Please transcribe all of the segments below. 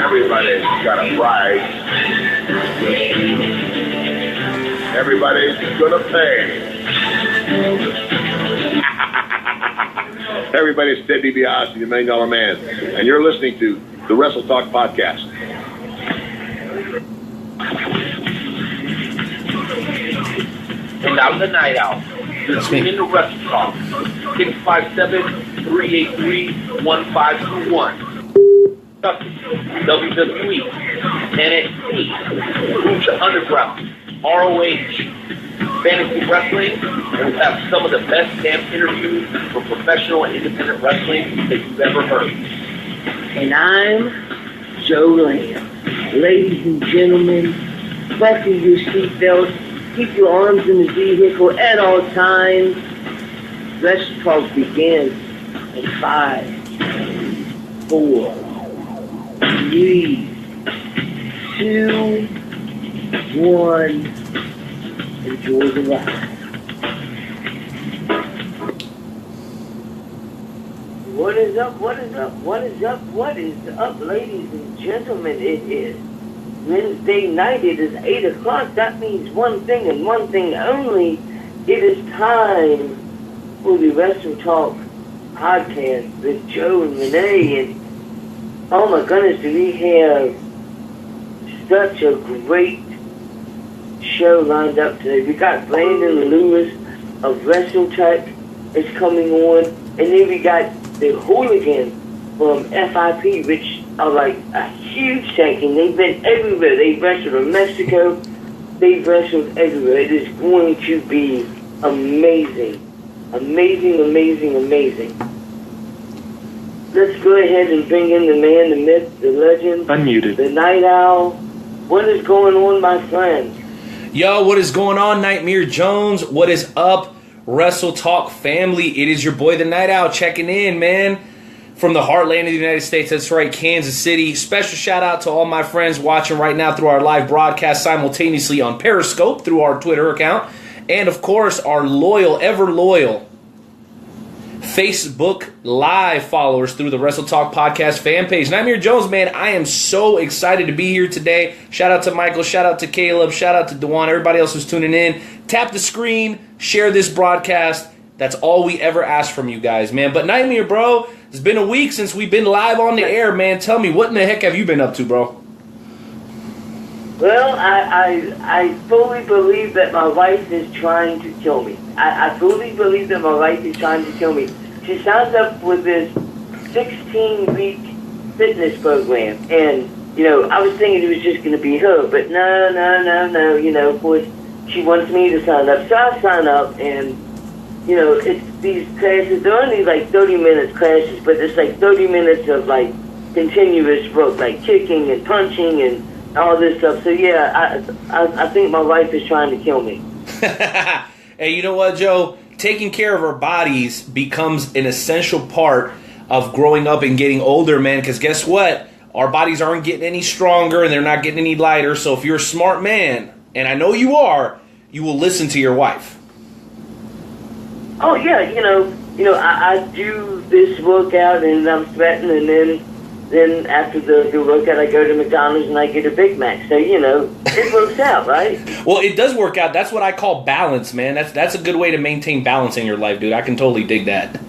Everybody's got a price. Everybody's gonna pay. Everybody's Ted DiBiase, the $1 Million Man, and you're listening to the Wrestle Talk Podcast. And I'm the Night Owl. You're tuning into Wrestle Talk. 657-383-1521. WWE, NXT, Lucha Underground, ROH, Fantasy Wrestling, and we have some of the best damn interviews for professional and independent wrestling that you've ever heard. And I'm Joe Lamb. Ladies and gentlemen, buckle your seatbelts, keep your arms in the vehicle at all times. Wrestle Talk begins in 5, 4, 3, 2, 1. Enjoy the ride. What is up, what is up, what is up, what is up, ladies and gentlemen? It is Wednesday night, it is 8 o'clock. That means one thing and one thing only. It is time for the Wrestle Talk Podcast with Joe and Rene. And oh my goodness, do we have such a great show lined up today. We got Brandon Lewis of Wrestle Talk is coming on, and then we got the Hooligan from FIP, which are like a huge tag team. They've been everywhere. They've wrestled in Mexico. They've wrestled everywhere. It is going to be amazing. Amazing, amazing, amazing. Let's go ahead and bring in the man, the myth, the legend. Unmuted. The Night Owl. What is going on, my friend? Yo, what is going on, Nightmare Jones? What is up, Wrestle Talk family? It is your boy, the Night Owl, checking in, man, from the heartland of the United States. That's right, Kansas City. Special shout out to all my friends watching right now through our live broadcast simultaneously on Periscope through our Twitter account. And, of course, our loyal, ever loyal Facebook Live followers through the Wrestle Talk Podcast fan page. Nightmare Jones, man, I am so excited to be here today. Shout out to Michael, shout out to Caleb, shout out to Dewan, everybody else who's tuning in. Tap the screen, share this broadcast. That's all we ever ask from you guys, man. But Nightmare, bro, it's been a week since we've been live on the air, man. Tell me, what in the heck have you been up to, bro? Well, I fully believe that my wife is trying to kill me. I fully believe that my wife is trying to kill me. She signed up with this 16-week fitness program, and, you know, I was thinking it was just going to be her, but no, you know, of course, she wants me to sign up. So I sign up, and, you know, it's these classes, they're only like 30-minute classes, but it's like 30 minutes of, like, continuous work, like kicking and punching and all this stuff. So, yeah, I think my wife is trying to kill me. Hey, you know what, Joe? Taking care of our bodies becomes an essential part of growing up and getting older, man, because guess what? Our bodies aren't getting any stronger and they're not getting any lighter. So if you're a smart man, and I know you are, you will listen to your wife. Oh, yeah, you know, I do this workout and I'm sweating, and then after the workout, I go to McDonald's and I get a Big Mac. So, you know, it works out, right? Well, it does work out. That's what I call balance, man. That's a good way to maintain balance in your life, dude. I can totally dig that.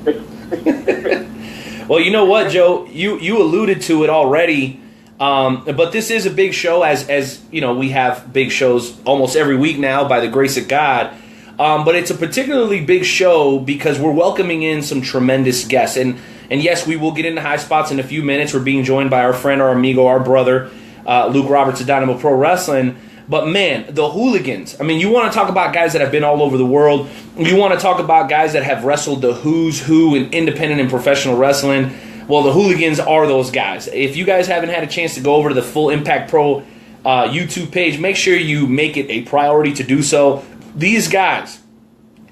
Well, you know what, Joe? You alluded to it already, but this is a big show, as you know, we have big shows almost every week now by the grace of God. But it's a particularly big show because we're welcoming in some tremendous guests. And yes, we will get into high spots in a few minutes. We're being joined by our friend, our amigo, our brother, Luke Roberts of Dynamo Pro Wrestling. But man, the Hooligans. I mean, you want to talk about guys that have been all over the world. You want to talk about guys that have wrestled the who's who in independent and professional wrestling. Well, the Hooligans are those guys. If you guys haven't had a chance to go over to the Full Impact Pro YouTube page, make sure you make it a priority to do so. These guys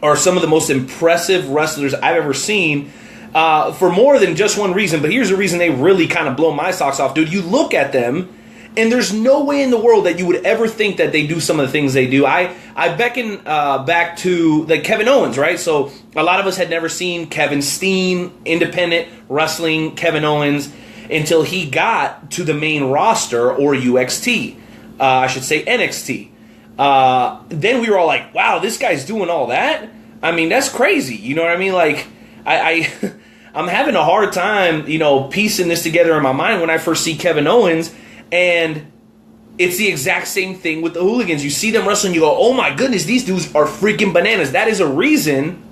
are some of the most impressive wrestlers I've ever seen. For more than just one reason, but here's the reason they really kind of blow my socks off, dude. You look at them, And there's no way in the world that you would ever think that they do some of the things they do. I beckon back to like Kevin Owens, right? So a lot of us had never seen Kevin Steen, independent wrestling Kevin Owens, until he got to the main roster, or UXT. I should say NXT. Then we were all like, wow, this guy's doing all that? I mean, that's crazy. You know what I mean? Like, I'm having a hard time, piecing this together in my mind when I first see Kevin Owens. And it's the exact same thing with the Hooligans. You see them wrestling, you go, oh my goodness, these dudes are freaking bananas. That is a reason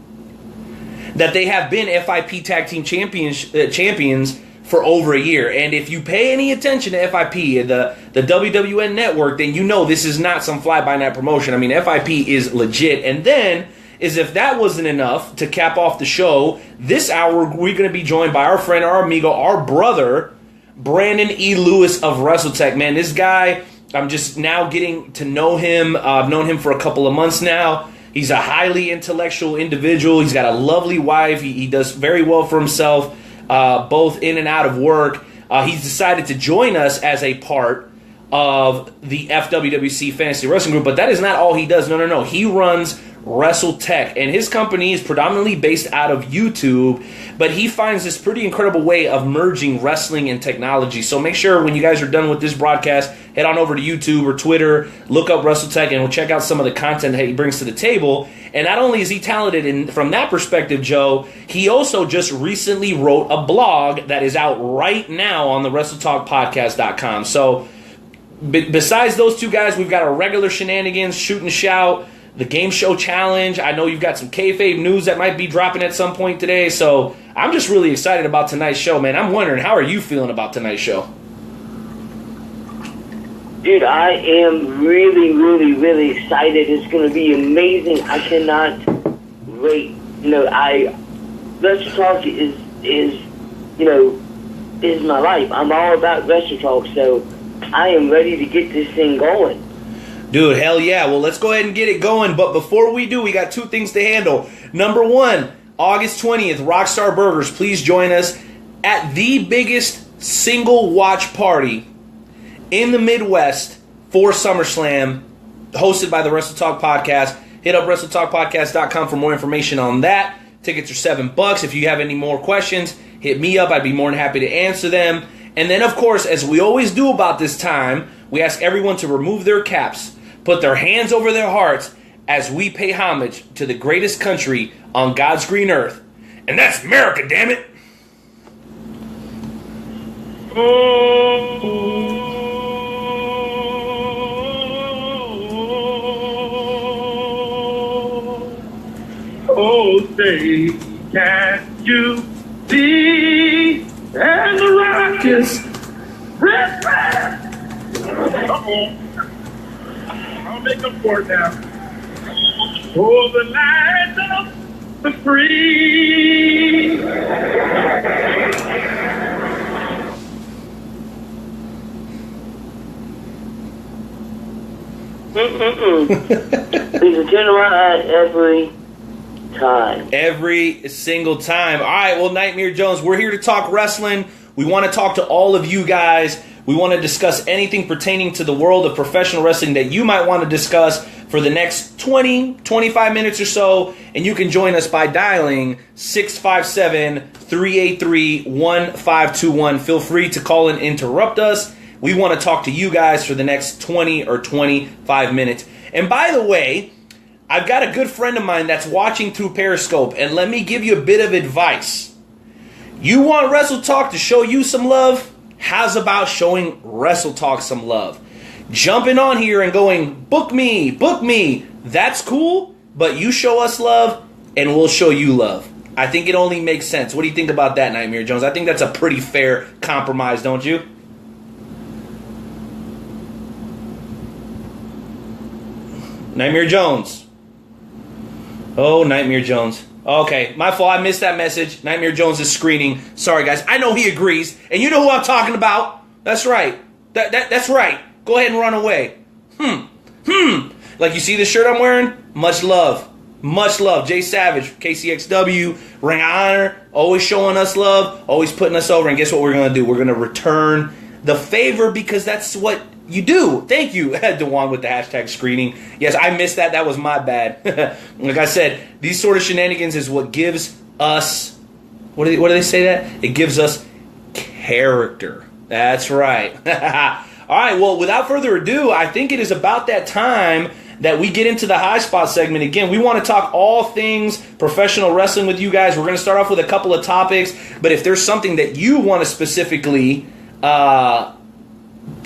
that they have been FIP Tag Team champions for over a year. And if you pay any attention to FIP, the WWN network, then you know this is not some fly-by-night promotion. I mean, FIP is legit. And then, as if that wasn't enough to cap off the show, this hour we're going to be joined by our friend, our amigo, our brother, Brandon E. Lewis of WrestleTech. Man, this guy, I'm just now getting to know him. I've known him for a couple of months now. He's a highly intellectual individual. He's got a lovely wife. He does very well for himself, both in and out of work. He's decided to join us as a part of the FWWC Fantasy Wrestling Group, but that is not all he does. No. He runs WrestleTech, and his company is predominantly based out of YouTube, but he finds this pretty incredible way of merging wrestling and technology. So make sure when you guys are done with this broadcast, head on over to YouTube or Twitter, look up WrestleTech, and we'll check out some of the content that he brings to the table. And not only is he talented from that perspective, Joe, he also just recently wrote a blog that is out right now on the WrestleTalkPodcast.com. So besides those two guys, we've got our regular shenanigans, shoot and shout, the game show challenge. I know you've got some kayfabe news that might be dropping at some point today. So I'm just really excited about tonight's show, man. I'm wondering, how are you feeling about tonight's show? Dude, I am really, really, really excited. It's going to be amazing. I cannot wait. Wrestle Talk is my life. I'm all about Wrestle Talk, so I am ready to get this thing going. Dude, hell yeah. Well, let's go ahead and get it going. But before we do, we got two things to handle. Number one, August 20th, Rockstar Burgers. Please join us at the biggest single watch party in the Midwest for SummerSlam, hosted by the Wrestle Talk Podcast. Hit up WrestleTalkPodcast.com for more information on that. Tickets are $7. If you have any more questions, hit me up. I'd be more than happy to answer them. And then, of course, as we always do about this time, we ask everyone to remove their caps, put their hands over their hearts as we pay homage to the greatest country on God's green earth. And that's America, damn it! Oh, say, can you see? And the Rockets, red flag. I'll make them for it now. For the land of the free. There's a turnaround every time. Every single time. All right, well, Nightmare Jones, we're here to talk wrestling. We want to talk to all of you guys. We want to discuss anything pertaining to the world of professional wrestling that you might want to discuss for the next 20, 25 minutes or so. And you can join us by dialing 657-383-1521. Feel free to call and interrupt us. We want to talk to you guys for the next 20 or 25 minutes. And by the way, I've got a good friend of mine that's watching through Periscope, and let me give you a bit of advice. You want Wrestle Talk to show you some love? How's about showing Wrestle Talk some love? Jumping on here and going, book me, that's cool, but you show us love, and we'll show you love. I think it only makes sense. What do you think about that, Nightmare Jones? I think that's a pretty fair compromise, don't you? Nightmare Jones. Oh, Nightmare Jones. Okay, my fault. I missed that message. Nightmare Jones is screening. Sorry, guys. I know he agrees, and you know who I'm talking about. That's right. That's right. Go ahead and run away. Like, you see the shirt I'm wearing? Much love. Much love. Jay Savage, KCXW, Ring of Honor, always showing us love, always putting us over. And guess what we're going to do? We're going to return the favor, because that's what You do. Thank you, Dewan, with the hashtag screening. Yes, I missed that. That was my bad. Like I said, these sort of shenanigans is what gives us, what do they say that? It gives us character. That's right. All right, well, without further ado, I think it is about that time that we get into the high spot segment. Again, we want to talk all things professional wrestling with you guys. We're going to start off with a couple of topics, but if there's something that you want to specifically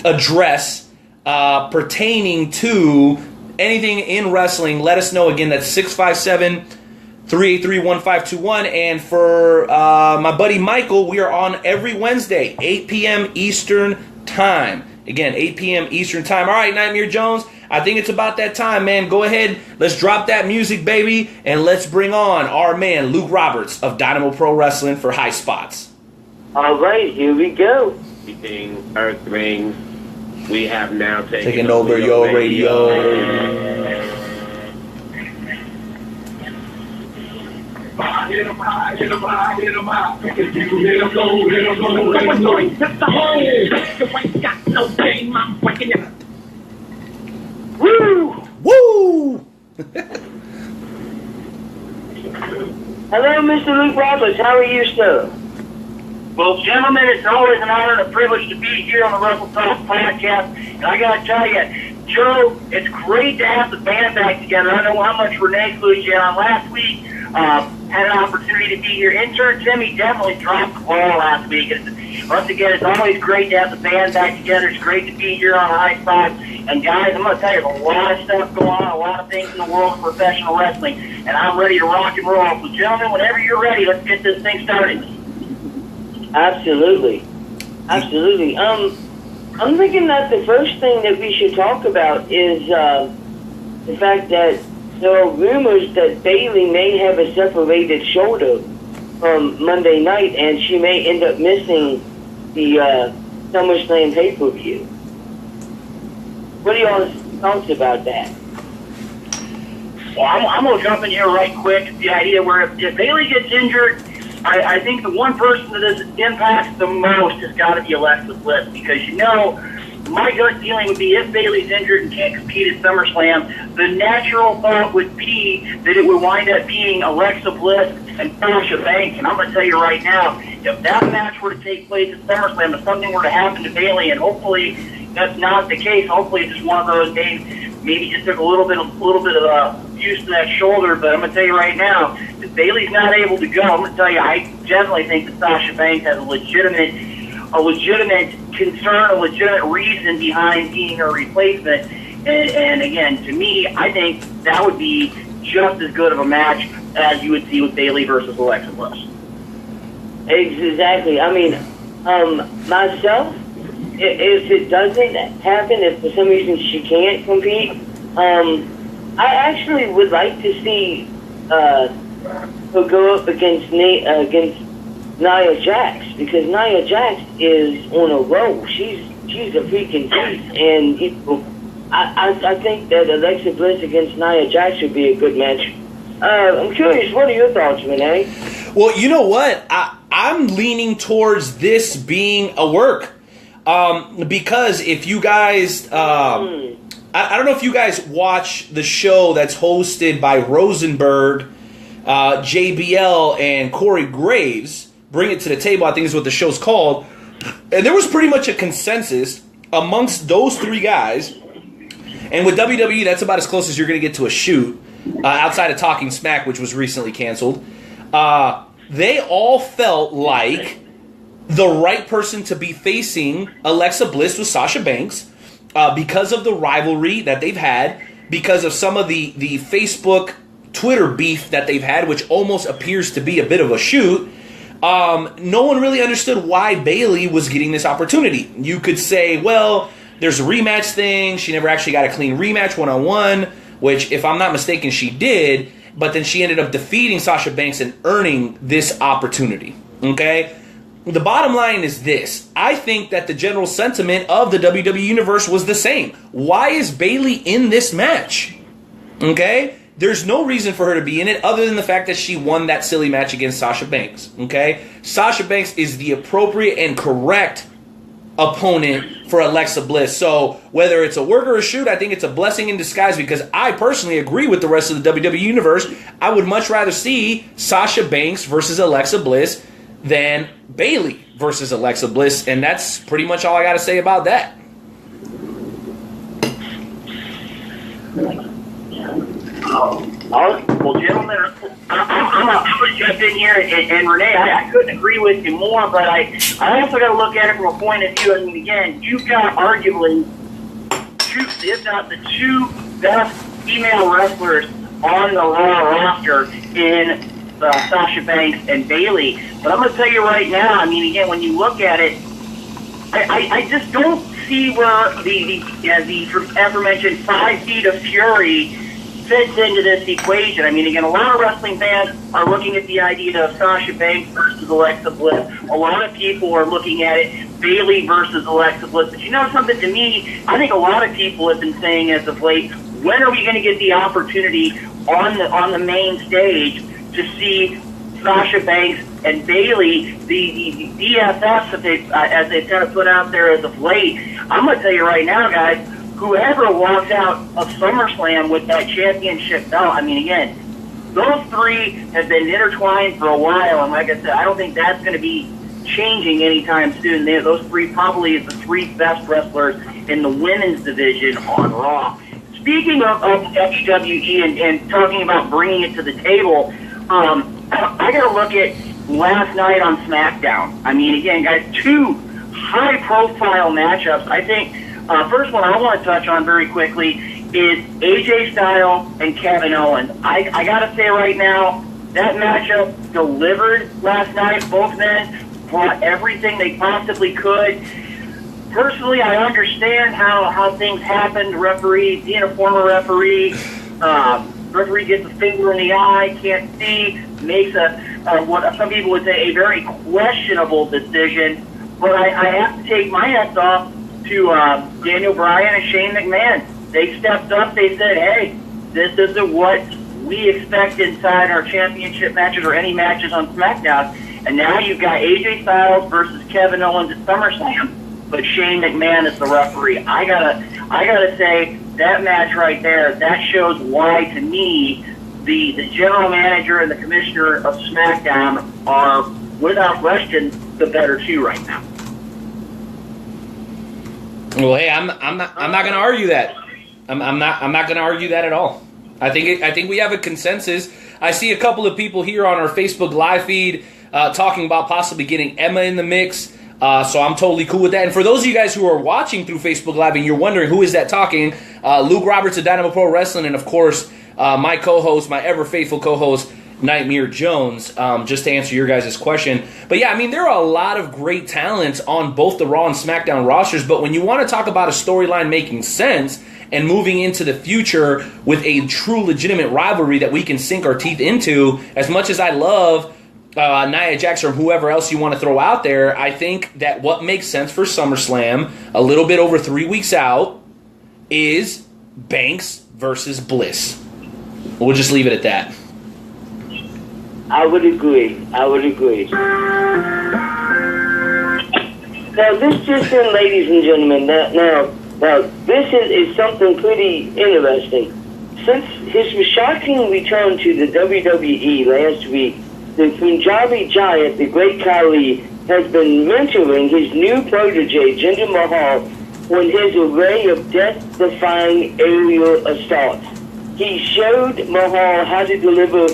address pertaining to anything in wrestling, let us know. Again, that's 657-383-1521. And for my buddy Michael, we are on every Wednesday, 8 p.m. Eastern Time. Again, 8 p.m. Eastern Time. All right, Nightmare Jones, I think it's about that time, man. Go ahead, let's drop that music, baby, and let's bring on our man, Luke Roberts of Dynamo Pro Wrestling for High Spots. All right, here we go. Everything, Earth Ring, we have now taken over your radio. Hit 'em high, hit 'em high, hit 'em high. Hit 'em low, hit 'em low, hit 'em low. Hit the hole. You ain't got no game, I'm breaking it. Woo! Woo! Hello, Mr. Luke Roberts. How are you, sir? Well, gentlemen, it's always an honor and a privilege to be here on the Wrestle Talk podcast. And I got to tell you, Joe, it's great to have the band back together. I know how much Rene flew you on last week. Had an opportunity to be here. Intern Timmy definitely dropped the ball last week. And once again, it's always great to have the band back together. It's great to be here on High Spot. And guys, I'm going to tell you, there's a lot of stuff going on, a lot of things in the world of professional wrestling. And I'm ready to rock and roll. So, gentlemen, whenever you're ready, let's get this thing started. Absolutely. Absolutely. I'm thinking that the first thing that we should talk about is the fact that there are rumors that Bayley may have a separated shoulder from Monday night, and she may end up missing the SummerSlam pay-per-view. What are y'all's thoughts about that? Well, I'm going to jump in here right quick. The idea where if Bayley gets injured, I think the one person that this impacts the most has got to be Alexa Bliss, because, you know, my gut feeling would be if Bayley's injured and can't compete at SummerSlam, the natural thought would be that it would wind up being Alexa Bliss and Sasha Banks. And I'm going to tell you right now, if that match were to take place at SummerSlam, if something were to happen to Bayley, and hopefully that's not the case, hopefully it's just one of those days, maybe just took a little bit of use to that shoulder. But I'm going to tell you right now, if Bayley's not able to go, I'm going to tell you, I definitely think that Sasha Banks has a legitimate concern, a legitimate reason behind being her replacement. And again, to me, I think that would be just as good of a match as you would see with Bayley versus Alexa Bliss. Exactly. I mean, myself, if it doesn't happen, if for some reason she can't compete, I actually would like to see her go up against Nia Jax, because Nia Jax is on a roll. She's a freaking beast, and you know, I think that Alexa Bliss against Nia Jax would be a good match. I'm curious, what are your thoughts, Rene? Well, you know what? I'm leaning towards this being a work. Because if you guys, I don't know if you guys watch the show that's hosted by Rosenberg, JBL, and Corey Graves, Bring It to the Table, I think is what the show's called. And there was pretty much a consensus amongst those three guys. And with WWE, that's about as close as you're going to get to a shoot, outside of Talking Smack, which was recently canceled. They all felt like the right person to be facing Alexa Bliss was Sasha Banks, because of the rivalry that they've had, because of some of the Facebook, Twitter beef that they've had, which almost appears to be a bit of a shoot. No one really understood why Bayley was getting this opportunity. You could say, well, there's a rematch thing. She never actually got a clean rematch one-on-one, which, if I'm not mistaken, she did. But then she ended up defeating Sasha Banks and earning this opportunity. Okay? The bottom line is this. I think that the general sentiment of the WWE Universe was the same. Why is Bayley in this match? Okay? There's no reason for her to be in it other than the fact that she won that silly match against Sasha Banks. Okay? Sasha Banks is the appropriate and correct opponent for Alexa Bliss. So whether it's a work or a shoot, I think it's a blessing in disguise because I personally agree with the rest of the WWE Universe. I would much rather see Sasha Banks versus Alexa Bliss than Bayley versus Alexa Bliss, and that's pretty much all I got to say about that. Well, gentlemen, I'm going to jump in here, and Rene, I couldn't agree with you more, but I also got to look at it from a point of view. I mean, again, you've got arguably two, if not the two best female wrestlers on the Raw roster in Sasha Banks and Bayley. But I'm going to tell you right now, I mean, again, when you look at it, I just don't see where the aforementioned 5 feet of fury fits into this equation. I mean, again, a lot of wrestling fans are looking at the idea of Sasha Banks versus Alexa Bliss. A lot of people are looking at it, Bayley versus Alexa Bliss. But you know something, to me, I think a lot of people have been saying as of late, when are we going to get the opportunity on the main stage to see Sasha Banks and Bayley, the DFS that as they've kind of put out there as of late? I'm going to tell you right now, guys, whoever walks out of SummerSlam with that championship belt, I mean, again, those three have been intertwined for a while, and like I said, I don't think that's going to be changing anytime soon. Those three probably is the 3 best wrestlers in the women's division on Raw. Speaking of WWE and talking about bringing it to the table, I got to look at last night on Smackdown. I mean, again, guys, 2 high-profile matchups. I think first one I want to touch on very quickly is AJ Styles and Kevin Owens. I got to say right now, that matchup delivered last night. Both men brought everything they possibly could. Personally, I understand how things happened. Referee, being a former referee, referee gets a finger in the eye, can't see, makes what some people would say a very questionable decision. But I have to take my hats off to Daniel Bryan and Shane McMahon. They stepped up. They said, hey, this isn't what we expect inside our championship matches or any matches on SmackDown. And now you've got AJ Styles versus Kevin Owens at SummerSlam, but Shane McMahon is the referee. I gotta say, that match right there, that shows why, to me, the general manager and the commissioner of SmackDown are, without question, the better 2 right now. Well, hey, I'm not going to argue that. I'm not going to argue that at all. I think we have a consensus. I see a couple of people here on our Facebook live feed talking about possibly getting Emma in the mix. So I'm totally cool with that. And for those of you guys who are watching through Facebook Live and you're wondering who is that talking, Luke Roberts of Dynamo Pro Wrestling, and of course my co-host, my ever faithful co-host, Nightmare Jones, just to answer your guys' question. But yeah, I mean, there are a lot of great talents on both the Raw and SmackDown rosters, but when you want to talk about a storyline making sense and moving into the future with a true legitimate rivalry that we can sink our teeth into, as much as I love Nia Jax or whoever else you want to throw out there, I think that what makes sense for SummerSlam, a little bit over 3 weeks out, is Banks versus Bliss. We'll just leave it at that. I would agree. Now, this just in, ladies and gentlemen, now this is something pretty interesting. Since his shocking return to the WWE last week, the Punjabi giant, the Great Khali, has been mentoring his new protege, Jinder Mahal, on his array of death-defying aerial assaults. He showed Mahal how to deliver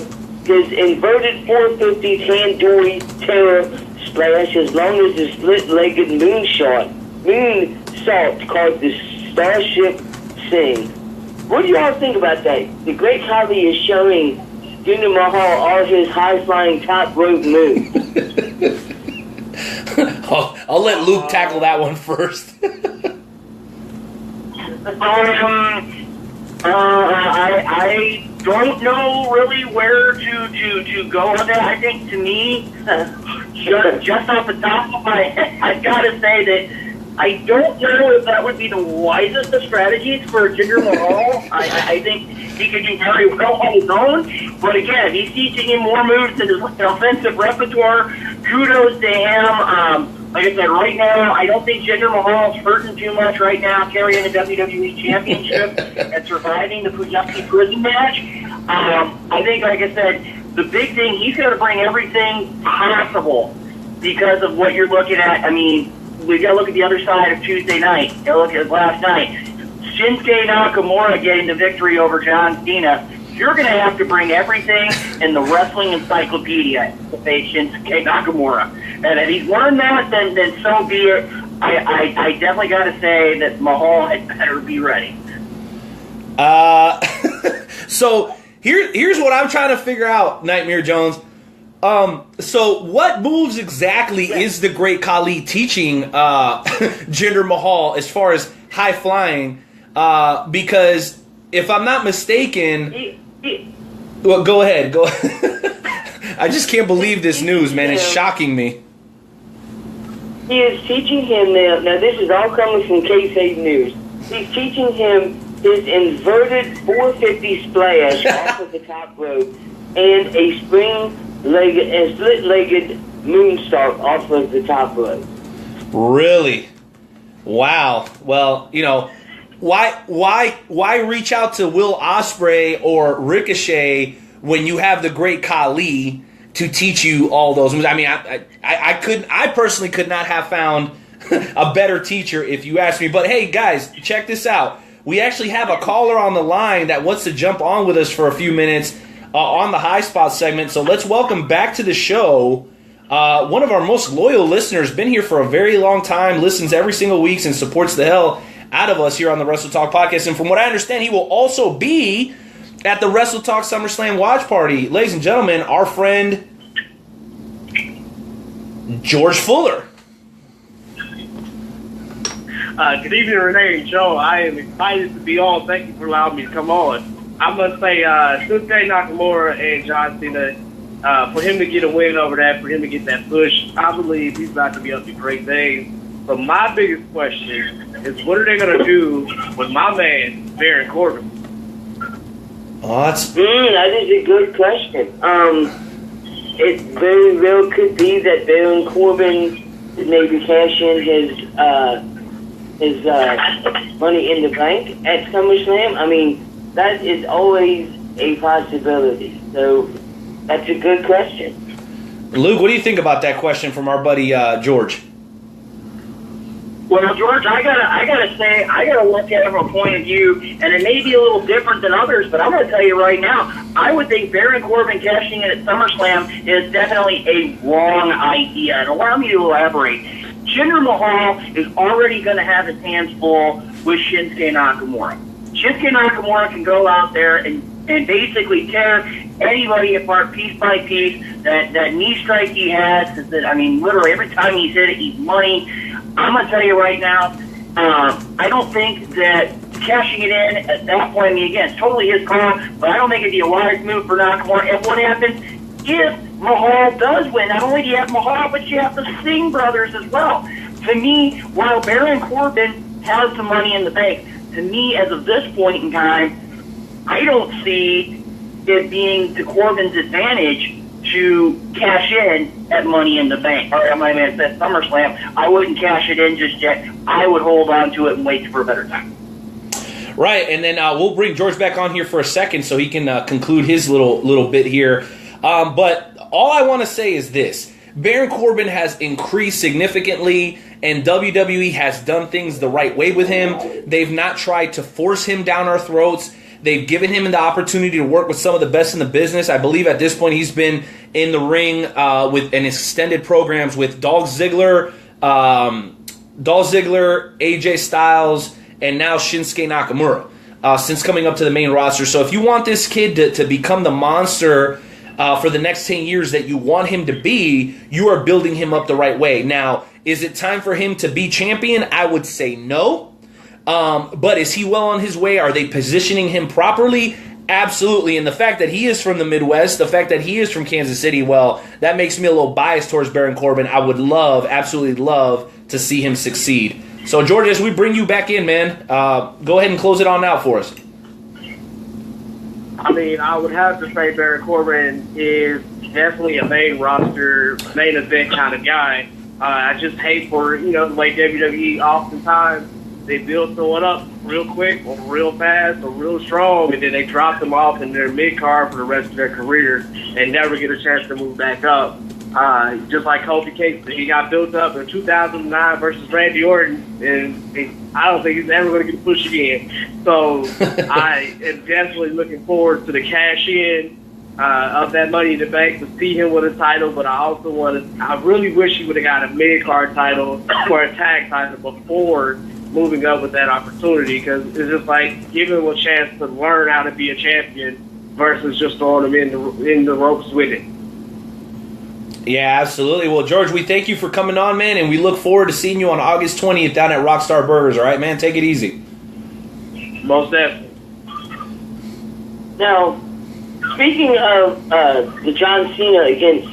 his inverted 450 tandoori terror splash as long as the split-legged moonsault called the Starship Sing. What do y'all think about that? The Great Khali is showing Jinder Mahal all his high-flying top rope moves. I'll let Luke tackle that one first. I don't know really where to go with that. I think, to me, just off the top of my head, I've got to say that I don't know if that would be the wisest of strategies for Jinder Mahal. I think he could do very well on his own. But again, if he's teaching him more moves in his offensive repertoire, kudos to him. like I said, right now, I don't think Jinder Mahal's hurting too much right now, carrying the WWE Championship and surviving the Pujaki prison match. I think, like I said, the big thing, he's got to bring everything possible because of what you're looking at. I mean, we got to look at the other side of Tuesday night. Got to look at last night. Shinsuke Nakamura getting the victory over John Cena. You're going to have to bring everything in the wrestling encyclopedia to face Shinsuke Nakamura. And if he's learned that, then so be it. I definitely got to say that Mahal had better be ready. So here's what I'm trying to figure out, Nightmare Jones. So what moves exactly is the Great Khali teaching Jinder Mahal as far as high flying? Because if I'm not mistaken, well, go ahead. Go. I just can't believe this news, man. It's shocking me. He is teaching him now this is all coming from K-State News. He's teaching him his inverted 450 splash off of the top rope and a split-legged moonsault off of the top rope. Really? Wow. Well, you know, why reach out to Will Ospreay or Ricochet when you have the Great Khali to teach you all those moves? I mean, I personally could not have found a better teacher if you ask me. But hey, guys, check this out. We actually have a caller on the line that wants to jump on with us for a few minutes on the High Spot segment. So let's welcome back to the show one of our most loyal listeners, been here for a very long time, listens every single week and supports the hell out of us here on the Wrestle Talk podcast. And from what I understand, he will also be at the Wrestle Talk SummerSlam watch party. Ladies and gentlemen, our friend George Fuller. Good evening, Rene and Joe. I am excited to be on. Thank you for allowing me to come on. I must say, Shinsuke Nakamura and John Cena, for him to get a win over that, for him to get that push, I believe he's about to be up to great things. But my biggest question is, what are they going to do with my man, Baron Corbin? Oh, that is a good question. It very well could be that Baron Corbin maybe cash in his Money in the Bank at SummerSlam. I mean, that is always a possibility. So that's a good question. Luke, what do you think about that question from our buddy George? Well, George, I gotta say, I gotta look at it from a point of view, and it may be a little different than others, but I'm gonna tell you right now, I would think Baron Corbin cashing in at SummerSlam is definitely a wrong idea. And allow me to elaborate. Jinder Mahal is already gonna have his hands full with Shinsuke Nakamura. Shinsuke Nakamura can go out there and basically tear anybody apart piece by piece. That knee strike he has, I mean, literally every time he's hit it, he's money. I'm going to tell you right now, I don't think that cashing it in at that point, I mean, again, it's totally his call, but I don't think it'd be a wise move for Nakamura. And what happens if Mahal does win? Not only do you have Mahal, but you have the Singh brothers as well. To me, while Baron Corbin has some money in the bank, to me, as of this point in time, I don't see it being to Corbin's advantage to cash in at Money in the Bank. Or I mean, at SummerSlam, I wouldn't cash it in just yet. I would hold on to it and wait for a better time. Right, and then we'll bring George back on here for a second so he can conclude his little bit here. But all I want to say is this. Baron Corbin has increased significantly, and WWE has done things the right way with him. They've not tried to force him down our throats. They've given him the opportunity to work with some of the best in the business. I believe at this point he's been in the ring with an extended programs with Dolph Ziggler, AJ Styles, and now Shinsuke Nakamura since coming up to the main roster. So if you want this kid to become the monster for the next 10 years that you want him to be, you are building him up the right way. Now, is it time for him to be champion? I would say no. But is he well on his way? Are they positioning him properly? Absolutely. And the fact that he is from the Midwest, the fact that he is from Kansas City, well, that makes me a little biased towards Baron Corbin. I would absolutely love to see him succeed. So, George, as we bring you back in, man, go ahead and close it on out for us. I mean, I would have to say Baron Corbin is definitely a main roster, main event kind of guy. I just hate for, the way WWE oftentimes they build someone up real quick or real fast or real strong, and then they drop them off in their mid-card for the rest of their career and never get a chance to move back up. Just like Kofi Kingston, he got built up in 2009 versus Randy Orton, and I don't think he's ever going to get pushed again. So I am definitely looking forward to the cash-in of that Money in the Bank to see him with a title, but I really wish he would have got a mid-card title or a tag title before moving up with that opportunity, because it's just like giving him a chance to learn how to be a champion versus just throwing him in the ropes with it. Yeah, absolutely. Well, George, we thank you for coming on, man, and we look forward to seeing you on August 20th down at Rockstar Burgers. All right, man? Take it easy. Most definitely. Now, speaking of the John Cena against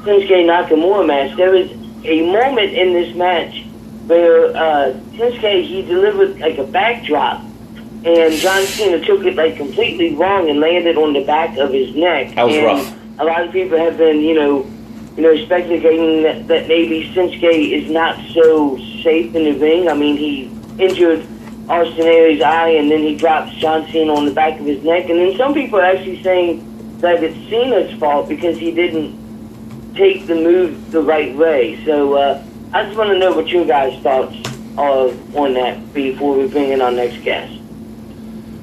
Shinsuke Nakamura match, there was a moment in this match where Shinsuke, he delivered like a backdrop, and John Cena took it like completely wrong and landed on the back of his neck. That was and rough. A lot of people have been, speculating that maybe Shinsuke is not so safe in the ring. I mean, he injured Austin Aries' eye, and then he drops John Cena on the back of his neck. And then some people are actually saying that it's Cena's fault because he didn't take the move the right way. So I just want to know what your guys' thoughts are on that before we bring in our next guest.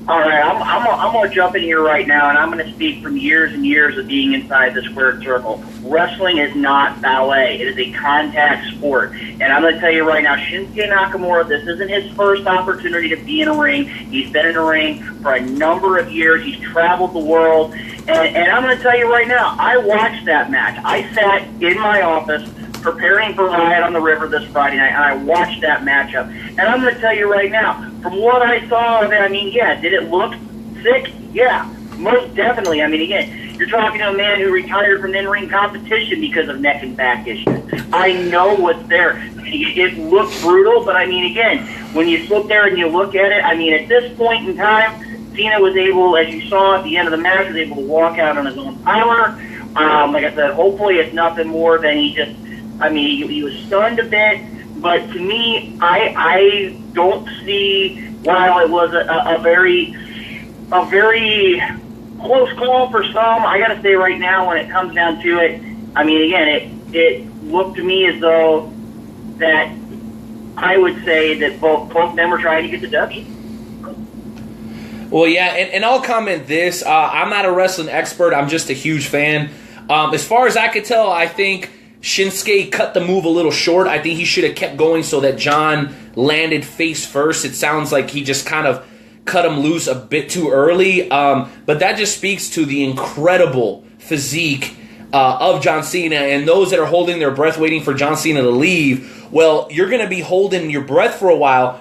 All right, I'm going to jump in here right now, and I'm going to speak from years and years of being inside the squared circle. Wrestling is not ballet. It is a contact sport. And I'm going to tell you right now, Shinsuke Nakamura, this isn't his first opportunity to be in a ring. He's been in a ring for a number of years. He's traveled the world. And I'm going to tell you right now, I watched that match. I sat in my office preparing for Riot on the River this Friday night, and I watched that matchup. And I'm going to tell you right now, from what I saw of it, I mean, yeah, did it look sick? Yeah, most definitely. I mean, again, you're talking to a man who retired from in-ring competition because of neck and back issues. I know what's there. It looked brutal, but I mean, again, when you sit there and you look at it, I mean, at this point in time, Cena was able, as you saw at the end of the match, was able to walk out on his own power. Like I said, hopefully it's nothing more than he was stunned a bit, but to me, I don't see, while it was a very close call for some, I gotta say right now, when it comes down to it, I mean, again, it looked to me as though that I would say that both of them were trying to get the W. Well, yeah, and I'll comment this. I'm not a wrestling expert. I'm just a huge fan. As far as I could tell, I think Shinsuke cut the move a little short. I think he should have kept going so that John landed face first. It sounds like he just kind of cut him loose a bit too early. But that just speaks to the incredible physique of John Cena. And those that are holding their breath waiting for John Cena to leave, well, you're going to be holding your breath for a while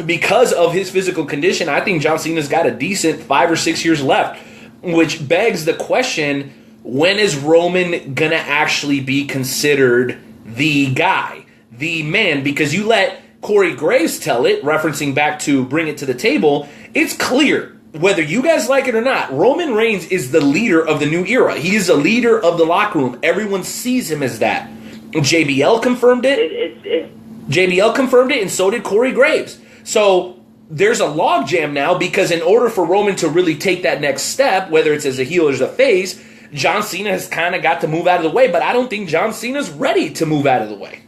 because of his physical condition. I think John Cena's got a decent 5 or 6 years left, which begs the question, when is Roman going to actually be considered the guy, the man? Because you let Corey Graves tell it, referencing back to Bring It to the Table, it's clear, whether you guys like it or not, Roman Reigns is the leader of the new era. He is the leader of the locker room. Everyone sees him as that. JBL confirmed it. JBL confirmed it, and so did Corey Graves. So there's a logjam now, because in order for Roman to really take that next step, whether it's as a heel or as a face, John Cena has kind of got to move out of the way, but I don't think John Cena's ready to move out of the way.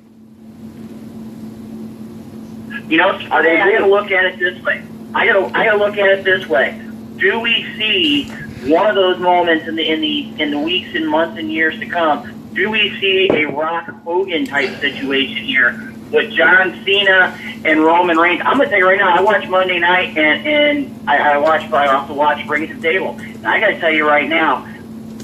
You know, I gotta look at it this way. I gotta look at it this way. Do we see one of those moments in the weeks and months and years to come? Do we see a Rock Hogan type situation here with John Cena and Roman Reigns? I'm gonna tell you right now, I watched Monday night and I also watched Bring It to the Table. And I gotta tell you right now,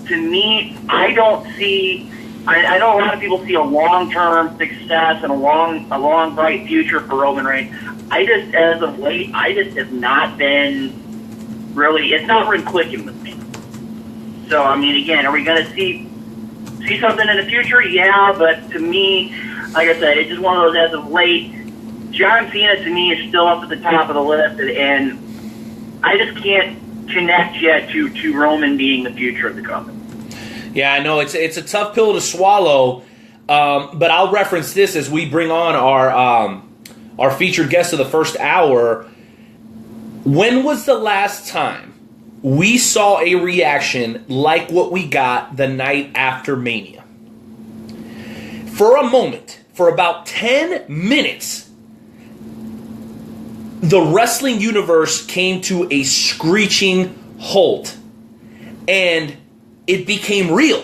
to me, I don't see. I know a lot of people see a long-term success and a long, bright future for Roman Reigns. As of late, I just have not been really. It's not been clicking with me. So, I mean, again, are we going to see something in the future? Yeah, but to me, like I said, it's just one of those. As of late, John Cena to me is still up at the top of the list, and I just can't connect yet to Roman being the future of the company. Yeah, I know it's a tough pill to swallow. But I'll reference this as we bring on our featured guest of the first hour. When was the last time we saw a reaction like what we got the night after Mania? For a moment, for about 10 minutes, the wrestling universe came to a screeching halt. And it became real.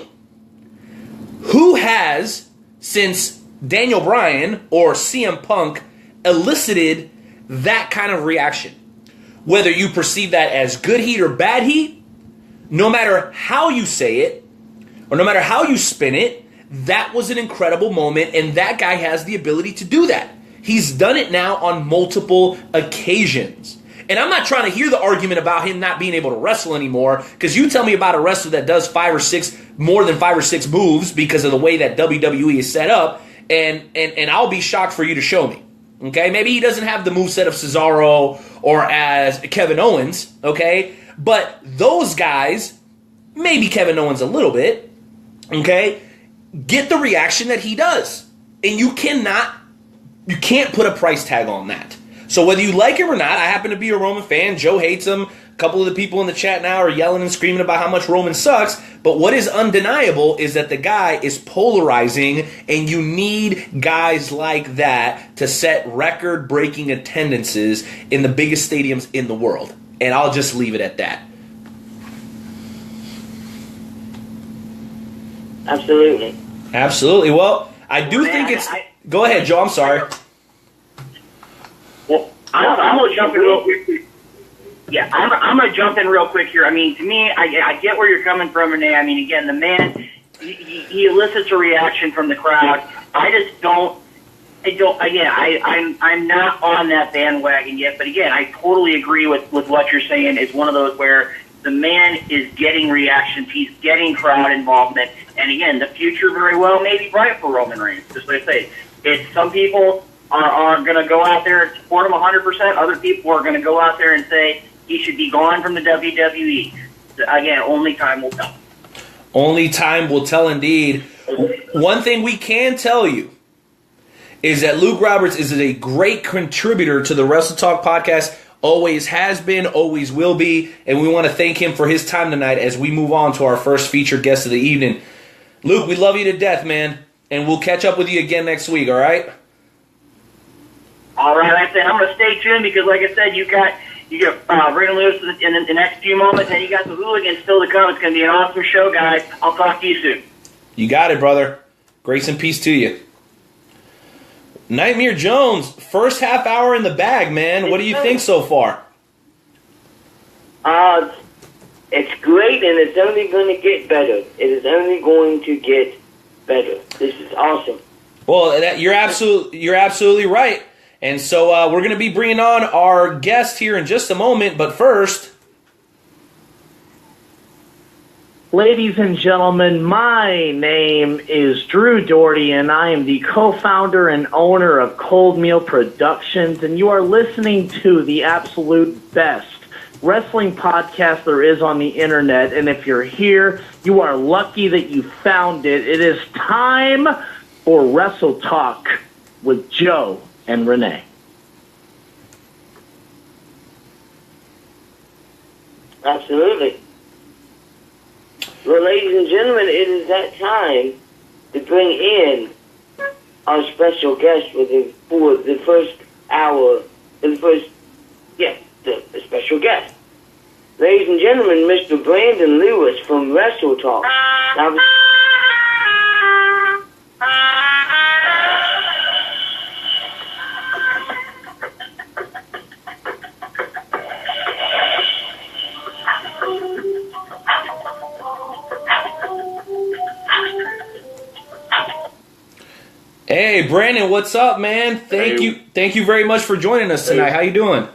Who has, since Daniel Bryan or CM Punk, elicited that kind of reaction? Whether you perceive that as good heat or bad heat, no matter how you say it, or no matter how you spin it, that was an incredible moment, and that guy has the ability to do that. He's done it now on multiple occasions. And I'm not trying to hear the argument about him not being able to wrestle anymore, because you tell me about a wrestler that does more than five or six moves because of the way that WWE is set up, and I'll be shocked for you to show me. Okay? Maybe he doesn't have the moveset of Cesaro or as Kevin Owens, okay? But those guys, maybe Kevin Owens a little bit, okay, get the reaction that he does. And you can't put a price tag on that. So whether you like him or not, I happen to be a Roman fan. Joe hates him. A couple of the people in the chat now are yelling and screaming about how much Roman sucks. But what is undeniable is that the guy is polarizing, and you need guys like that to set record-breaking attendances in the biggest stadiums in the world. And I'll just leave it at that. Absolutely. Absolutely. Well, I do think it's... Go ahead, Joe. I'm sorry. Well, I'm going to jump in real quick. Yeah, I'm going to jump in real quick here. I mean, to me, I get where you're coming from, Rene. I mean, again, the man, he elicits a reaction from the crowd. I just don't. Again, I'm not on that bandwagon yet. But again, I totally agree with what you're saying. It's one of those where the man is getting reactions. He's getting crowd involvement. And again, the future very well may be bright for Roman Reigns. Just like I say, it's some people are going to go out there and support him 100%. Other people are going to go out there and say he should be gone from the WWE. Again, only time will tell. Only time will tell indeed. One thing we can tell you is that Luke Roberts is a great contributor to the Wrestle Talk podcast. Always has been, always will be. And we want to thank him for his time tonight as we move on to our first featured guest of the evening. Luke, we love you to death, man. And we'll catch up with you again next week, all right? All right, I'm going to stay tuned because, like I said, you got Rene Lewis in the next few moments, and you got the Hooligans still to come. It's going to be an awesome show, guys. I'll talk to you soon. You got it, brother. Grace and peace to you. Nightmare Jones, first half hour in the bag, man. What do you think so far? It's great, and it's only going to get better. It is only going to get better. This is awesome. Well, you're absolutely right. And so we're going to be bringing on our guest here in just a moment. But first... Ladies and gentlemen, my name is Drew Doherty, and I am the co-founder and owner of Cold Meal Productions, and you are listening to the absolute best wrestling podcast there is on the internet. And if you're here, you are lucky that you found it. It is time for Wrestle Talk with Joe and Rene. Absolutely. Well, ladies and gentlemen, it is that time to bring in our special guest for the first hour, the special guest. Ladies and gentlemen, Mr. Brandon Lewis from Wrestle Talk. Now, Hey, Brandon, what's up, man? Thank you very much for joining us tonight. How you doing?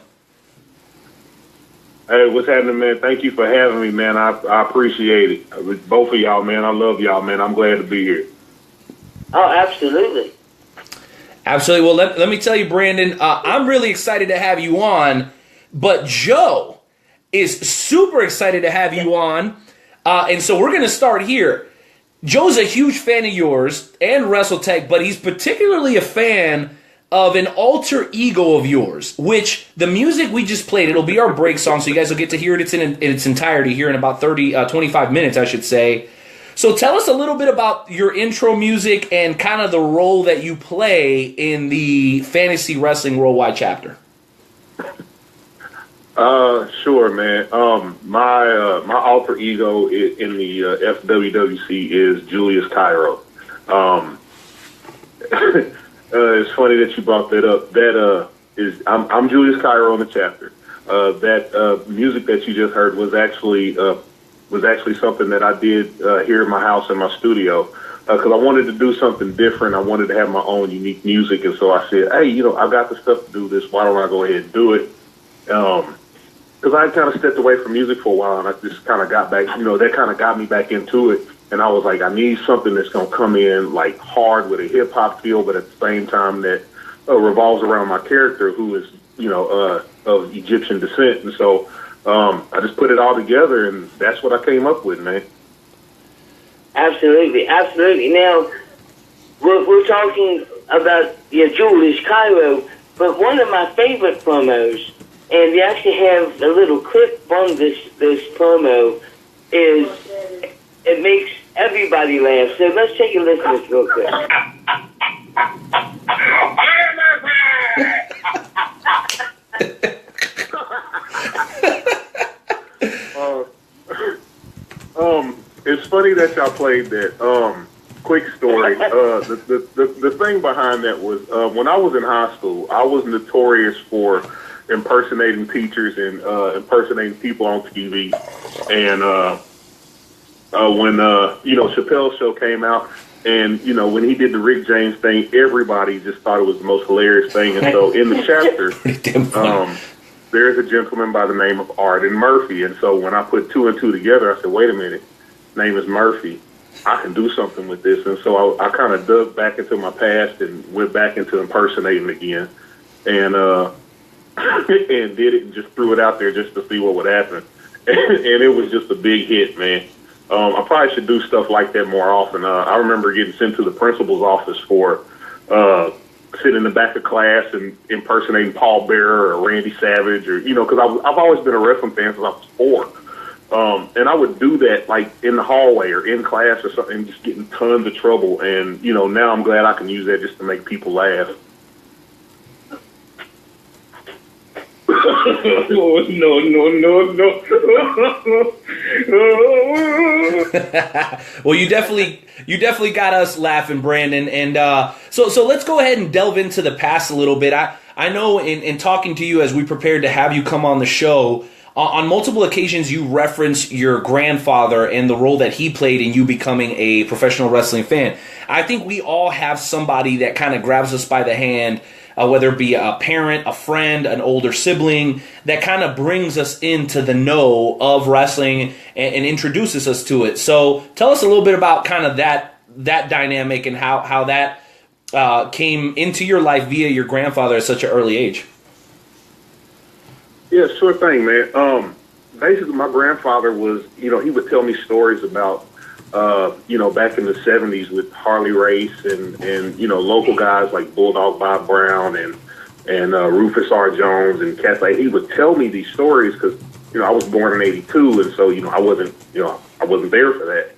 Hey, what's happening, man? Thank you for having me, man. I appreciate it. With both of y'all, man. I love y'all, man. I'm glad to be here. Oh, absolutely. Absolutely. Well, let me tell you, Brandon, I'm really excited to have you on, but Joe is super excited to have you on, and so we're going to start here. Joe's a huge fan of yours and WrestleTech, but he's particularly a fan of an alter ego of yours, which the music we just played, it'll be our break song, so you guys will get to hear it in its entirety here in about 25 minutes, I should say. So tell us a little bit about your intro music and kind of the role that you play in the Fantasy Wrestling Worldwide chapter. Sure, man. My alter ego in the FWWC is Julius Cairo. It's funny that you brought that up. I'm Julius Cairo in the chapter. That music that you just heard was actually something that I did here in my house in my studio because I wanted to do something different. I wanted to have my own unique music, and so I said, hey, I've got the stuff to do this. Why don't I go ahead and do it? Because I kind of stepped away from music for a while, and I just kind of got back, that kind of got me back into it. And I was like, I need something that's going to come in like hard with a hip hop feel, but at the same time that revolves around my character who is, of Egyptian descent. And so I just put it all together, and that's what I came up with, man. Absolutely, absolutely. Now, we're talking about Julius Cairo, but one of my favorite promos, and we actually have a little clip from this promo, is it makes everybody laugh. So let's take a listen to this real quick. It's funny that y'all played that. Quick story. The thing behind that was when I was in high school, I was notorious for impersonating teachers and impersonating people on TV. And when Chappelle's show came out, and when he did the Rick James thing, everybody just thought it was the most hilarious thing. And so in the chapter, there's a gentleman by the name of Arden Murphy. And so when I put two and two together, I said, wait a minute, his name is Murphy. I can do something with this. And so I kind of dug back into my past and went back into impersonating again, and and did it and just threw it out there just to see what would happen. And it was just a big hit, man. I probably should do stuff like that more often. I remember getting sent to the principal's office for sitting in the back of class and impersonating Paul Bearer or Randy Savage, or because I've always been a wrestling fan since I was 4. And I would do that like in the hallway or in class or something, and just get in tons of trouble. And now I'm glad I can use that just to make people laugh. No. Well, you definitely got us laughing, Brandon. And so let's go ahead and delve into the past a little bit. I know in talking to you as we prepared to have you come on the show, on multiple occasions you reference your grandfather and the role that he played in you becoming a professional wrestling fan. I think we all have somebody that kind of grabs us by the hand, whether it be a parent, a friend, an older sibling, that kind of brings us into the know of wrestling and introduces us to it. So tell us a little bit about kind of that dynamic and how that came into your life via your grandfather at such an early age. Yeah, sure thing, man. Basically, my grandfather was, he would tell me stories about, back in the 70s with Harley Race and local guys like Bulldog Bob Brown and Rufus R. Jones and cats like. He would tell me these stories because, I was born in '82, and so, I wasn't there for that.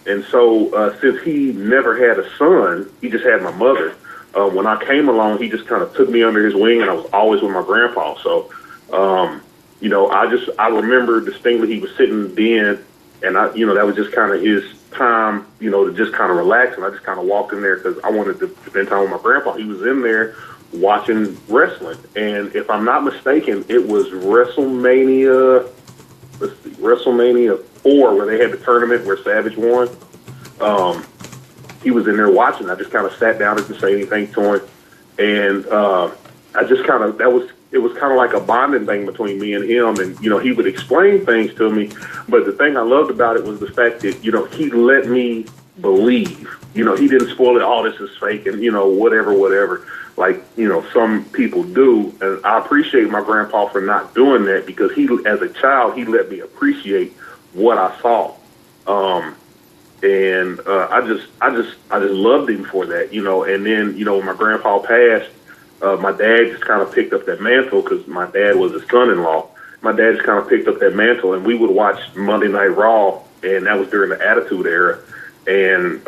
And so since he never had a son, he just had my mother. When I came along, he just kind of took me under his wing, and I was always with my grandpa. So, I remember distinctly he was sitting in the den, and that was just kind of his time, to just kind of relax. And I just kind of walked in there because I wanted to spend time with my grandpa. He was in there watching wrestling. And if I'm not mistaken, it was WrestleMania 4 where they had the tournament where Savage won. He was in there watching. I just kind of sat down and didn't say anything to him. And I just kind of, it was kind of like a bonding thing between me and him. And, he would explain things to me. But the thing I loved about it was the fact that, he let me believe. He didn't spoil it. Oh, this is fake and, whatever. Like, some people do. And I appreciate my grandpa for not doing that because as a child, he let me appreciate what I saw. And I just loved him for that, you know. And then, you know, when my grandpa passed, my dad just kind of picked up that mantle because my dad was his son-in-law. My dad just kind of picked up that mantle, and we would watch Monday Night Raw, and that was during the Attitude Era. And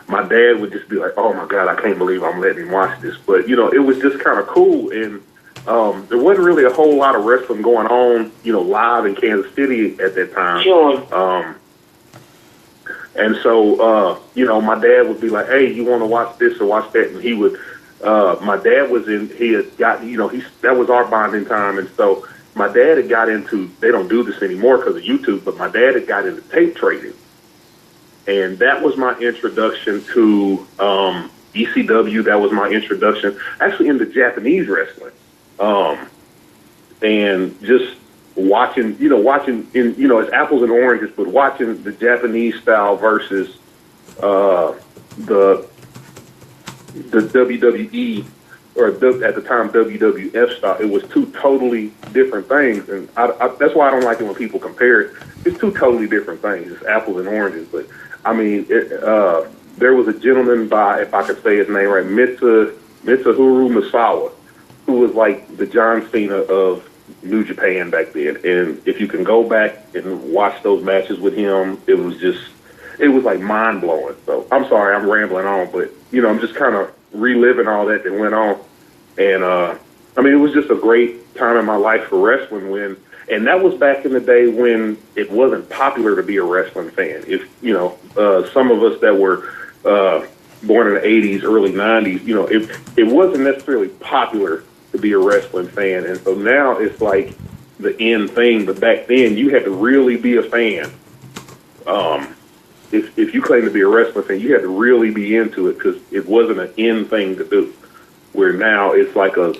my dad would just be like, "Oh my God, I can't believe I'm letting him watch this." But, you know, it was just kind of cool. And there wasn't really a whole lot of wrestling going on, you know, live in Kansas City at that time. Sure. And so, you know, my dad would be like, "Hey, you want to watch this or watch that?" And he would, my dad was he had got, you know, that was our bonding time. And so my dad had got into, they don't do this anymore because of YouTube, but my dad had got into tape trading. And that was my introduction to ECW. That was my introduction actually into Japanese wrestling. And just watching in, you know, it's apples and oranges, but watching the Japanese style versus the WWE or at the time WWF style, it was two totally different things. And that's why I don't like it when people compare it. It's two totally different things. It's apples and oranges. But I mean, there was a gentleman by, if I could say his name right, Mitsuharu Misawa, who was like the John Cena of New Japan back then. And if you can go back and watch those matches with him, it was like mind blowing. So I'm sorry, I'm rambling on, but you know, I'm just kind of reliving all that went on. And I mean, it was just a great time in my life for wrestling and that was back in the day when it wasn't popular to be a wrestling fan. If, you know, some of us that were born in the 80s, early 90s, you know, it wasn't necessarily popular to be a wrestling fan. And so now it's like the in thing, but back then you had to really be a fan. If you claim to be a wrestling fan, you had to really be into it because it wasn't an in thing to do, where now it's like a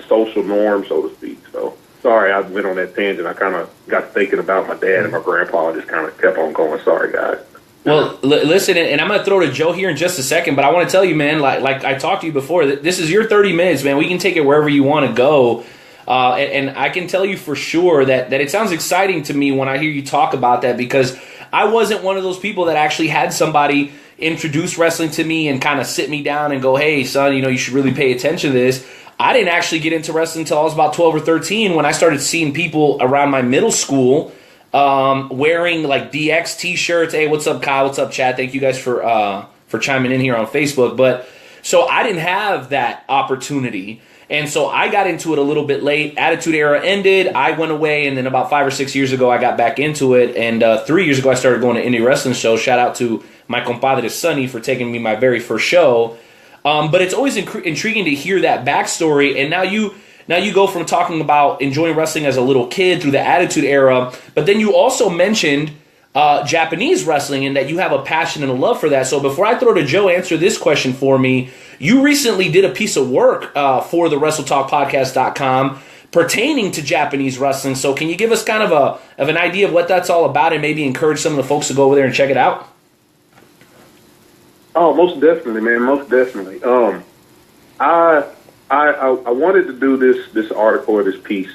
social norm, so to speak. So sorry I went on that tangent. I kind of got thinking about my dad and my grandpa and just kind of kept on going. Sorry, guys. Well, listen, and I'm going to throw to Joe here in just a second, but I want to tell you, man, like I talked to you before, this is your 30 minutes, man. We can take it wherever you want to go. And I can tell you for sure that it sounds exciting to me when I hear you talk about that, because I wasn't one of those people that actually had somebody introduce wrestling to me and kind of sit me down and go, "Hey, son, you know, you should really pay attention to this." I didn't actually get into wrestling until I was about 12 or 13 when I started seeing people around my middle school wearing like DX t-shirts. Hey, what's up, Kyle? What's up, Chad? Thank you guys for chiming in here on Facebook. But so I didn't have that opportunity. And so I got into it a little bit late. Attitude Era ended. I went away, and then about 5 or 6 years ago, I got back into it. And 3 years ago, I started going to indie wrestling shows. Shout out to my compadre Sonny for taking me my very first show. But it's always intriguing to hear that backstory. And now you go from talking about enjoying wrestling as a little kid through the Attitude Era, but then you also mentioned Japanese wrestling and that you have a passion and a love for that. So before I throw to Joe, answer this question for me. You recently did a piece of work for the WrestleTalkPodcast.com pertaining to Japanese wrestling. So can you give us kind of an idea of what that's all about and maybe encourage some of the folks to go over there and check it out? Oh, most definitely, man. Most definitely. I wanted to do this article or this piece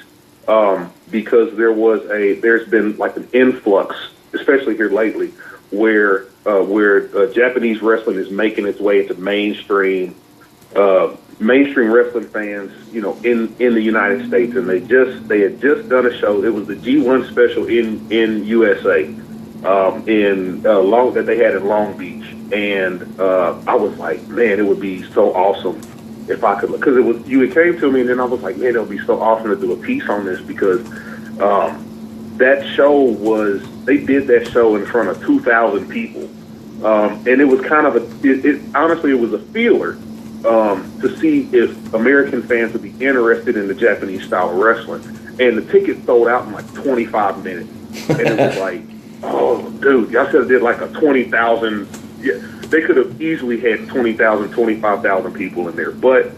because there's been like an influx, especially here lately, where Japanese wrestling is making its way into mainstream wrestling fans, you know, in the United States, and they had just done a show. It was the G1 special in USA, that they had in Long Beach, and I was like, man, it would be so awesome if I could, because it came to me, and then I was like, man, it would be so awesome to do a piece on this, because that show they did that show in front of 2,000 people. And it was kind of honestly, it was a feeler to see if American fans would be interested in the Japanese style of wrestling. And the tickets sold out in like 25 minutes. And it was like, oh, dude, y'all should have did like a 20,000. Yeah, they could have easily had 20,000, 25,000 people in there. But,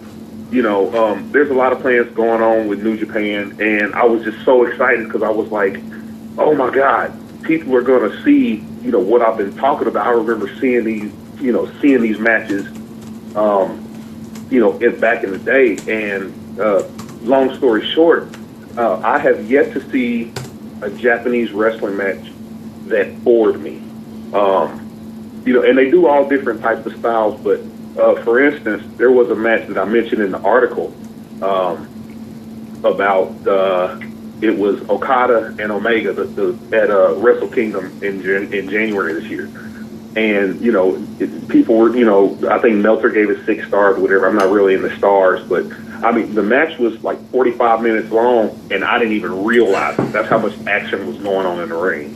you know, there's a lot of plans going on with New Japan. And I was just so excited because I was like, oh, my God, people are going to see, you know, what I've been talking about. I remember seeing these matches, back in the day. And long story short, I have yet to see a Japanese wrestling match that bored me. And they do all different types of styles. But for instance, there was a match that I mentioned in the article about it was Okada and Omega at Wrestle Kingdom in January this year. And, people were, I think Meltzer gave it 6 stars or whatever. I'm not really in the stars, but I mean, the match was like 45 minutes long, and I didn't even realize it. That's how much action was going on in the ring.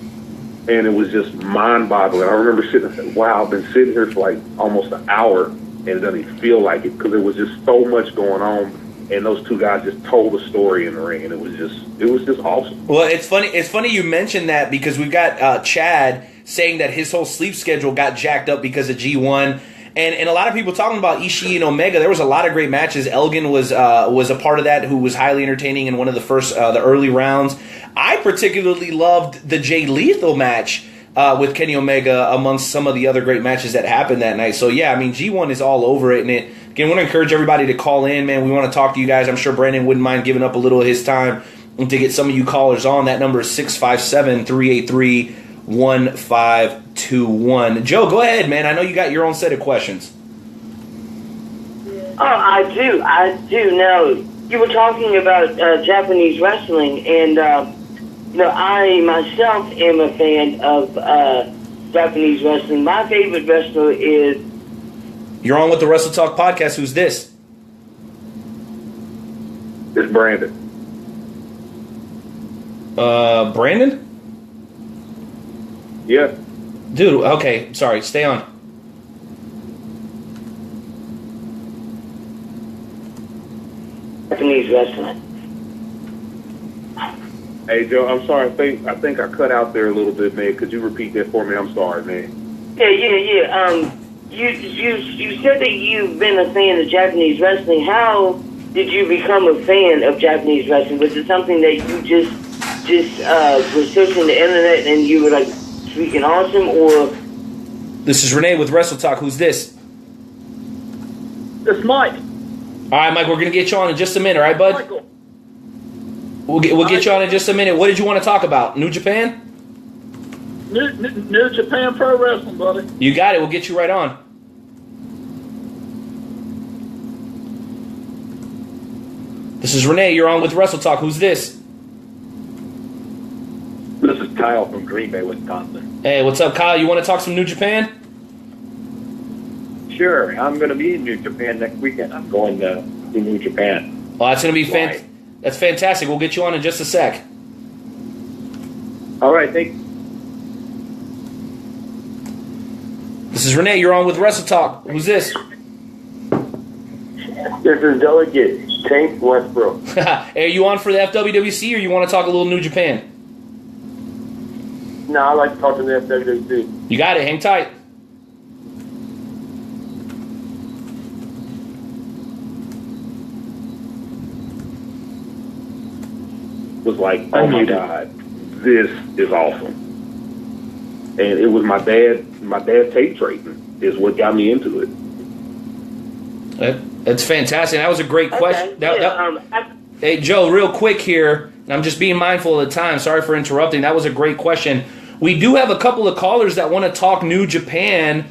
And it was just mind-boggling. I remember sitting and saying, wow, I've been sitting here for like almost an hour, and it doesn't even feel like it because there was just so much going on. And those two guys just told a story in the ring, and it was just awesome. Well, it's funny you mentioned that because we've got Chad saying that his whole sleep schedule got jacked up because of G1, and a lot of people talking about Ishii and Omega. There was a lot of great matches. Elgin was a part of that, who was highly entertaining in one of the early rounds. I particularly loved the Jay Lethal match with Kenny Omega amongst some of the other great matches that happened that night. So yeah, I mean G1 is all over it, and again, I want to encourage everybody to call in, man. We want to talk to you guys. I'm sure Brandon wouldn't mind giving up a little of his time to get some of you callers on. That number is 657-383-1521. Joe, go ahead, man. I know you got your own set of questions. Oh, I do. Now, you were talking about Japanese wrestling, and I myself am a fan of Japanese wrestling. My favorite wrestler is... You're on with the Wrestle Talk podcast. Who's this? It's Brandon. Brandon? Yeah. Dude, okay. Sorry. Stay on. Japanese wrestling. Hey, Joe, I'm sorry. I think I cut out there a little bit, man. Could you repeat that for me? I'm sorry, man. Yeah. You said that you've been a fan of Japanese wrestling. How did you become a fan of Japanese wrestling? Was it something that you just was searching the internet and you were like freaking awesome, or? This is Rene with Wrestle Talk. Who's this? It's Mike. All right, Mike. We're gonna get you on in just a minute. All right, bud. Michael. We'll get you on in just a minute. What did you want to talk about? New Japan? New Japan Pro Wrestling, buddy. You got it. We'll get you right on. This is Rene. You're on with Wrestle Talk. Who's this? This is Kyle from Green Bay, Wisconsin. Hey, what's up, Kyle? You want to talk some New Japan? Sure. I'm going to be in New Japan next weekend. I'm going to New Japan. Well, that's going to be that's fantastic. We'll get you on in just a sec. All right, thanks. This is Rene. You're on with Wrestle Talk. Who's this? This is Delegate Tank Westbrook. Hey, are you on for the FWWC, or you want to talk a little New Japan? No, I like to talk to the FWWC. You got it. Hang tight. Was like, oh my God, this is awesome. And it was my dad tape trading is what got me into it. That's fantastic. That was a great question. Hey, Joe, real quick here, and I'm just being mindful of the time. Sorry for interrupting. That was a great question. We do have a couple of callers that want to talk New Japan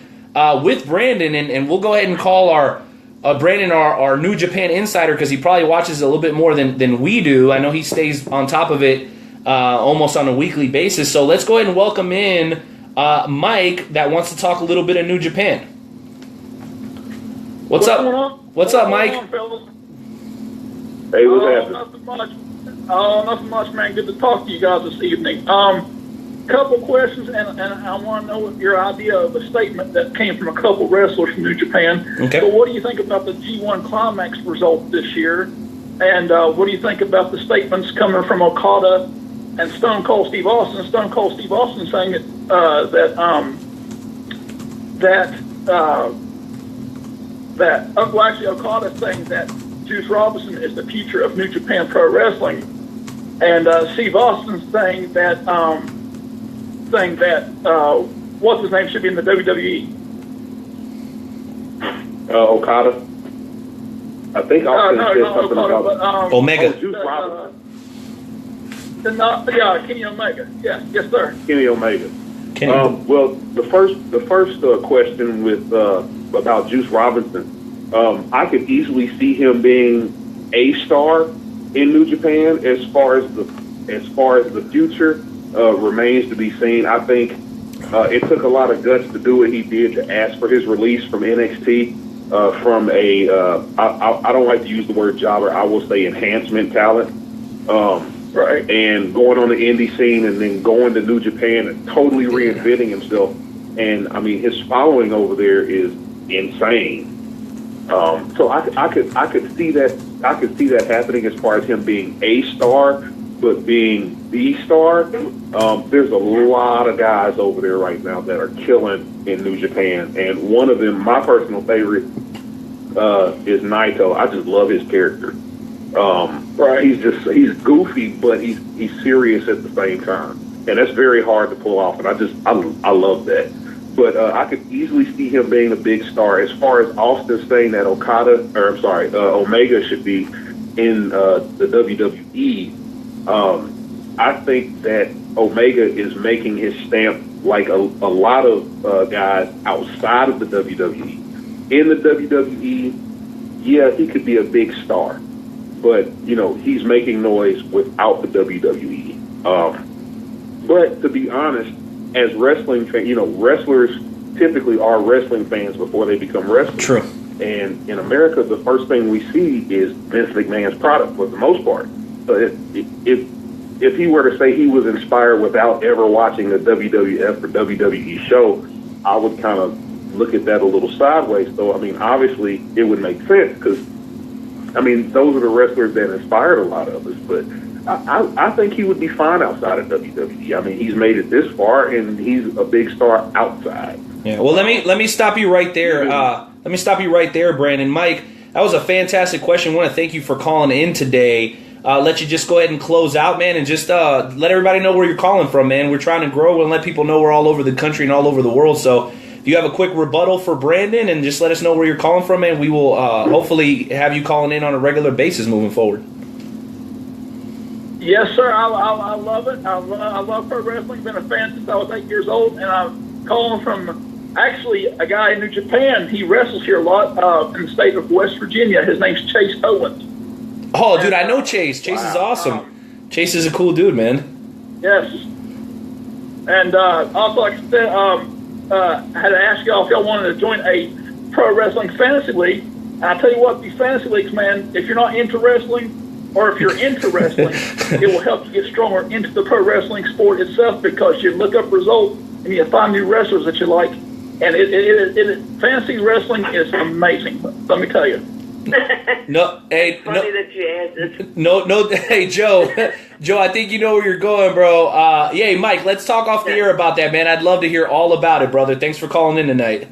with Brandon, and we'll go ahead and call our Brandon, our New Japan insider, because he probably watches a little bit more than we do. I know he stays on top of it almost on a weekly basis. So let's go ahead and welcome in Mike that wants to talk a little bit of New Japan. What's up? What's up, Mike? Hey, what's happening? Nothing much, man. Good to talk to you guys this evening. Couple questions, and I want to know your idea of a statement that came from a couple wrestlers from New Japan. Okay. So what do you think about the G1 Climax result this year? And what do you think about the statements coming from Okada and Stone Cold Steve Austin? Stone Cold Steve Austin saying that Okada saying that Juice Robinson is the future of New Japan Pro Wrestling, and Steve Austin saying that what's his name should be in the WWE. Okada. I think Austin said something Okada, about Omega. Juice Robinson. Kenny Omega. Yes, sir. Kenny Omega. Well, the first question with about Juice Robinson, I could easily see him being a star in New Japan. As far as the future remains to be seen. I think it took a lot of guts to do what he did, to ask for his release from NXT from a I don't like to use the word jobber. I will say enhancement talent. Right. And going on the indie scene and then going to New Japan and totally reinventing himself. And I mean, his following over there is insane. So I could see that happening as far as him being a star, but being the star. There's a lot of guys over there right now that are killing in New Japan, and one of them, my personal favorite, is Naito. I just love his character. Right. He's goofy, but he's serious at the same time, and that's very hard to pull off. And I love that. But I could easily see him being a big star. As far as Austin saying that Omega should be in the WWE, I think that Omega is making his stamp like a lot of guys outside of the WWE. In the WWE, yeah, he could be a big star. But, he's making noise without the WWE. But to be honest, as wrestling fans, wrestlers typically are wrestling fans before they become wrestlers. True. And in America, the first thing we see is Vince McMahon's product for the most part. So if he were to say he was inspired without ever watching a WWF or WWE show, I would kind of look at that a little sideways. So, I mean, obviously it would make sense because, I mean, those are the wrestlers that inspired a lot of us, but I think he would be fine outside of WWE. I mean, he's made it this far, and he's a big star outside. Yeah. Well, let me stop you right there. Let me stop you right there, Brandon. Mike, that was a fantastic question. I want to thank you for calling in today. Let you just go ahead and close out, man, and just let everybody know where you're calling from, man. We're trying to grow and let people know we're all over the country and all over the world. So if you have a quick rebuttal for Brandon, and just let us know where you're calling from, and we will hopefully have you calling in on a regular basis moving forward. Yes, sir. I love it. I love pro wrestling. Been a fan since I was 8 years old, and I'm calling from actually a guy in New Japan. He wrestles here a lot in the state of West Virginia. His name's Chase Owens. Oh, dude, I know Chase. Chase is awesome. Chase is a cool dude, man. Yes. And also, like I said, I had to ask y'all if y'all wanted to join a pro wrestling fantasy league. And I tell you what, these fantasy leagues, man, if you're not into wrestling, or if you're into wrestling, it will help you get stronger into the pro wrestling sport itself, because you look up results and you find new wrestlers that you like. And fantasy wrestling is amazing. Let me tell you. No, hey, Funny that you asked. No, hey, Joe, I think you know where you're going, bro. Yeah, Mike, let's talk off the air about that, man. I'd love to hear all about it, brother. Thanks for calling in tonight.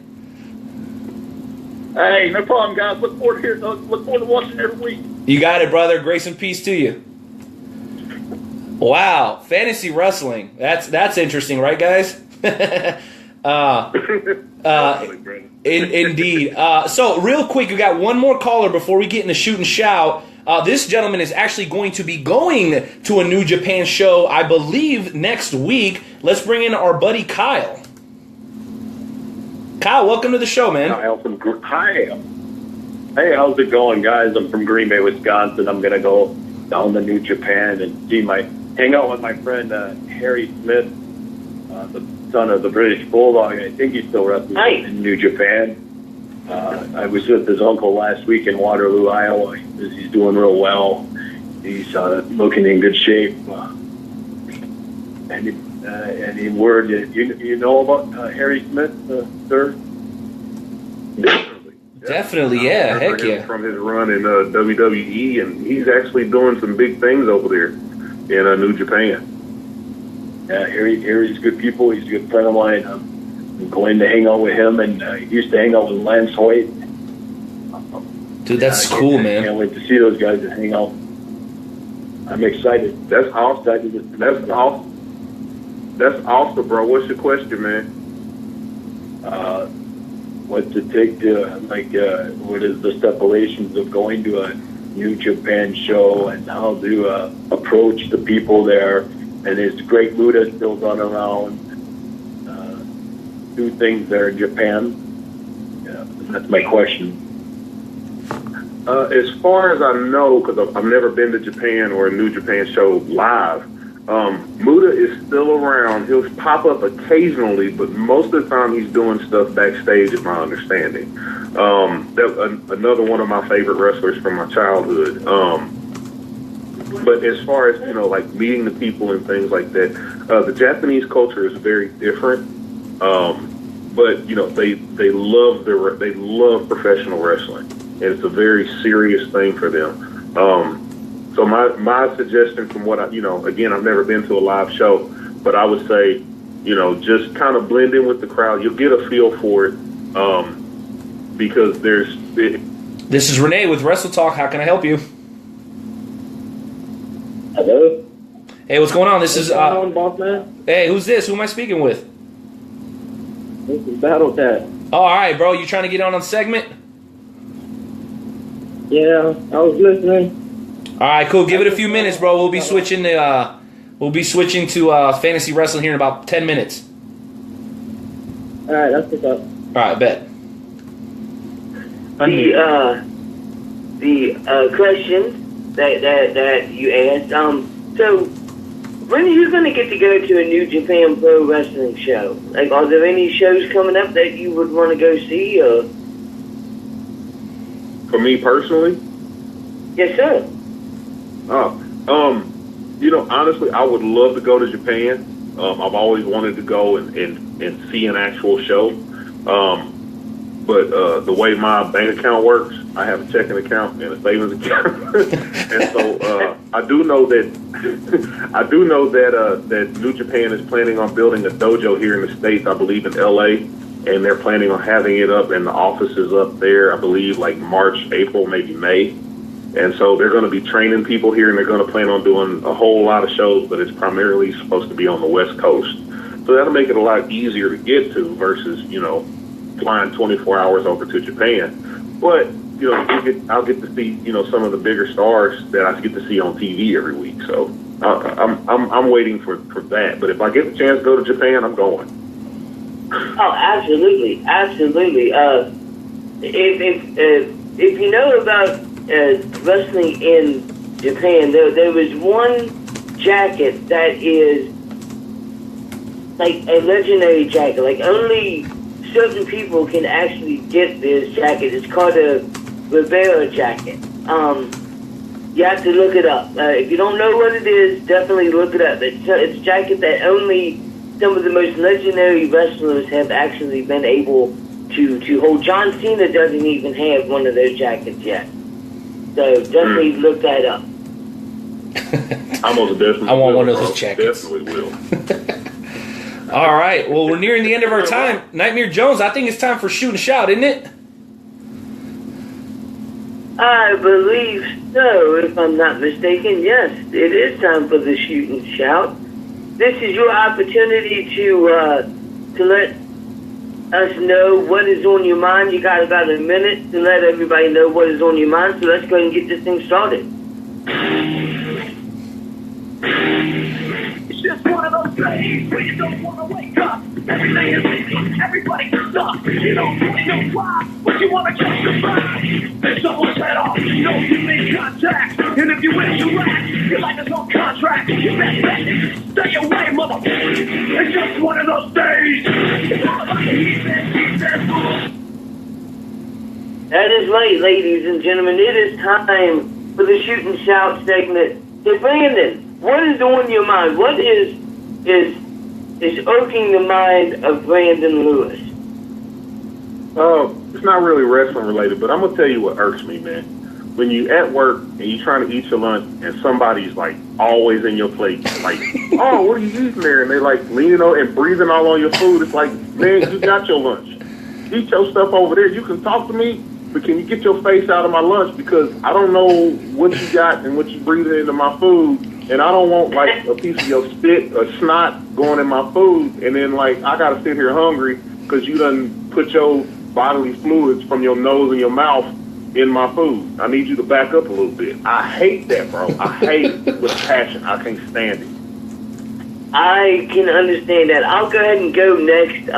Hey, no problem, guys. Look forward to watching every week. You got it, brother. Grace and peace to you. Wow, fantasy wrestling. That's interesting, right, guys? Indeed. So real quick, we got one more caller before we get into shoot and shout. This gentleman is actually going to be going to a New Japan show, I believe, next week. Let's bring in our buddy Kyle. Kyle, welcome to the show, man. Hi. Hey, how's it going, guys? I'm from Green Bay, Wisconsin. I'm gonna go down to New Japan and hang out with my friend Harry Smith, the son of the British Bulldog. I think he's still wrestling in New Japan. I was with his uncle last week in Waterloo, Iowa. He's doing real well. He's looking in good shape. Any word you know about Harry Smith, sir? Definitely, yeah. Heck yeah. From his run in WWE, and he's actually doing some big things over there in New Japan. Yeah, Harry's good people. He's a good friend of mine. I'm going to hang out with him, and he used to hang out with Lance Hoyt. Dude, that's cool, man. I can't wait to see those guys and hang out. I'm excited. That's awesome. That's awesome. That's awesome, bro. What's your question, man? What's it take to, what is the stipulations of going to a New Japan show, and how to approach the people there? And is Great Muta still run around? do things there in Japan? Yeah, that's my question. As far as I know, because I've never been to Japan or a New Japan show live, Muda is still around. He'll pop up occasionally, but most of the time he's doing stuff backstage, is my understanding. Another one of my favorite wrestlers from my childhood. But as far as, like meeting the people and things like that, the Japanese culture is very different. But they love professional wrestling, and it's a very serious thing for them. So my suggestion from what again, I've never been to a live show, but I would say, just kind of blend in with the crowd. You'll get a feel for it, because This is Rene with Wrestle Talk. How can I help you? Hello. Hey, what's going on? This is What's going on, boss man? Hey, who's this? Who am I speaking with? This is Battle Cat. Oh, all right, bro. You trying to get on segment? Yeah, I was listening. All right, cool. Give it a few minutes, bro. We'll be switching to fantasy wrestling here in about 10 minutes. All right, that's what's up. All right, bet. The question that you asked, so when are you going to get to go to a New Japan Pro Wrestling show? Like, are there any shows coming up that you would want to go see? Or? For me personally? Yes, sir. Honestly, I would love to go to Japan. I've always wanted to go and see an actual show. But the way my bank account works, I have a checking account and a savings account, and so I do know that that New Japan is planning on building a dojo here in the States. I believe in LA, and they're planning on having it up and the offices up there. I believe like March, April, maybe May. And so they're going to be training people here, and they're going to plan on doing a whole lot of shows, but it's primarily supposed to be on the West Coast. So that'll make it a lot easier to get to versus, flying 24 hours over to Japan. But, I'll get to see, some of the bigger stars that I get to see on TV every week. So I'm waiting for that. But if I get the chance to go to Japan, I'm going. Oh, absolutely. Absolutely. If you know about wrestling in Japan, there was one jacket that is like a legendary jacket. Like only certain people can actually get this jacket. It's called a Rivera jacket. You have to look it up. If you don't know what it is, definitely look it up. It's a jacket that only some of the most legendary wrestlers have actually been able to hold. John Cena doesn't even have one of those jackets yet. So definitely look that up. I most definitely I want will, one of bro. those jackets. Definitely will. All right. Well, we're nearing the end of our time. Nightmare Jones, I think it's time for shoot and shout, isn't it? I believe so, if I'm not mistaken. Yes, it is time for the shoot and shout. This is your opportunity to let us know what is on your mind. You got about a minute to let everybody know what is on your mind, so let's go ahead and get this thing started. It's just one of those days where you don't want to wake up. Everything is busy, everybody sucks. You don't really know why, but you want to justify. There's someone's head off, no human contact. And if you interact, you're like there's no contract. You best bet, stay away, motherfucker. It's just one of those days. It's all about the he said, That is right, ladies and gentlemen. It is time for the shoot and shout segment. So, Brandon, what is on your mind? What is irking the mind of Brandon Lewis? It's not really wrestling related, but I'm gonna tell you what irks me, man. When you at work and you trying to eat your lunch and somebody's like always in your plate, like, oh, what are you eating there? And they like leaning over and breathing all on your food. It's like, man, you got your lunch. Eat your stuff over there. You can talk to me, but can you get your face out of my lunch, because I don't know what you got and what you breathing into my food. And I don't want, like, a piece of your spit or snot going in my food, and then, like, I got to sit here hungry because you done put your bodily fluids from your nose and your mouth in my food. I need you to back up a little bit. I hate that, bro. I hate it with passion. I can't stand it. I can understand that. I'll go ahead and go next.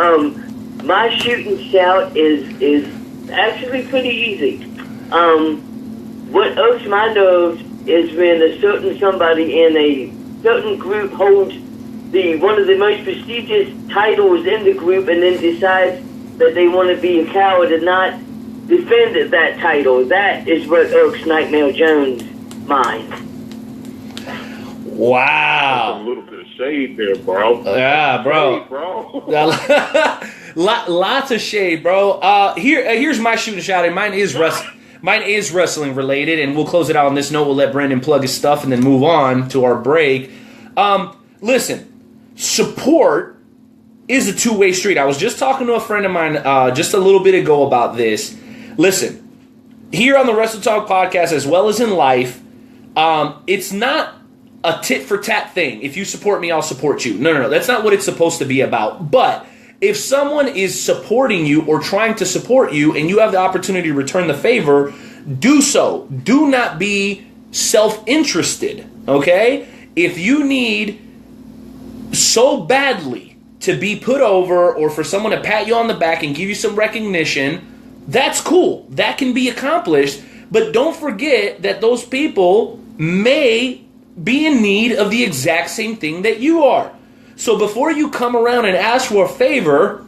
My shooting shout is actually pretty easy. What irks my nerves is when a certain somebody in a certain group holds one of the most prestigious titles in the group and then decides that they want to be a coward and not defend that title. That is what irks Nightmare Jones' mind. Wow. That's a little bit of shade there, bro. Yeah, bro. Shade, bro. Lots of shade, bro. Here's my shooting shout, and mine is wrestling related, and we'll close it out on this note. We'll let Brandon plug his stuff and then move on to our break. Listen, support is a two-way street. I was just talking to a friend of mine just a little bit ago about this. Listen, here on the Wrestle Talk podcast, as well as in life, it's not a tit-for-tat thing. If you support me, I'll support you. No. That's not what it's supposed to be about. But if someone is supporting you or trying to support you and you have the opportunity to return the favor, do so. Do not be self-interested, okay? If you need so badly to be put over or for someone to pat you on the back and give you some recognition, that's cool. That can be accomplished. But don't forget that those people may be in need of the exact same thing that you are. So before you come around and ask for a favor,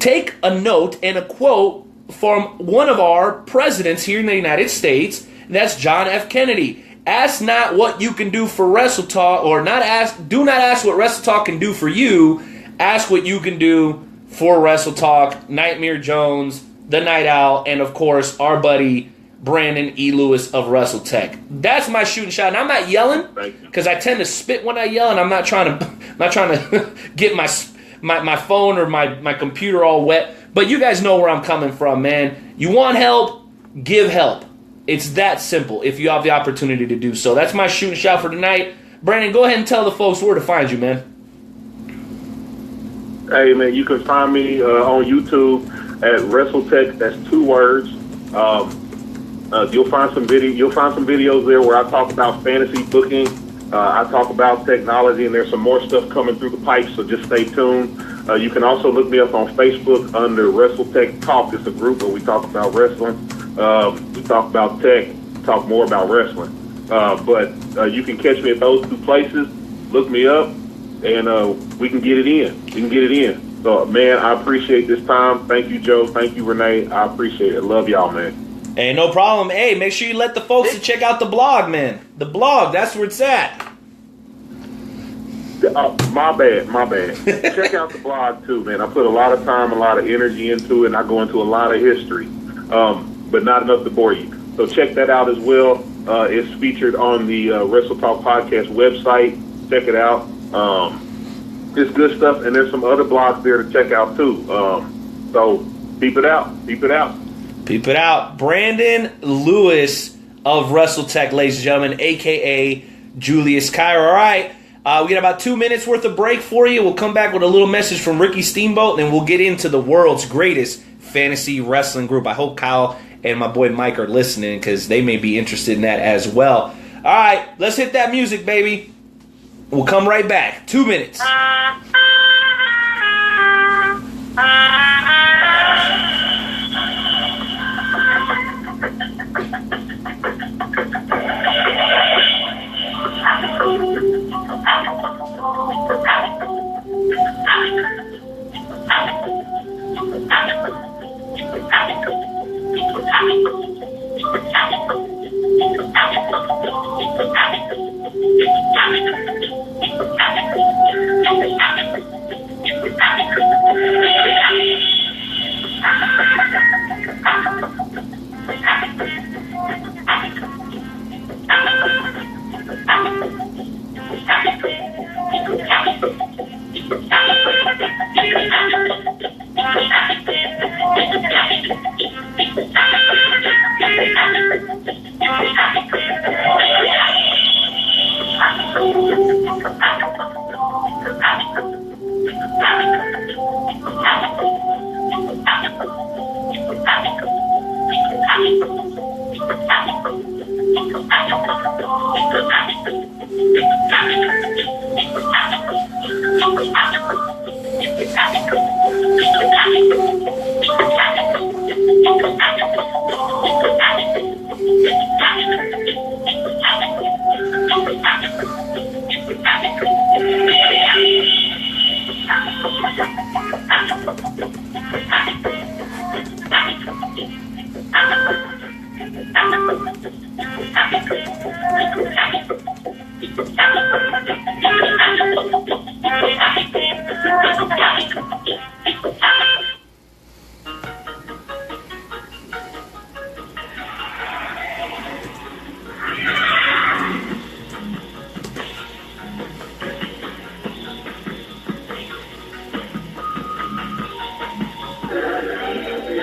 take a note and a quote from one of our presidents here in the United States, and that's John F. Kennedy. Ask not what you can do for Wrestle Talk, or do not ask what Wrestle Talk can do for you. Ask what you can do for Wrestle Talk, Nightmare Jones, the Night Owl, and of course our buddy Brandon E. Lewis of Wrestle Tech. That's my shooting shot, and I'm not yelling because I tend to spit when I yell, and I'm not trying to get my phone or my computer all wet. But you guys know where I'm coming from, man. You want help? Give help. It's that simple. If you have the opportunity to do so, that's my shooting shot for tonight. Brandon, go ahead and tell the folks where to find you, man. Hey, man, you can find me on YouTube at Wrestle Tech. That's 2 words. You'll find some videos there where I talk about fantasy booking. I talk about technology, and there's some more stuff coming through the pipes. So just stay tuned. You can also look me up on Facebook under Wrestle Tech Talk. It's a group where we talk about wrestling. We talk about tech, talk more about wrestling. But you can catch me at those 2 places. Look me up, and we can get it in. So, man, I appreciate this time. Thank you, Joe. Thank you, Rene. I appreciate it. Love y'all, man. Hey, no problem. Hey, make sure you let the folks to check out the blog, man. The blog, that's where it's at. My bad. Check out the blog, too, man. I put a lot of time, a lot of energy into it, and I go into a lot of history, but not enough to bore you. So check that out as well. It's featured on the Wrestle Talk Podcast website. Check it out. It's good stuff, and there's some other blogs there to check out, too. So peep it out. Peep it out. Brandon Lewis of Wrestle Tech, ladies and gentlemen, a.k.a. Julius Cairo. All right, we got about 2 minutes worth of break for you. We'll come back with a little message from Ricky Steamboat, and then we'll get into the world's greatest fantasy wrestling group. I hope Kyle and my boy Mike are listening because they may be interested in that as well. All right, let's hit that music, baby. We'll come right back. 2 minutes.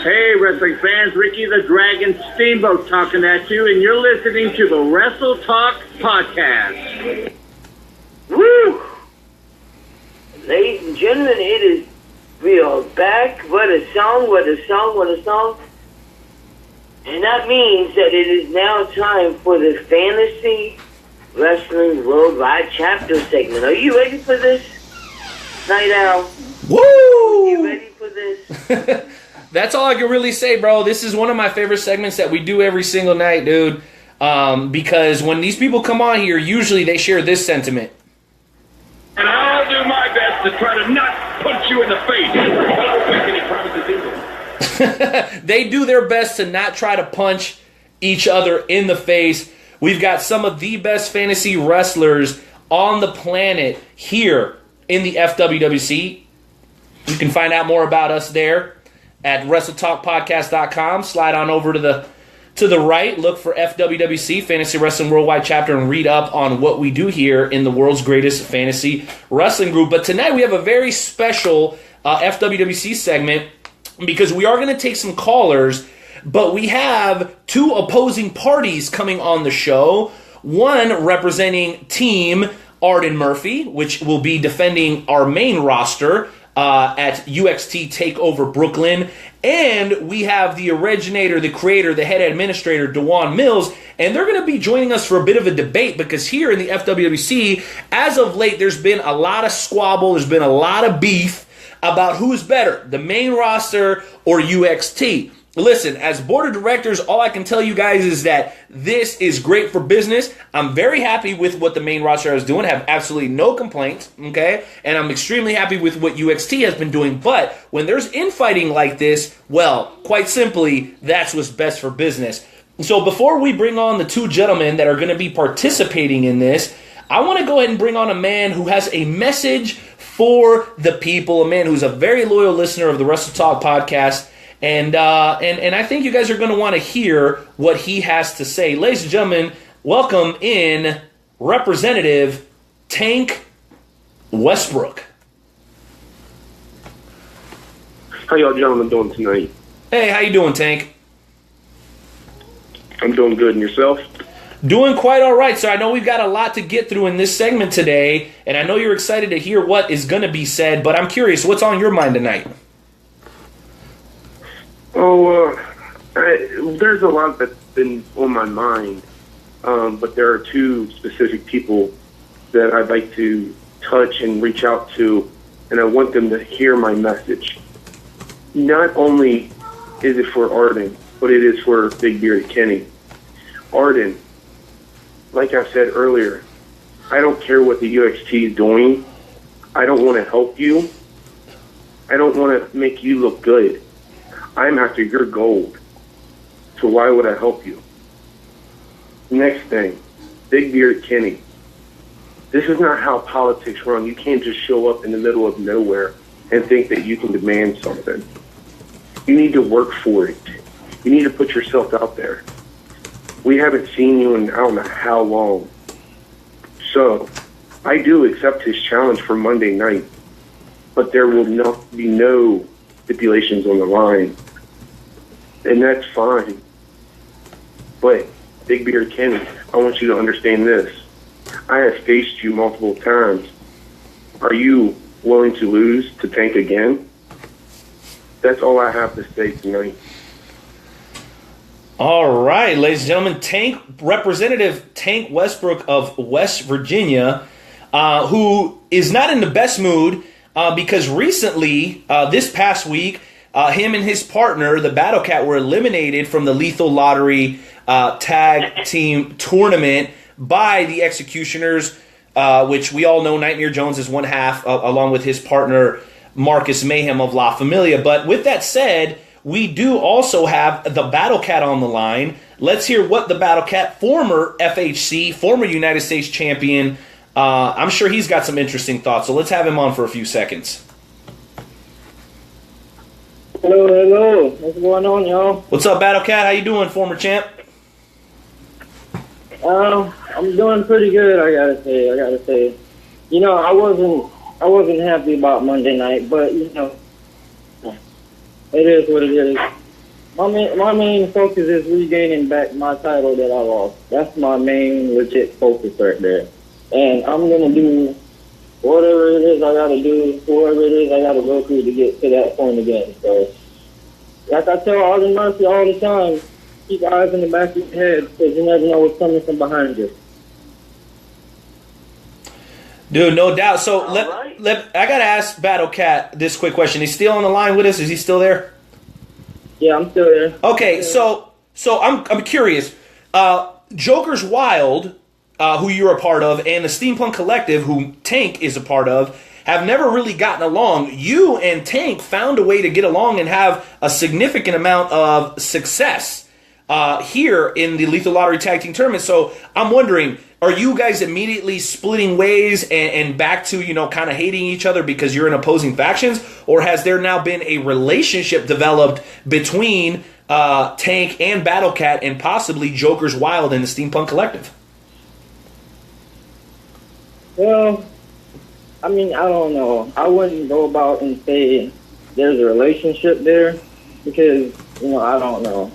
Hey, wrestling fans, Ricky the Dragon Steamboat talking at you, and you're listening to the Wrestle Talk Podcast. Woo! Ladies and gentlemen, we are back. What a song, what a song, what a song. And that means that it is now time for the Fantasy Wrestling Worldwide Chapter segment. Are you ready for this? Night Owl? Woo! Are you ready for this? That's all I can really say, bro. This is one of my favorite segments that we do every single night, dude. Because when these people come on here, usually they share this sentiment. And I'll do my best to try to not punch you in the face. I don't make any promises either. They do their best to not try to punch each other in the face. We've got some of the best fantasy wrestlers on the planet here in the FWWC. You can find out more about us there at WrestleTalkPodcast.com. Slide on over to the right, look for FWWC, Fantasy Wrestling Worldwide Chapter, and read up on what we do here in the world's greatest fantasy wrestling group. But tonight we have a very special FWWC segment because we are going to take some callers, but we have two opposing parties coming on the show. One representing Team Arden Murphy, which will be defending our main roster at UXT TakeOver Brooklyn. And we have the originator, the creator, the head administrator, Dewan Mills, and they're going to be joining us for a bit of a debate because here in the FWWC, as of late, there's been a lot of squabble, there's been a lot of beef about who's better, the main roster or UXT. Listen, as board of directors, all I can tell you guys is that this is great for business. I'm very happy with what the main roster is doing. I have absolutely no complaints, okay? And I'm extremely happy with what UXT has been doing. But when there's infighting like this, well, quite simply, that's what's best for business. So before we bring on the two gentlemen that are going to be participating in this, I want to go ahead and bring on a man who has a message for the people, a man who's a very loyal listener of the Wrestle Talk podcast. And I think you guys are going to want to hear what he has to say. Ladies and gentlemen, welcome in Representative Tank Westbrook. How y'all gentlemen doing tonight? Hey, how you doing, Tank? I'm doing good. And yourself? Doing quite all right. So I know we've got a lot to get through in this segment today, and I know you're excited to hear what is going to be said, but I'm curious, what's on your mind tonight? There's a lot that's been on my mind, but there are two specific people that I'd like to touch and reach out to, and I want them to hear my message. Not only is it for Arden, but it is for Big Bearded Kenny. Arden, like I said earlier, I don't care what the UXT is doing. I don't want to help you. I don't want to make you look good. I'm after your gold. So why would I help you? Next thing, Big Bearded Kenny. This is not how politics run. You can't just show up in the middle of nowhere and think that you can demand something. You need to work for it. You need to put yourself out there. We haven't seen you in I don't know how long. So I do accept his challenge for Monday night, but there will not be no stipulations on the line. And that's fine. But, Big Beard Kenny, I want you to understand this. I have faced you multiple times. Are you willing to lose to Tank again? That's all I have to say tonight. All right, ladies and gentlemen, Representative Tank Westbrook of West Virginia, who is not in the best mood because recently, this past week, him and his partner, the Battle Cat, were eliminated from the Lethal Lottery Tag Team Tournament by the Executioners, which we all know Nightmare Jones is one half, along with his partner, Marcus Mayhem of La Familia. But with that said, we do also have the Battle Cat on the line. Let's hear what the Battle Cat, former FHC, former United States champion, I'm sure he's got some interesting thoughts. So let's have him on for a few seconds. Hello. What's going on, y'all? What's up, Battle Cat? How you doing, former champ? I'm doing pretty good, I gotta say. You know, I wasn't happy about Monday night, but you know, it is what it is. My main focus is regaining back my title that I lost. That's my main legit focus right there. And I'm gonna do whatever it is I gotta do, whoever it is I gotta go through to get to that point again. So, like I tell Arden Murphy all the time, keep eyes in the back of your head because you never know what's coming from behind you. Dude, no doubt. So I gotta ask Battle Cat this quick question. He's still on the line with us? Is he still there? Yeah, I'm still there. Okay, so I'm curious. Joker's Wild, who you're a part of, and the Steampunk Collective, who Tank is a part of, have never really gotten along. You and Tank found a way to get along and have a significant amount of success here in the Lethal Lottery Tag Team Tournament. So I'm wondering, are you guys immediately splitting ways and back to, you know, kind of hating each other because you're in opposing factions? Or has there now been a relationship developed between Tank and Battle Cat and possibly Joker's Wild and the Steampunk Collective? Well, I mean, I don't know. I wouldn't go about and say there's a relationship there because, you know, I don't know.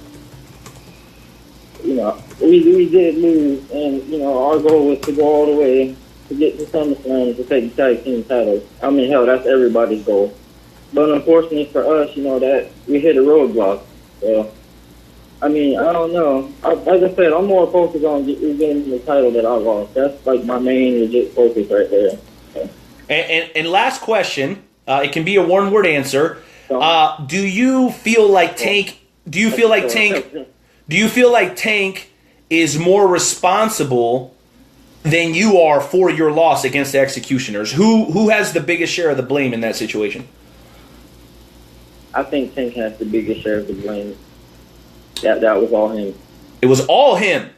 You know, we did lose, and, you know, our goal was to go all the way to get to SummerSlam to take the tag team titles. I mean, hell, that's everybody's goal. But unfortunately for us, you know, that we hit a roadblock. So, I mean, I don't know. Like I said, I'm more focused on getting the title that I lost. That's like my main legit focus right there. So. And last question, it can be a one-word answer. Do you feel like Tank? Do you feel like Tank is more responsible than you are for your loss against the Executioners? Who has the biggest share of the blame in that situation? I think Tank has the biggest share of the blame. That was all him. It was all him.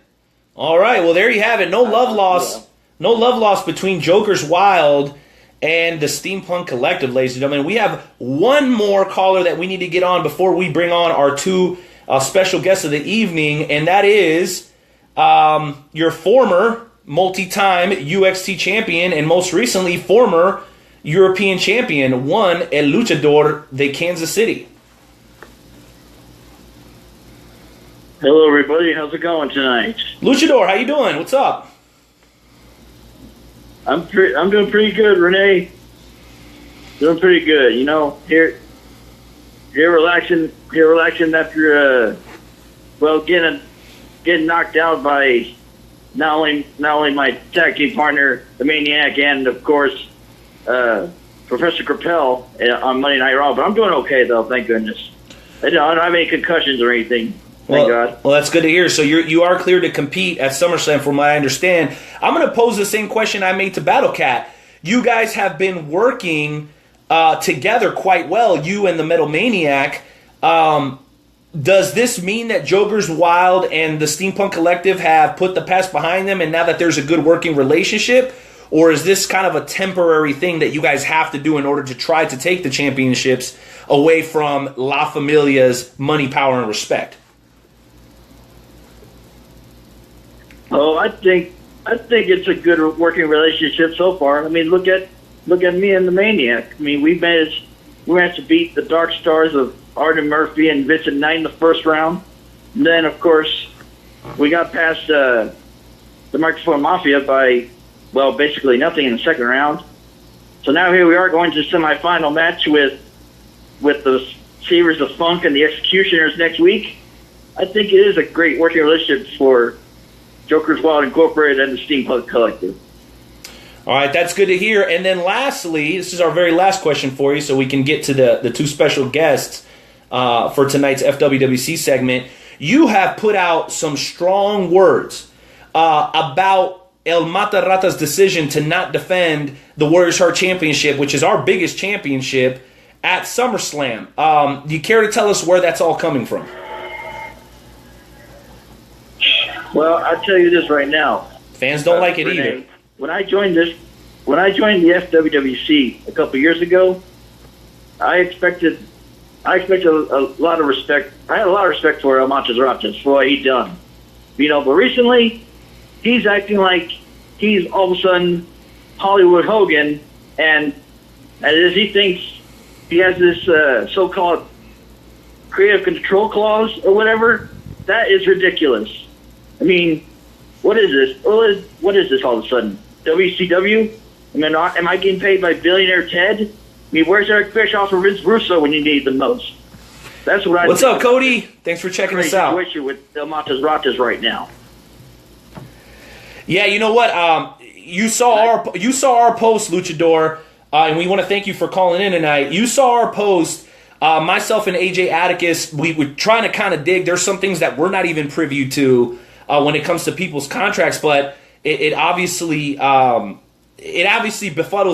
All right. Well, there you have it. No love loss. Yeah. No love loss between Joker's Wild and the Steampunk Collective, ladies and gentlemen. We have one more caller that we need to get on before we bring on our two special guests of the evening, and that is your former multi-time UXT champion and most recently former European champion, one El Luchador de Kansas City. Hello, everybody. How's it going tonight? Luchador, how you doing? What's up? I'm doing pretty good, Rene. Doing pretty good. You know, here relaxing after getting knocked out by not only my tag team partner, the Maniac, and of course Professor Capel on Monday Night Raw. But I'm doing okay though, thank goodness. I don't have any concussions or anything. Thank God. Well, that's good to hear. So you are clear to compete at SummerSlam, from what I understand. I'm going to pose the same question I made to Battle Cat. You guys have been working together quite well, you and the Metal Maniac. Does this mean that Joker's Wild and the Steampunk Collective have put the past behind them, and now that there's a good working relationship? Or is this kind of a temporary thing that you guys have to do in order to try to take the championships away from La Familia's money, power, and respect? Oh, I think it's a good working relationship so far. I mean, look at me and the Maniac. I mean, we managed to beat the Dark Stars of Arden Murphy and Vincent Knight in the first round. And then, of course, we got past the Microphone Mafia by, well, basically nothing in the second round. So now here we are going to the semifinal match with the Savers of Funk and the Executioners next week. I think it is a great working relationship for Joker's Wild Incorporated and the Steampunk Collective. All right, that's good to hear. And then lastly, this is our very last question for you, so we can get to the two special guests for tonight's FWWC segment. You have put out some strong words about El Mata Rata's decision to not defend the Warriors Heart Championship, which is our biggest championship, at SummerSlam. Do you care to tell us where that's all coming from? Well, I'll tell you this right now. Fans don't like it Rene, either. When I joined the FWWC a couple years ago, I expected a lot of respect. I had a lot of respect for El Matas for what he'd done. But recently, he's acting like he's all of a sudden Hollywood Hogan, and as he thinks he has this so-called creative control clause or whatever. That is ridiculous. I mean, what is this? What is this all of a sudden? WCW? Am I getting paid by billionaire Ted? I mean, where's Eric Bischoff or Vince Russo when you need them most? That's what I. What's up, Cody? Thanks for checking us out. Situation with El Matas Ratas right now. Yeah, you know what? You saw our post, Luchador, and we want to thank you for calling in tonight. You saw our post. Myself and AJ Atticus, we were trying to kind of dig. There's some things that we're not even privy to when it comes to people's contracts, but it obviously befuddles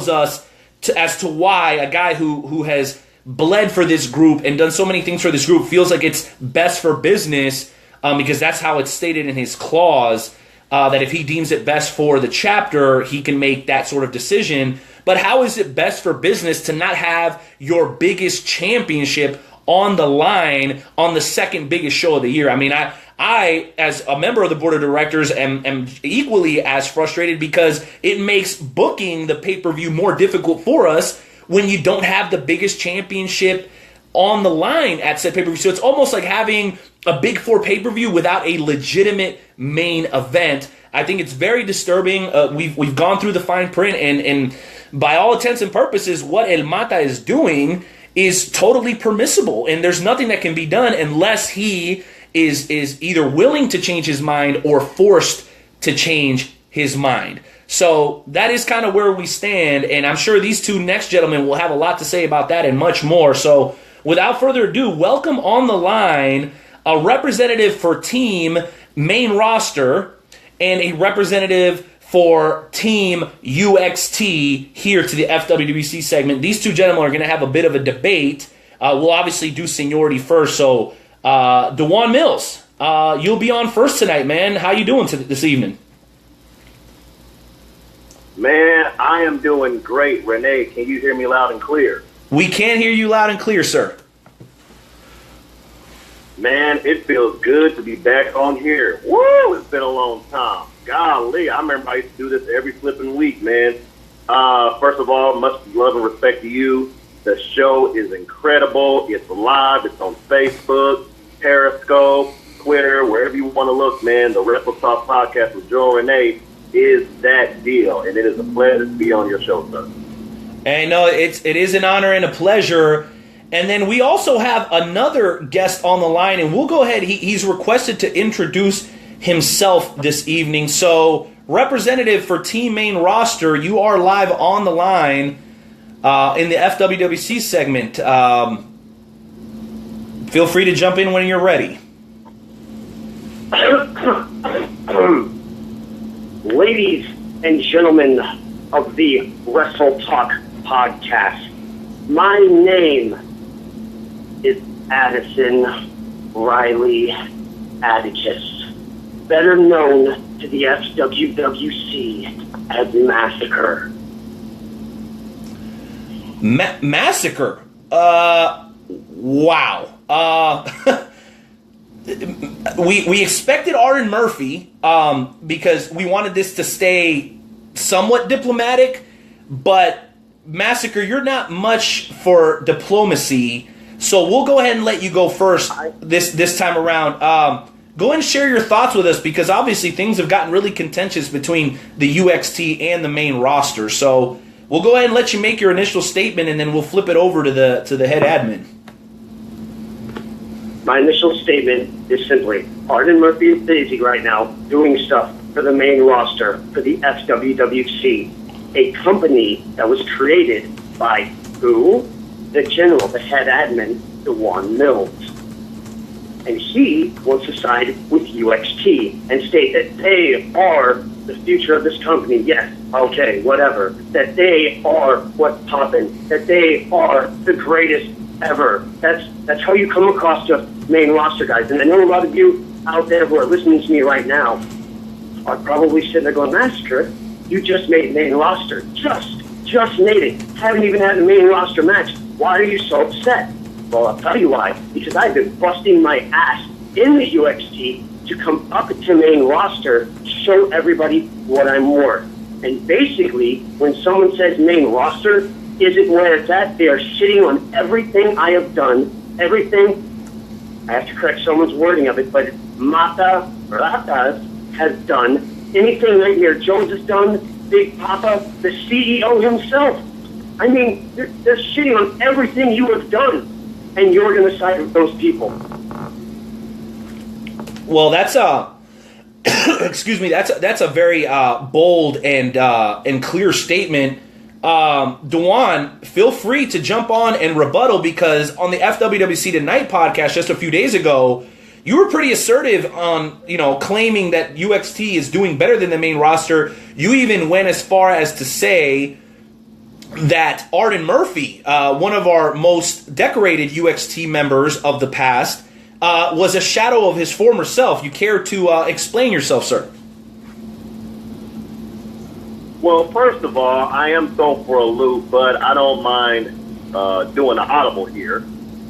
us as to why a guy who has bled for this group and done so many things for this group feels like it's best for business, because that's how it's stated in his clause, that if he deems it best for the chapter, he can make that sort of decision. But how is it best for business to not have your biggest championship on the line on the second biggest show of the year? I mean, I as a member of the board of directors, am equally as frustrated because it makes booking the pay-per-view more difficult for us when you don't have the biggest championship on the line at said pay-per-view. So it's almost like having a Big Four pay-per-view without a legitimate main event. I think it's very disturbing. We've gone through the fine print, and by all intents and purposes, what El Mata is doing is totally permissible, and there's nothing that can be done unless he is either willing to change his mind or forced to change his mind. So that is kind of where we stand, and I'm sure these two next gentlemen will have a lot to say about that and much more. So without further ado, welcome on the line a representative for Team Main Roster and a representative for Team UXT here to the FWWC segment. These two gentlemen are going to have a bit of a debate. We'll obviously do seniority first. So, DeJuan Mills, you'll be on first tonight, man. How you doing this evening? Man, I am doing great. Rene, can you hear me loud and clear? We can hear you loud and clear, sir. Man, it feels good to be back on here. Woo! It's been a long time. Golly, I remember I used to do this every flipping week, man. First of all, much love and respect to you. The show is incredible. It's live. It's on Facebook, Periscope, Twitter, wherever you want to look, man. The Wrestle Talk Podcast with Joe and Rene is that deal, and it is a pleasure to be on your show, sir. And no, it is an honor and a pleasure. And then we also have another guest on the line, and we'll go ahead. He's requested to introduce himself this evening. So, representative for Team Main Roster, you are live on the line in the FWWC segment. Feel free to jump in when you're ready. Ladies and gentlemen of the Wrestle Talk Podcast, my name is Addison Riley Atticus, better known to the FWWC as Massacre. Massacre? Wow. We expected Arden Murphy because we wanted this to stay somewhat diplomatic, but Massacre, you're not much for diplomacy, so we'll go ahead and let you go first this time around. Go ahead and share your thoughts with us, because obviously things have gotten really contentious between the UXT and the main roster. So we'll go ahead and let you make your initial statement, and then we'll flip it over to the head admin. My initial statement is simply, Arden Murphy is busy right now doing stuff for the main roster, for the FWWC, a company that was created by who? The general, the head admin, DeJuan Mills. And he wants to side with UXT and state that they are the future of this company, yes, okay, whatever, that they are what's popping, that they are the greatest ever. That's how you come across to main roster guys. And I know a lot of you out there who are listening to me right now are probably sitting there going, Massacre, you just made main roster. Just made it. Haven't even had a main roster match. Why are you so upset? Well, I'll tell you why. Because I've been busting my ass in the UXT to come up to main roster to show everybody what I'm worth. And basically, when someone says main roster isn't where it's at, they are shitting on everything I have done, everything, I have to correct someone's wording of it, but Mata Ratas has done, anything right here Jones has done, Big Papa, the CEO himself. I mean, they're shitting on everything you have done, and you're going to side with those people. Well, that's excuse me, that's a very bold and clear statement. Dewan, feel free to jump on and rebuttal, because on the FWWC Tonight podcast just a few days ago, you were pretty assertive on, claiming that UXT is doing better than the main roster. You even went as far as to say that Arden Murphy, one of our most decorated UXT members of the past, was a shadow of his former self. You care to explain yourself, sir? Well, first of all, I am thrown for a loop, but I don't mind doing an audible here.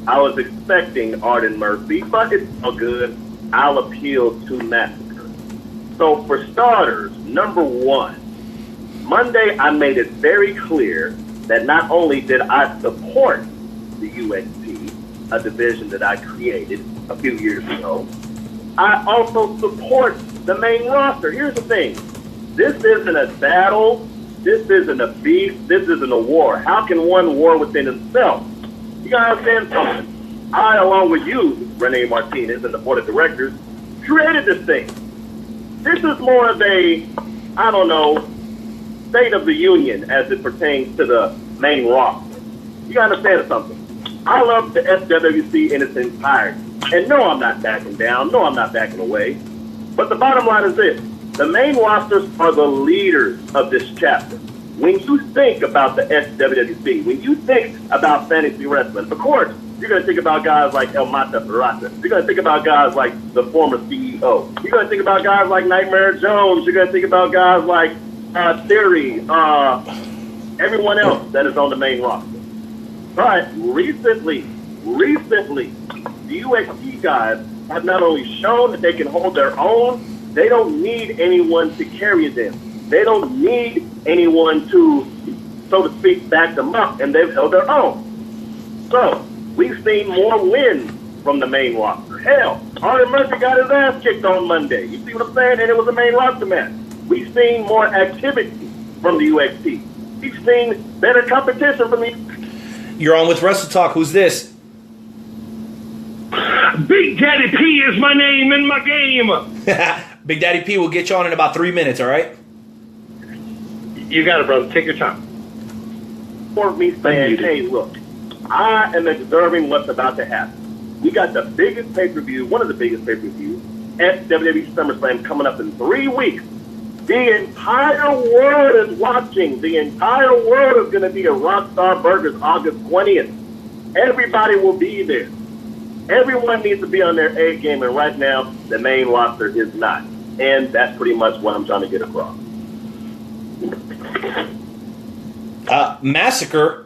I was expecting Arden Murphy, but it's all good. I'll appeal to Massacre. So for starters, number one, Monday I made it very clear that not only did I support the UXT, a division that I created a few years ago, I also support the main roster. Here's the thing. This isn't a battle. This isn't a beef. This isn't a war. How can one war within himself? You gotta understand something. I, along with you, Rene Martinez, and the board of directors, created this thing. This is more of a, I don't know, state of the union as it pertains to the main roster. You gotta understand something. I love the FWC in its entirety. And no, I'm not backing down. No, I'm not backing away. But the bottom line is this. The main rosters are the leaders of this chapter. When you think about the SWWC, when you think about fantasy wrestling, of course, you're going to think about guys like El Mata Barata. You're going to think about guys like the former CEO. You're going to think about guys like Nightmare Jones. You're going to think about guys like Theory, everyone else that is on the main roster. But recently, the UXT guys have not only shown that they can hold their own, they don't need anyone to carry them. They don't need anyone to, so to speak, back them up, and they've held their own. So, we've seen more wins from the main roster. Hell, Arden Murphy got his ass kicked on Monday. You see what I'm saying? And it was a main roster match. We've seen more activity from the UXT. We've seen better competition from the... You're on with Wrestle Talk. Who's this? Big Daddy P is my name in my game. Big Daddy P will get you on in about 3 minutes, all right? You got it, brother. Take your time. For me saying, hey, look, I am observing what's about to happen. We got the biggest pay-per-view, one of the biggest pay-per-views, at WWE SummerSlam coming up in 3 weeks. The entire world is watching. The entire world is going to be at Rockstar Burgers August 20th. Everybody will be there. Everyone needs to be on their A game, and right now, the main roster is not. And that's pretty much what I'm trying to get across. Massacre,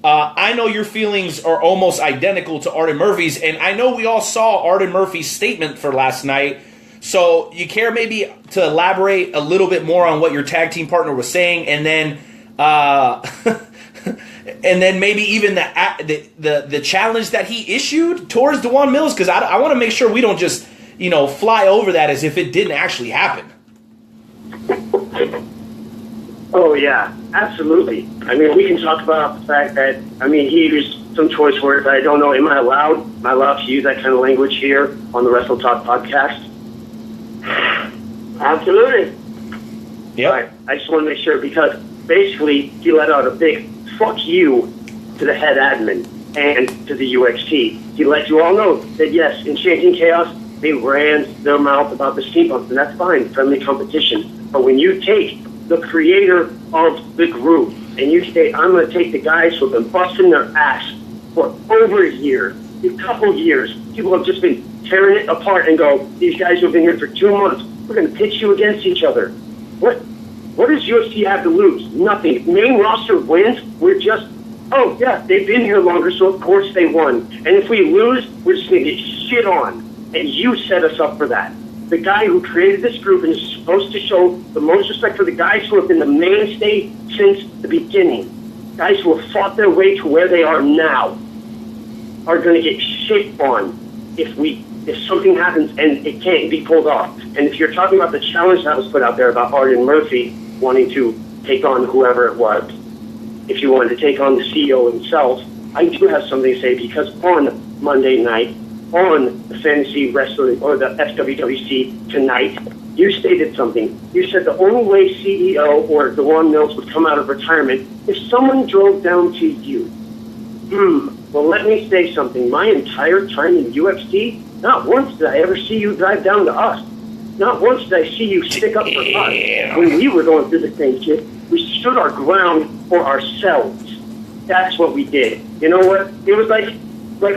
I know your feelings are almost identical to Arden Murphy's, and I know we all saw Arden Murphy's statement for last night. So you care maybe to elaborate a little bit more on what your tag team partner was saying, and then and then maybe even the challenge that he issued towards Dewan Mills, because I want to make sure we don't just fly over that as if it didn't actually happen. Oh, yeah, absolutely. I mean, we can talk about the fact that, he used some choice words. I don't know, am I allowed to use that kind of language here on the Wrestle Talk podcast? Absolutely. Yeah. Right. I just want to make sure, because basically he let out a big fuck you to the head admin and to the UXT. He let you all know that, yes, in Changing Chaos, they ran their mouth about the steampunks, and that's fine, friendly competition. But when you take the creator of the group and you say, I'm going to take the guys who have been busting their ass for over a year, a couple years, people have just been tearing it apart and go, these guys who have been here for 2 months, we're going to pitch you against each other. What does UFC have to lose? Nothing. If main roster wins, we're just, oh, yeah, they've been here longer, so of course they won. And if we lose, we're just going to get shit on. And you set us up for that. The guy who created this group and is supposed to show the most respect for the guys who have been the mainstay since the beginning, guys who have fought their way to where they are now, are going to get shit on if something happens and it can't be pulled off. And if you're talking about the challenge that was put out there about Arden Murphy wanting to take on whoever it was, if you wanted to take on the CEO himself, I do have something to say, because on Monday night, on the Fantasy Wrestling or the FWWC tonight, you stated something. You said the only way CEO or Dewan Mills would come out of retirement if someone drove down to you. Well, let me say something. My entire time in UFC, not once did I ever see you drive down to us. Not once did I see you stick up for us. When we were going through the same shit, we stood our ground for ourselves. That's what we did. You know what? It was like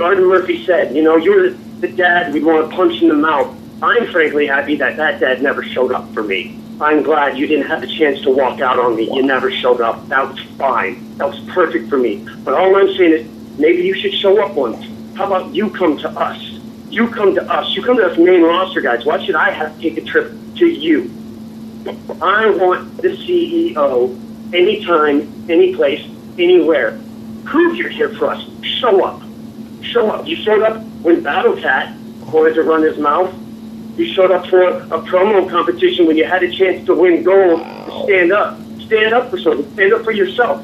Arden Murphy said, you were the dad we'd want to punch in the mouth. I'm frankly happy that dad never showed up for me. I'm glad you didn't have the chance to walk out on me. You never showed up. That was fine. That was perfect for me. But all I'm saying is, maybe you should show up once. How about you come to us? You come to us. You come to us main roster guys. Why should I have to take a trip to you? I want the CEO anytime, any place, anywhere. Prove you're here for us. Show up. Show up. You showed up when Battle Cat wanted to run his mouth. You showed up for a promo competition when you had a chance to win gold. To stand up. Stand up for something. Stand up for yourself.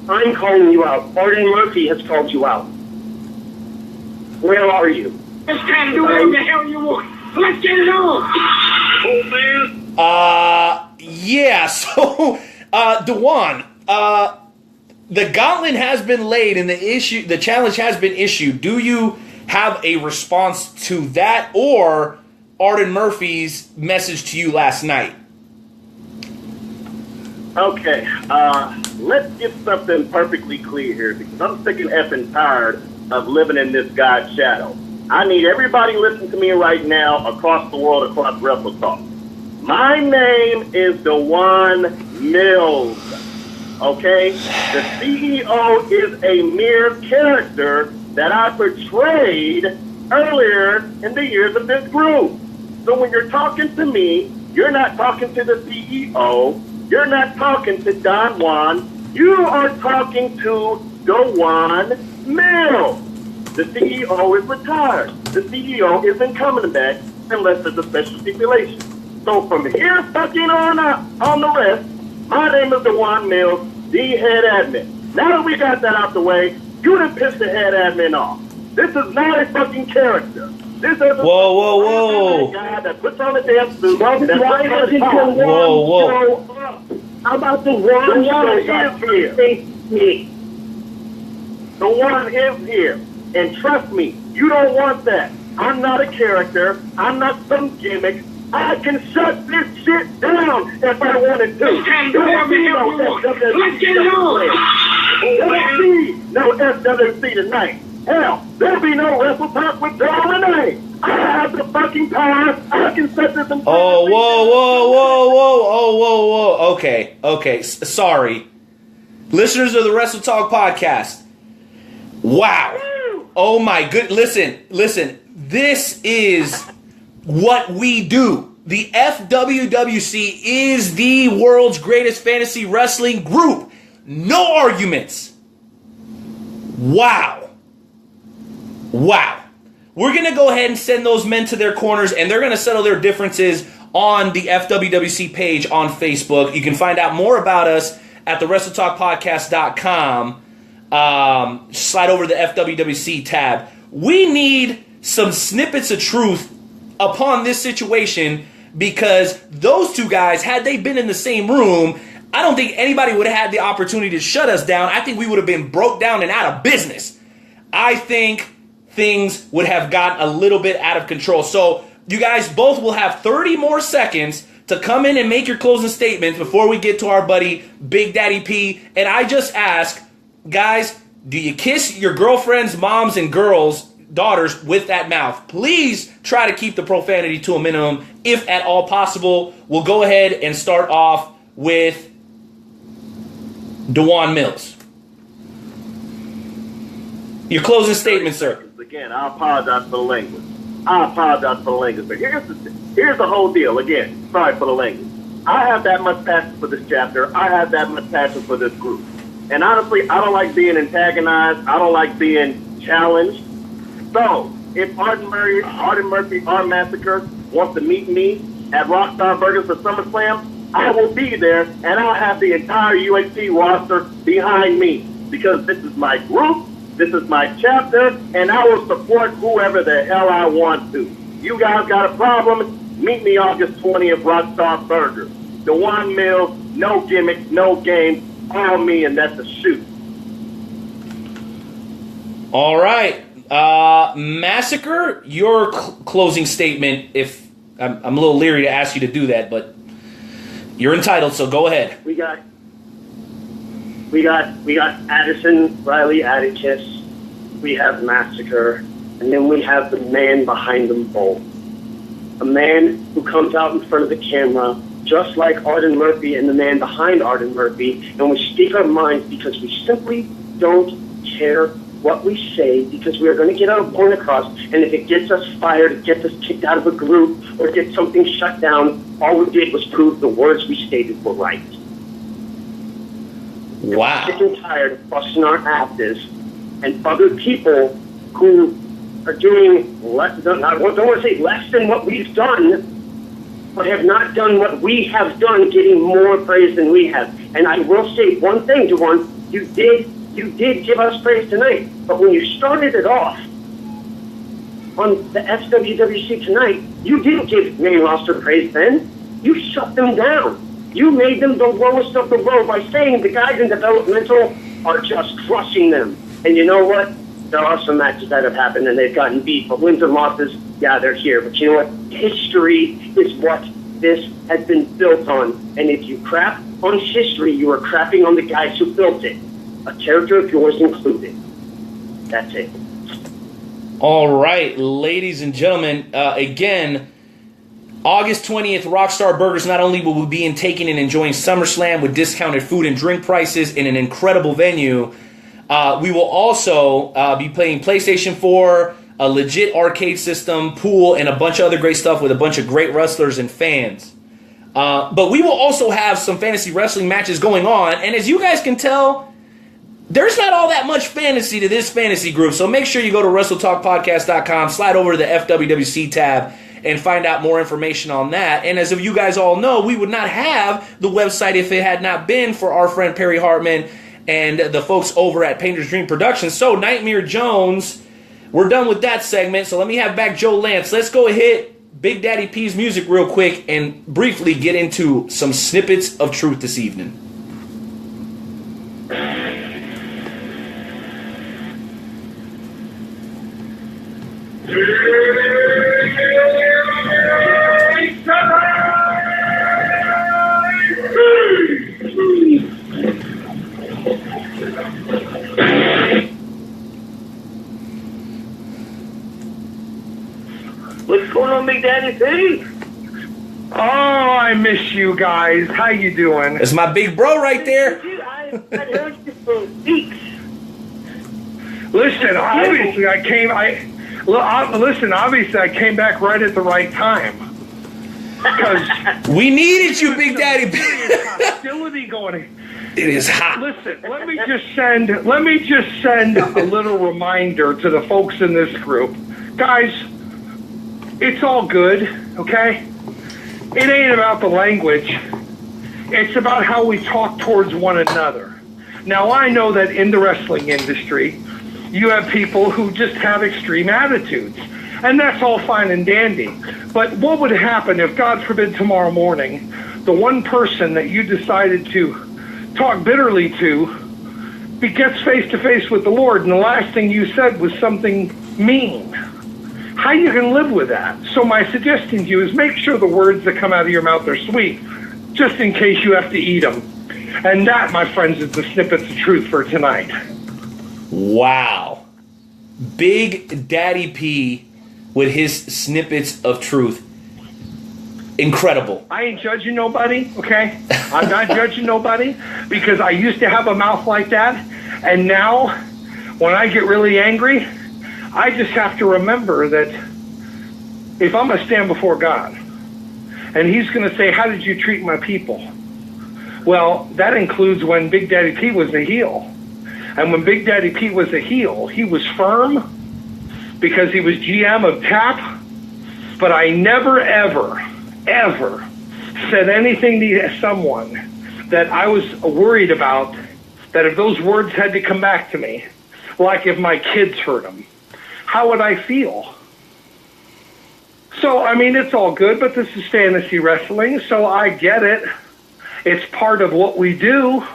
I'm calling you out. Arden Murphy has called you out. Where are you? Let's try to do whatever the hell you want. Let's get it on. Old man. Yeah. So, Dewan, the gauntlet has been laid and the challenge has been issued. Do you have a response to that or Arden Murphy's message to you last night? Okay, let's get something perfectly clear here, because I'm sick and effing tired of living in this guy's shadow. I need everybody listening to me right now across the world, across Wrestle Talk. My name is Dewan Mills, okay? The CEO is a mere character that I portrayed earlier in the years of this group. So when you're talking to me, you're not talking to the CEO. You're not talking to Don Juan. You are talking to Dewan Mills. The CEO is retired. The CEO isn't coming back unless there's a special stipulation. So from here fucking on the rest, my name is Dewan Mills, the head admin. Now that we got that out the way, you done pissed the head admin off. This is not a fucking character. This is a guy that puts on a damn suit. Why doesn't Whoa. How about the one is here? The one is here. And trust me, you don't want that. I'm not a character. I'm not some gimmick. I can shut this shit down if I wanted to. Let's try to do whatever the hell you want. Let's get it on. There'll be no FWC tonight. Hell, there'll be no Wrestle Talk with Rene. I have the fucking power. I can set this in. Oh, whoa. Okay. Sorry. Listeners of the Wrestle Talk podcast. Wow. Oh my good. Listen. This is what we do. The FWWC is the world's greatest fantasy wrestling group. No arguments. Wow. We're going to go ahead and send those men to their corners, and they're going to settle their differences on the FWWC page on Facebook. You can find out more about us at the WrestleTalkPodcast.com. Slide over to the FWWC tab. We need some snippets of truth upon this situation, because those two guys, had they been in the same room, I don't think anybody would have had the opportunity to shut us down. I think we would have been broke down and out of business. I think things would have gotten a little bit out of control. So you guys both will have 30 more seconds to come in and make your closing statements before we get to our buddy Big Daddy P. And I just ask, guys, do you kiss your girlfriends, moms, and daughters with that mouth? Please try to keep the profanity to a minimum if at all possible. We'll go ahead and start off with Dewan Mills. Your closing statement, sir. Again, I apologize for the language. But here's the whole deal. Again, sorry for the language. I have that much passion for this chapter. I have that much passion for this group. And honestly, I don't like being antagonized. I don't like being challenged. So, if Arden Murphy, our Massacre, wants to meet me at Rockstar Burgers for SummerSlam, I will be there, and I'll have the entire UHC roster behind me. Because this is my group, this is my chapter, and I will support whoever the hell I want to. You guys got a problem? Meet me August 20th, Rockstar Burgers. Dewan Mills, no gimmicks, no games, all me, and that's a shoot. All right. Massacre, your closing statement. If I'm a little leery to ask you to do that, but you're entitled, so go ahead. We got Addison, Riley, Atticus. We have Massacre, and then we have the man behind them both. A man who comes out in front of the camera, just like Arden Murphy and the man behind Arden Murphy, and we speak our minds because we simply don't care what we say, because we are going to get our point across, and if it gets us fired, it gets us kicked out of a group, or get something shut down, all we did was prove the words we stated were right. Wow. We're sick and tired of busting our asses, and other people who are doing less, I don't want to say less than what we've done, but have not done what we have done, getting more praise than we have. And I will say one thing, Dewan, you did give us praise tonight, but when you started it off on the FWWC tonight, you didn't give main roster praise then. You shut them down. You made them the lowest of the low by saying the guys in developmental are just crushing them. And you know what? There are some matches that have happened and they've gotten beat, but wins and losses, yeah, they're here. But you know what? History is what this has been built on. And if you crap on history, you are crapping on the guys who built it. A character of yours included. That's it. All right, ladies and gentlemen, again, August 20th, Rockstar Burgers. Not only will we be taking and enjoying SummerSlam with discounted food and drink prices in an incredible venue, we will also be playing PlayStation 4, a legit arcade system, pool, and a bunch of other great stuff with a bunch of great wrestlers and fans. But we will also have some fantasy wrestling matches going on, and as you guys can tell, there's not all that much fantasy to this fantasy group, so make sure you go to WrestleTalkPodcast.com, slide over to the FWWC tab, and find out more information on that. And as of you guys all know, we would not have the website if it had not been for our friend Perry Hartman and the folks over at Painter's Dream Productions. So, Nightmare Jones, we're done with that segment, so let me have back Joe Lance. Let's go hit Big Daddy P's music real quick and briefly get into some snippets of truth this evening. What's going on, Big Daddy P? Oh, I miss you guys. How you doing? That's my big bro right there. I heard you for weeks. Listen, obviously I came back right at the right time. Because we needed you, Big Daddy. Hostility going. It is hot. Listen, let me just send a little reminder to the folks in this group. Guys, it's all good, okay? It ain't about the language. It's about how we talk towards one another. Now, I know that in the wrestling industry, you have people who just have extreme attitudes. And that's all fine and dandy. But what would happen if, God forbid, tomorrow morning, the one person that you decided to talk bitterly to gets face-to-face with the Lord, and the last thing you said was something mean? how you can live with that. So my suggestion to you is make sure the words that come out of your mouth are sweet, just in case you have to eat them. And that, my friends, is the snippets of truth for tonight. Wow. Big Daddy P with his snippets of truth. Incredible. I ain't judging nobody, okay? I'm not judging nobody because I used to have a mouth like that. And now, when I get really angry, I just have to remember that if I'm going to stand before God and he's going to say, how did you treat my people? Well, that includes when Big Daddy P was a heel. And when Big Daddy P was a heel, he was firm because he was GM of TAP. But I never, ever said anything to someone that I was worried about, that if those words had to come back to me, like if my kids heard them, how would I feel? So, I mean, it's all good, but this is fantasy wrestling, so I get it. It's part of what we do.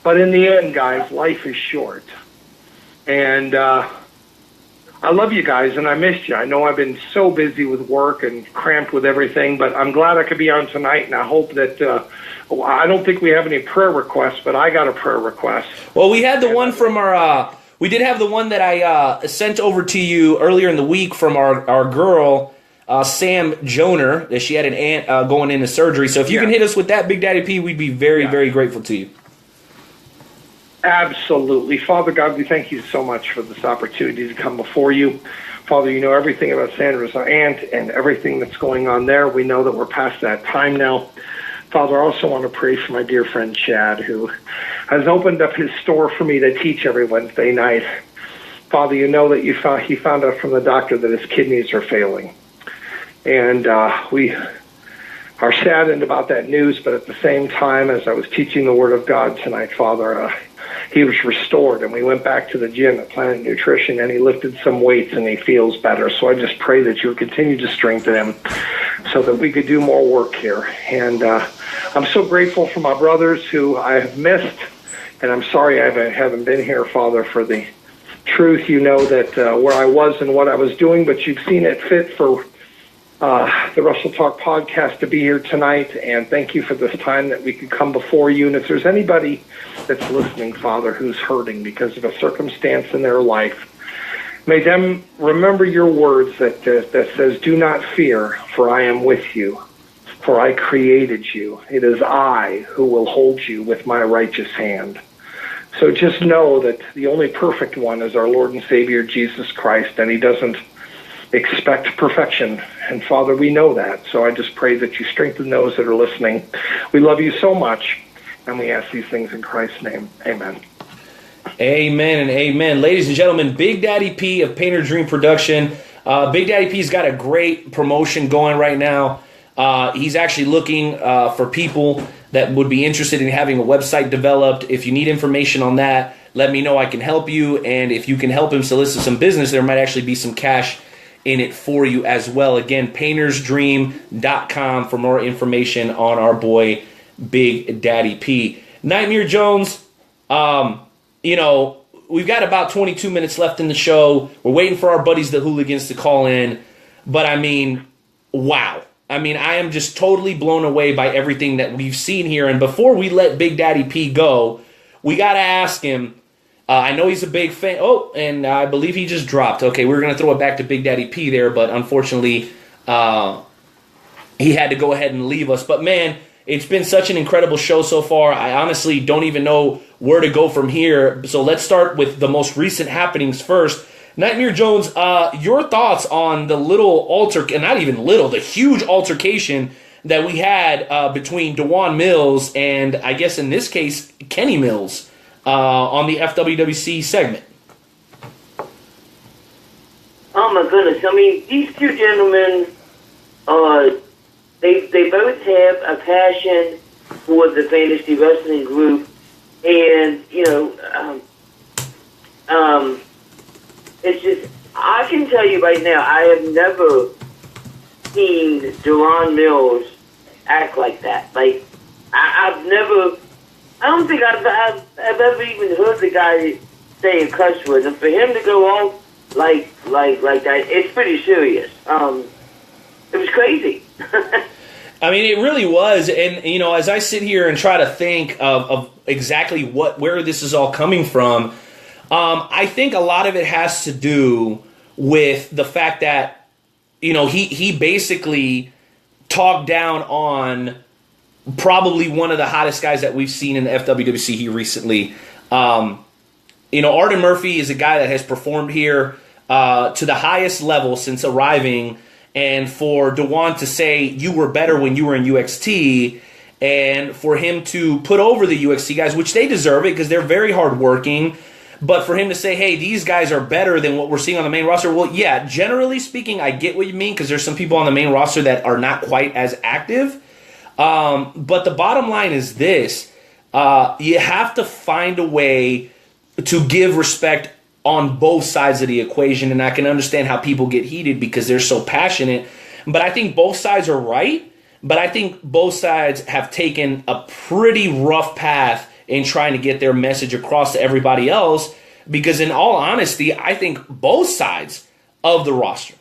But in the end, guys, life is short. And I love you guys, and I missed you. I know I've been so busy with work and cramped with everything, but I'm glad I could be on tonight, and I hope that I don't think we have any prayer requests, but I got a prayer request. Well, we had the one from our we did have the one that I sent over to you earlier in the week from our girl, Sam Joner, that she had an aunt going into surgery. So if you can hit us with that, Big Daddy P, we'd be very, very grateful to you. Absolutely. Father God, we thank you so much for this opportunity to come before you. Father, you know everything about Sandra's aunt and everything that's going on there. We know that we're past that time now. Father, I also want to pray for my dear friend Chad, who has opened up his store for me to teach every Wednesday night. Father, you know that he found out from the doctor that his kidneys are failing. And we are saddened about that news, but at the same time, as I was teaching the Word of God tonight, Father, he was restored, and we went back to the gym at Planet Nutrition, and he lifted some weights, and he feels better. So I just pray that you would continue to strengthen him so that we could do more work here. And I'm so grateful for my brothers who I have missed, and I'm sorry I haven't been here, Father, for the truth. You know that where I was and what I was doing, but you've seen it fit for the Wrestle Talk podcast to be here tonight, and thank you for this time that we could come before you. And if there's anybody that's listening, Father, who's hurting because of a circumstance in their life, may them remember your words that says, do not fear, for I am with you, for I created you. It is I who will hold you with my righteous hand. So just know that the only perfect one is our Lord and Savior, Jesus Christ, and he doesn't expect perfection. And Father, we know that. So I just pray that you strengthen those that are listening. We love you so much, and we ask these things in Christ's name. Amen. Amen and amen. Ladies and gentlemen, Big Daddy P of Painter Dream Production. Big Daddy P's got a great promotion going right now. He's actually looking for people that would be interested in having a website developed. If you need information on that, let me know. I can help you. And if you can help him solicit some business, there might actually be some cash in it for you as well. Again, paintersdream.com for more information on our boy Big Daddy P. Nightmare Jones, you know, we've got about 22 minutes left in the show. We're waiting for our buddies, the Hooligans, to call in. But, I mean, wow. I mean, I am just totally blown away by everything that we've seen here. And before we let Big Daddy P go, we got to ask him. I know he's a big fan. Oh, and I believe he just dropped. Okay, we're going to throw it back to Big Daddy P there, but unfortunately, he had to go ahead and leave us. But, man, it's been such an incredible show so far. I honestly don't even know where to go from here. So let's start with the most recent happenings first. Nightmare Jones, your thoughts on the the huge altercation that we had between Dewan Mills and, I guess in this case, Kenny Mills on the FWWC segment. Oh my goodness! I mean, these two gentlemen, they both have a passion for the fantasy wrestling group, and you know, it's just, I can tell you right now, I have never seen Dewan Mills act like that. Like, I don't think I've ever even heard the guy say a cuss word. And for him to go off like that. It's pretty serious. It was crazy. I mean, it really was. And, you know, as I sit here and try to think of exactly where this is all coming from, I think a lot of it has to do with the fact that, you know, he basically talked down on probably one of the hottest guys that we've seen in the FWWC here recently. You know, Arden Murphy is a guy that has performed here to the highest level since arriving. And for Dewan to say you were better when you were in UXT, and for him to put over the UXT guys, which they deserve it because they're very hardworking, but for him to say, hey, these guys are better than what we're seeing on the main roster, well, yeah, generally speaking, I get what you mean because there's some people on the main roster that are not quite as active. But the bottom line is this. You have to find a way to give respect on both sides of the equation, and I can understand how people get heated because they're so passionate. But I think both sides are right, but I think both sides have taken a pretty rough path in trying to get their message across to everybody else because in all honesty, I think both sides of the roster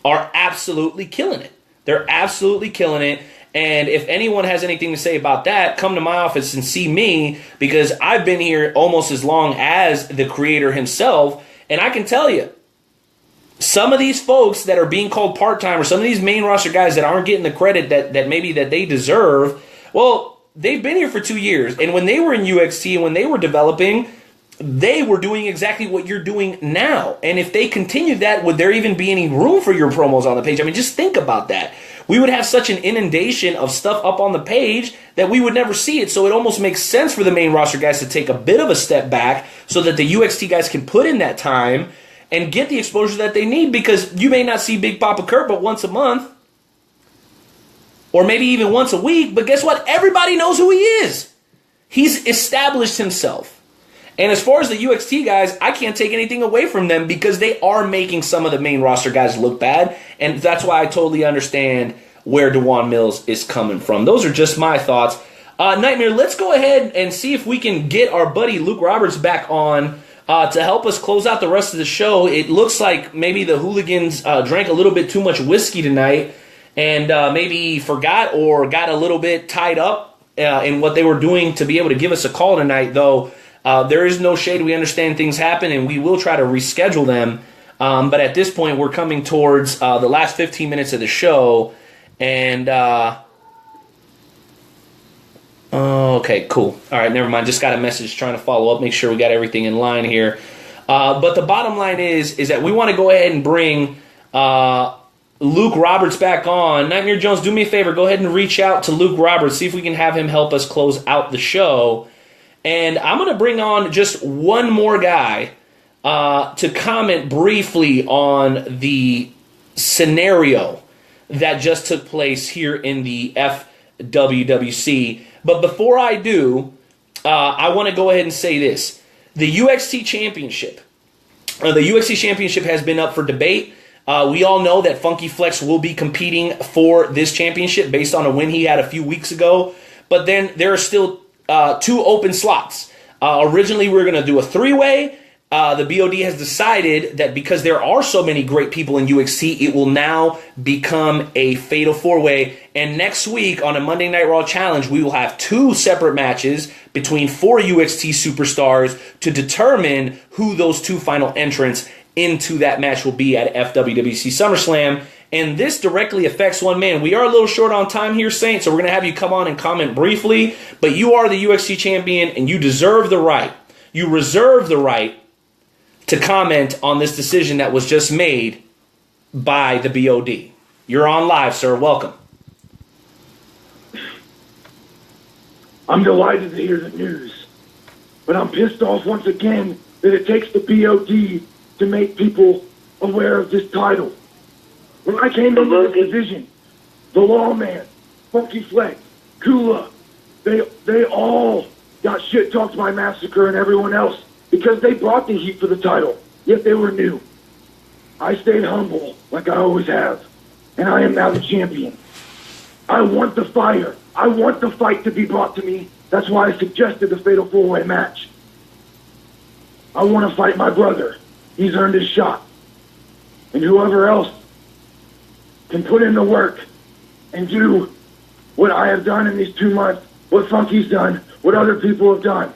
are absolutely killing it. They're absolutely killing it. And if anyone has anything to say about that, come to my office and see me because I've been here almost as long as the creator himself. And I can tell you, some of these folks that are being called part-time or some of these main roster guys that aren't getting the credit that maybe that they deserve, well, they've been here for 2 years. And when they were in UXT and when they were developing, they were doing exactly what you're doing now. And if they continued that, would there even be any room for your promos on the page? I mean, just think about that. We would have such an inundation of stuff up on the page that we would never see it. So it almost makes sense for the main roster guys to take a bit of a step back so that the UXT guys can put in that time and get the exposure that they need because you may not see Big Papa Kurt but once a month or maybe even once a week. But guess what? Everybody knows who he is. He's established himself. And as far as the UXT guys, I can't take anything away from them because they are making some of the main roster guys look bad. And that's why I totally understand where Dewan Mills is coming from. Those are just my thoughts. Nightmare, let's go ahead and see if we can get our buddy Luke Roberts back on to help us close out the rest of the show. It looks like maybe the hooligans drank a little bit too much whiskey tonight and maybe forgot or got a little bit tied up in what they were doing to be able to give us a call tonight, though. There is no shade. We understand things happen, and we will try to reschedule them. But at this point, we're coming towards the last 15 minutes of the show. And, okay, cool. All right, never mind. Just got a message trying to follow up, make sure we got everything in line here. But the bottom line is that we want to go ahead and bring Luke Roberts back on. Nightmare Jones, do me a favor. Go ahead and reach out to Luke Roberts. See if we can have him help us close out the show. And I'm going to bring on just one more guy to comment briefly on the scenario that just took place here in the FWWC. But before I do, I want to go ahead and say this. The UXT Championship. The UXT Championship has been up for debate. We all know that Funky Flex will be competing for this championship based on a win he had a few weeks ago. But then there are still 2 open slots. Originally, we were going to do a 3-way. The BOD has decided that because there are so many great people in UXT, it will now become a fatal 4-way. And next week on a Monday Night Raw Challenge, we will have 2 separate matches between 4 UXT superstars to determine who those 2 final entrants into that match will be at FWWC SummerSlam. And this directly affects one man. We are a little short on time here, Saint, so we're going to have you come on and comment briefly. But you are the UXT champion, and you deserve the right. You reserve the right to comment on this decision that was just made by the BOD. You're on live, sir. Welcome. I'm delighted to hear the news, but I'm pissed off once again that it takes the BOD to make people aware of this title. When I came into this division, the Lawman, Funky Flex, Kula, they all got shit talked by Massacre and everyone else because they brought the heat for the title, yet they were new. I stayed humble, like I always have, and I am now the champion. I want the fire. I want the fight to be brought to me. That's why I suggested the Fatal 4-Way match. I want to fight my brother. he's earned his shot. And whoever else can put in the work and do what I have done in these 2 months, what Funky's done, what other people have done,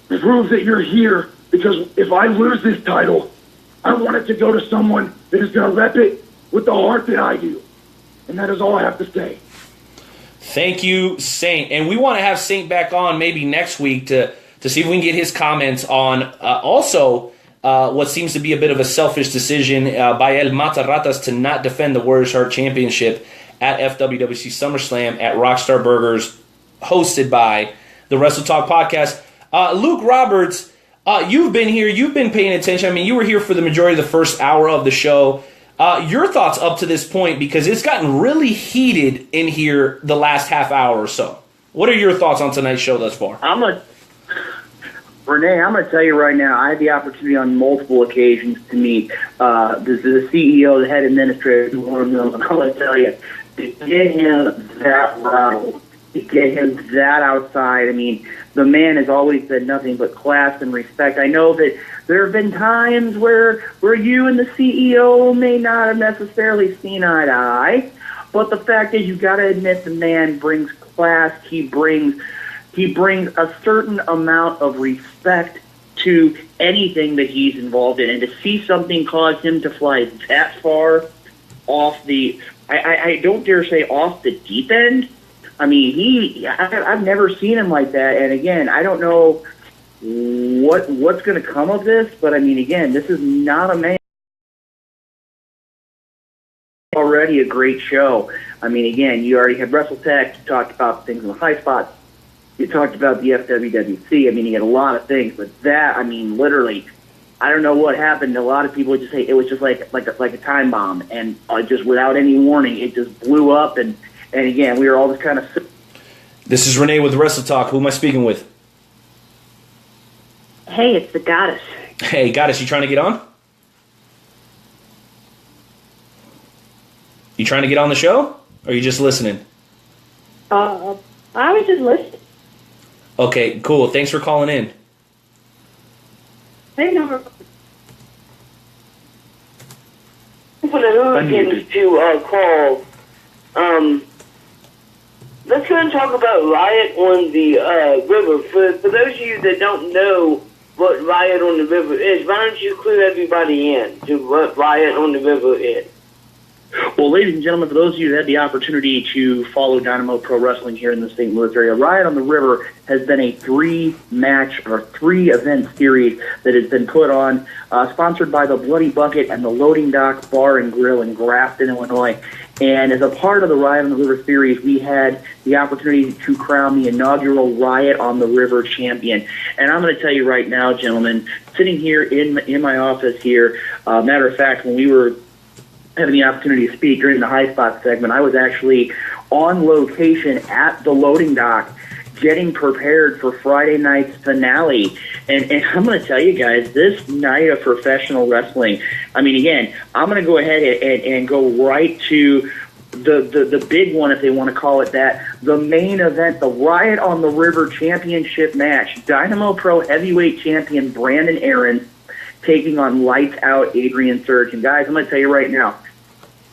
it proves that you're here, because if I lose this title, I want it to go to someone that is going to rep it with the heart that I do. And that is all I have to say. Thank you, Saint. And we want to have Saint back on maybe next week to see if we can get his comments on also what seems to be a bit of a selfish decision by El Mataratas to not defend the Warriors Heart Championship at FWWC SummerSlam at Rockstar Burgers, hosted by the Wrestle Talk Podcast. Luke Roberts, you've been here. You've been paying attention. I mean, you were here for the majority of the first hour of the show. Your thoughts up to this point, because it's gotten really heated in here the last half hour or so. What are your thoughts on tonight's show thus far? Rene, I'm going to tell you right now, I had the opportunity on multiple occasions to meet the CEO, the head administrator, Warren Mills, and I'm going to tell you, to get him that rattled, to get him that outside, I mean, the man has always been nothing but class and respect. I know that there have been times where you and the CEO may not have necessarily seen eye to eye, but the fact is, you've got to admit the man brings class. He brings a certain amount of respect to anything that he's involved in, and to see something cause him to fly that far off the, I don't dare say off the deep end. I mean, I've never seen him like that, and again, I don't know what's going to come of this, but I mean, again, this is not a man. Already a great show. I mean, again, you already had Wrestle Tech, you talked about things in the high spots, you talked about the FWWC. I mean, you had a lot of things, but that, I mean, literally, I don't know what happened. A lot of people would just say it was just like a time bomb, and just without any warning, it just blew up, and again, we were all just kind of. This is Rene with Wrestle Talk. Who am I speaking with? Hey, it's the Goddess. Hey, Goddess, you trying to get on? You trying to get on the show? Or are you just listening? I was just listening. Okay, cool. Thanks for calling in. Hey, no. For the hooligans to call, let's go and talk about Riot on the river. For those of you that don't know what Riot on the River is, why don't you clue everybody in to what Riot on the River is? Well, ladies and gentlemen, for those of you that had the opportunity to follow Dynamo Pro Wrestling here in the St. Louis area, Riot on the River has been a 3-match or 3-event series that has been put on, sponsored by the Bloody Bucket and the Loading Dock Bar and Grill in Grafton, Illinois. And as a part of the Riot on the River series, we had the opportunity to crown the inaugural Riot on the River champion. And I'm going to tell you right now, gentlemen, sitting here in my office here, matter of fact, when we were having the opportunity to speak during the High Spot segment, I was actually on location at the loading dock getting prepared for Friday night's finale. And I'm going to tell you guys, this night of professional wrestling, I mean, again, I'm going to go ahead and go right to the big one, if they want to call it that, the main event, the Riot on the River championship match. Dynamo Pro heavyweight champion Brandon Aarons taking on Lights Out Adrian Surge. And guys, I'm going to tell you right now,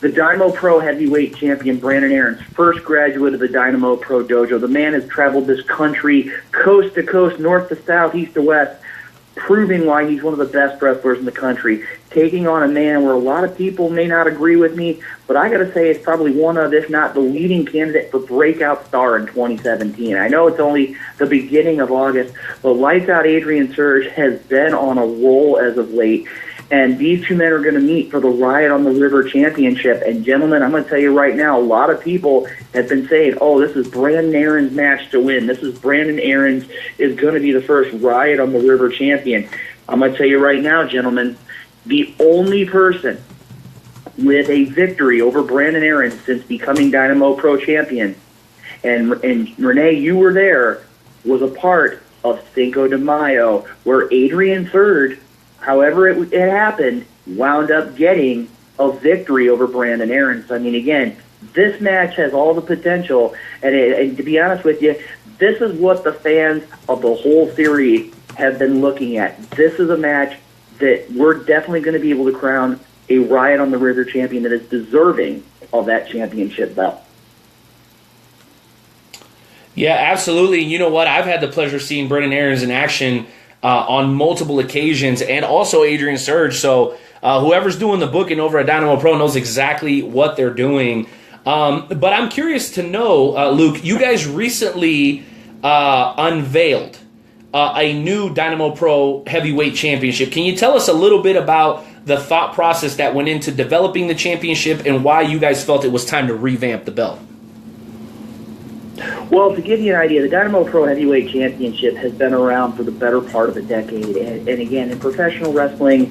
the Dynamo Pro heavyweight champion Brandon Aarons, first graduate of the Dynamo Pro Dojo. The man has traveled this country coast to coast, north to south, east to west, proving why he's one of the best wrestlers in the country, taking on a man where a lot of people may not agree with me, but I got to say it's probably one of, if not the leading candidate for breakout star in 2017. I know it's only the beginning of August, but Lights Out Adrian Surge has been on a roll as of late, and these two men are going to meet for the Riot on the River championship. And gentlemen, I'm going to tell you right now, a lot of people have been saying, oh, this is Brandon Aaron's match to win. This is Brandon Aaron's is going to be the first Riot on the River champion. I'm going to tell you right now, gentlemen, the only person with a victory over Brandon Aaron since becoming Dynamo Pro champion, and Rene, you were there, was a part of Cinco de Mayo, where Adrian Surge, however it happened, wound up getting a victory over Brandon Aarons. I mean, again, this match has all the potential, and to be honest with you, this is what the fans of the whole series have been looking at. This is a match that we're definitely going to be able to crown a Riot on the River champion that is deserving of that championship belt. Yeah, absolutely. You know what? I've had the pleasure of seeing Brendan Aarons in action on multiple occasions, and also Adrian Surge. So whoever's doing the booking over at Dynamo Pro knows exactly what they're doing. But I'm curious to know, Luke, you guys recently unveiled a new Dynamo Pro Heavyweight Championship. Can you tell us a little bit about the thought process that went into developing the championship and why you guys felt it was time to revamp the belt? Well, to give you an idea, the Dynamo Pro Heavyweight Championship has been around for the better part of a decade. And again, in professional wrestling,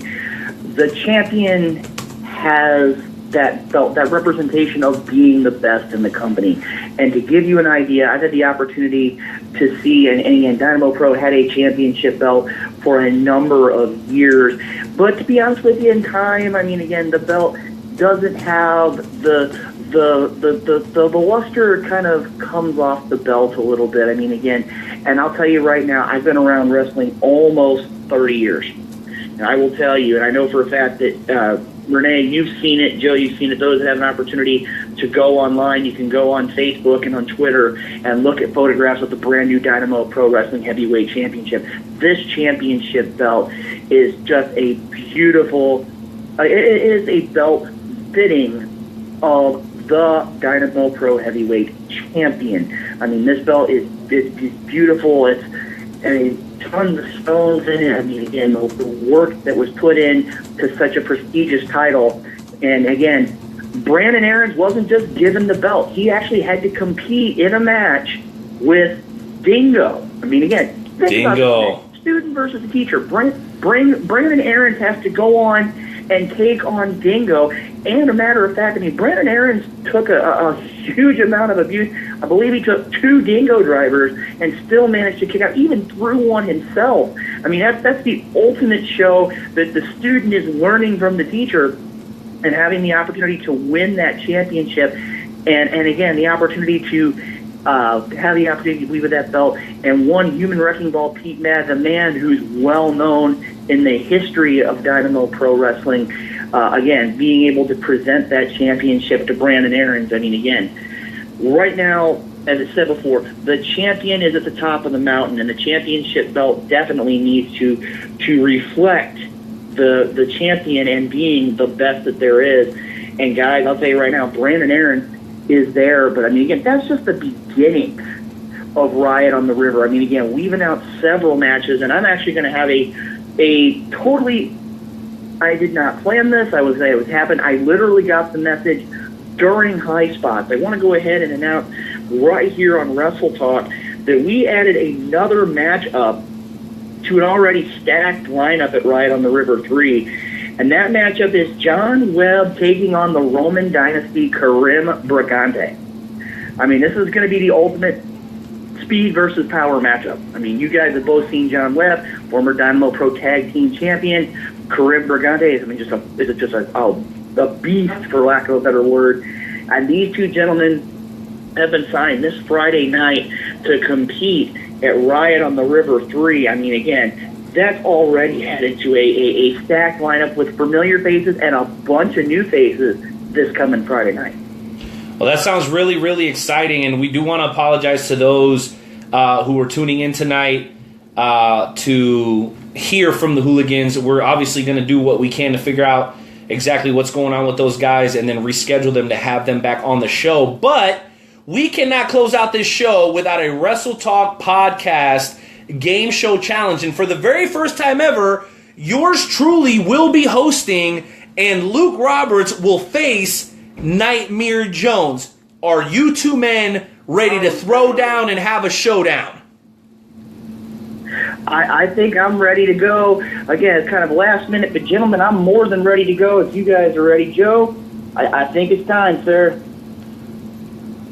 the champion has that belt, that representation of being the best in the company. And to give you an idea, I've had the opportunity to see, and again, Dynamo Pro had a championship belt for a number of years. But to be honest with you, in time, I mean, again, the belt doesn't have the luster kind of comes off the belt a little bit. I mean, again, and I'll tell you right now, I've been around wrestling almost 30 years. And I will tell you, and I know for a fact that Rene, you've seen it, Joe, you've seen it, those that have an opportunity to go online, you can go on Facebook and on Twitter and look at photographs of the brand new Dynamo Pro Wrestling Heavyweight Championship. This championship belt is just a beautiful, it is a belt fitting of the Dynamo Pro Heavyweight Champion. I mean, this belt is beautiful. It's tons of stones in it. I mean, again, the work that was put in to such a prestigious title. And again, Brandon Aarons wasn't just given the belt. He actually had to compete in a match with Dingo. I mean, again, Dingo. Student versus the teacher. Brandon Aarons has to go on and take on Dingo. And a matter of fact, I mean, Brandon Aarons took a huge amount of abuse. I believe he took 2 Dingo drivers and still managed to kick out, even threw one himself. I mean, that's the ultimate show that the student is learning from the teacher and having the opportunity to win that championship. And again, the opportunity to have the opportunity to leave with that belt. And one human wrecking ball, Pete Madden, a man who's well known in the history of Dynamo Pro Wrestling, again, being able to present that championship to Brandon Aarons. I mean, again, right now, as I said before, the champion is at the top of the mountain, and the championship belt definitely needs to reflect the champion and being the best that there is. And guys, I'll tell you right now, Brandon Aarons is there, but I mean, again, that's just the beginning of Riot on the River. I mean, again, we've announced several matches, and I'm actually going to have a totally, I did not plan this. I was it would happen. I literally got the message during High Spots. I want to go ahead and announce right here on Wrestle Talk that we added another matchup to an already stacked lineup at Riot on the River 3. And that matchup is John Webb taking on the Roman Dynasty Karim Brigante. I mean, this is going to be the ultimate speed versus power matchup. I mean, you guys have both seen John Webb, former Dynamo Pro Tag Team Champion. Karim Brigante is, I mean, just a beast, for lack of a better word. And these two gentlemen have been signed this Friday night to compete at Riot on the River 3. I mean, again, that's already added to a stacked lineup with familiar faces and a bunch of new faces this coming Friday night. Well, that sounds really, really exciting, and we do want to apologize to those who are tuning in tonight to hear from the Hooligans. We're obviously going to do what we can to figure out exactly what's going on with those guys and then reschedule them to have them back on the show. But we cannot close out this show without a Wrestle Talk podcast game show challenge. And for the very first time ever, yours truly will be hosting, and Luke Roberts will face Nightmare Jones. Are you two men ready to throw down and have a showdown? I think I'm ready to go. Again, it's kind of last minute, but gentlemen, I'm more than ready to go. If you guys are ready, Joe, I think it's time, sir.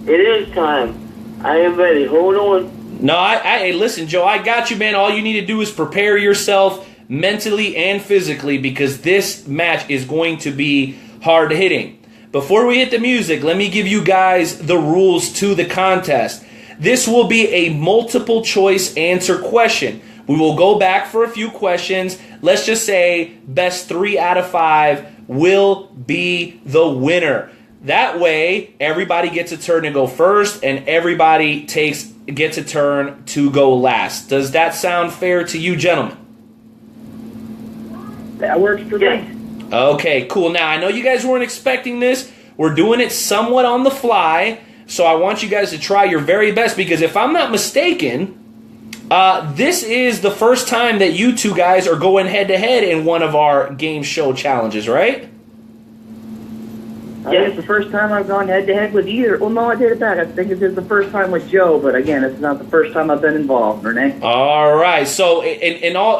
It is time. I am ready. Hold on. No, hey, listen, Joe, I got you, man. All you need to do is prepare yourself mentally and physically, because this match is going to be hard-hitting. Before we hit the music, let me give you guys the rules to the contest. This will be a multiple-choice answer question. We will go back for a few questions. Let's just say best 3 out of 5 will be the winner. That way, everybody gets a turn to go first, and everybody gets a turn to go last. Does that sound fair to you, gentlemen? That works for me. Okay, cool. Now, I know you guys weren't expecting this. We're doing it somewhat on the fly, so I want you guys to try your very best, because if I'm not mistaken, this is the first time that you two guys are going head-to-head in one of our game show challenges, right? I think it's the first time I've gone head-to-head with either. Well, no, I did it back. I think it is the first time with Joe, but again, it's not the first time I've been involved, Rene. All right. So,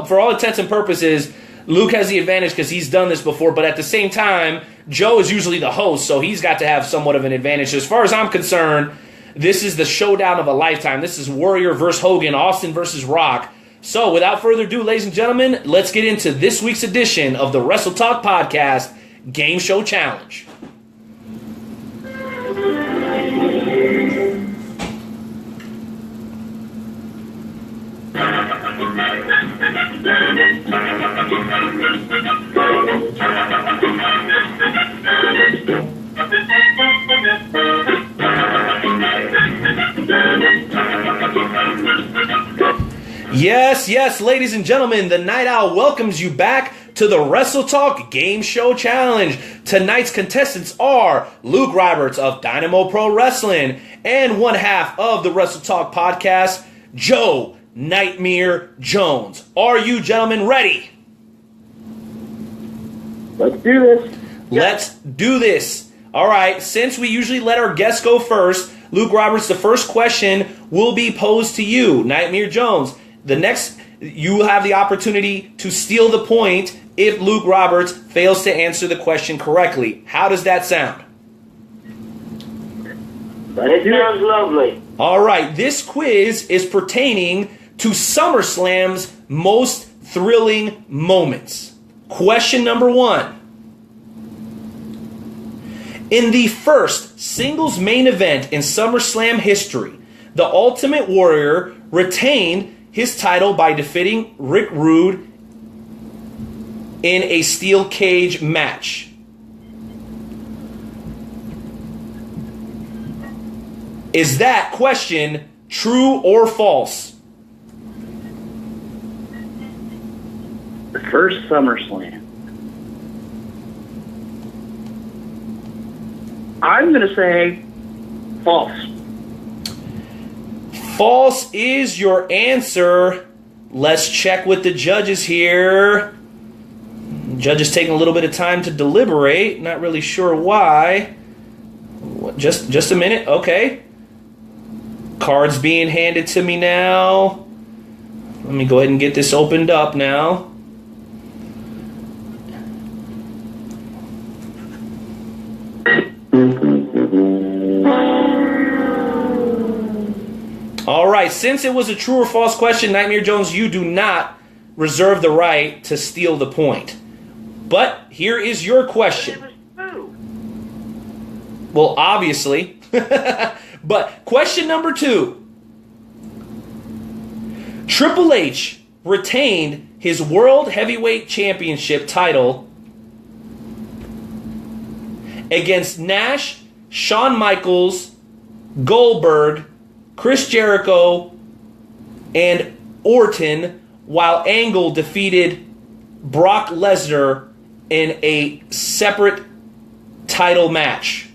for all intents and purposes, Luke has the advantage because he's done this before, but at the same time, Joe is usually the host, so he's got to have somewhat of an advantage. As far as I'm concerned, this is the showdown of a lifetime. This is Warrior versus Hogan, Austin versus Rock. So, without further ado, ladies and gentlemen, let's get into this week's edition of the Wrestle Talk Podcast Game Show Challenge. Yes, ladies and gentlemen, the Night Owl welcomes you back to the Wrestle Talk Game Show Challenge. Tonight's contestants are Luke Roberts of Dynamo Pro Wrestling and one half of the Wrestle Talk Podcast, Joe Nightmare Jones. Are you gentlemen ready? Let's do this. Let's do this. All right, since we usually let our guests go first, Luke Roberts, the first question will be posed to you, Nightmare Jones. You have the opportunity to steal the point if Luke Roberts fails to answer the question correctly. How does that sound? It sounds lovely. All right, this quiz is pertaining to SummerSlam's most thrilling moments. Question number 1. In the first singles main event in SummerSlam history, the Ultimate Warrior retained his title by defeating Rick Rude in a steel cage match. Is that question true or false? The first SummerSlam. I'm going to say false. False is your answer. Let's check with the judges here. Judges taking a little bit of time to deliberate. Not really sure why. Just a minute. Okay. Cards being handed to me now. Let me go ahead and get this opened up now. All right, since it was a true or false question, Nightmare Jones, you do not reserve the right to steal the point. But here is your question. Well, obviously. But question number 2. Triple H retained his World Heavyweight Championship title against Nash, Shawn Michaels, Goldberg, Chris Jericho, and Orton, while Angle defeated Brock Lesnar in a separate title match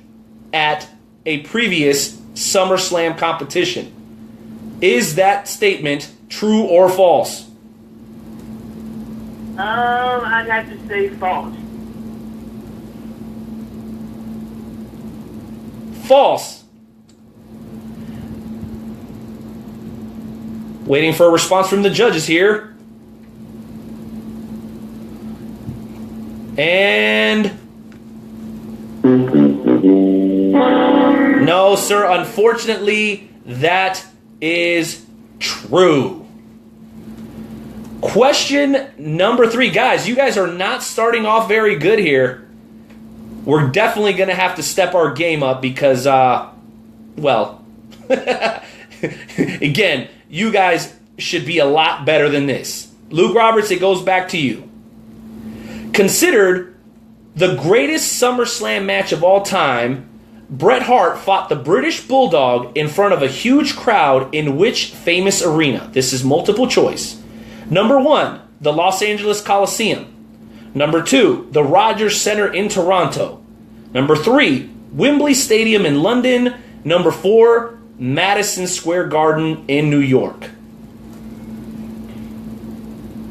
at a previous SummerSlam competition. Is that statement true or false? I'd have to say false. False. Waiting for a response from the judges here. And no, sir. Unfortunately, that is true. Question number 3. Guys, you guys are not starting off very good here. We're definitely going to have to step our game up because, well, again, you guys should be a lot better than this. Luke Roberts, it goes back to you. Considered the greatest SummerSlam match of all time, Bret Hart fought the British Bulldog in front of a huge crowd in which famous arena? This is multiple choice. Number 1, the Los Angeles Coliseum. Number 2, the Rogers Center in Toronto. Number 3, Wembley Stadium in London. Number 4, Madison Square Garden in New York.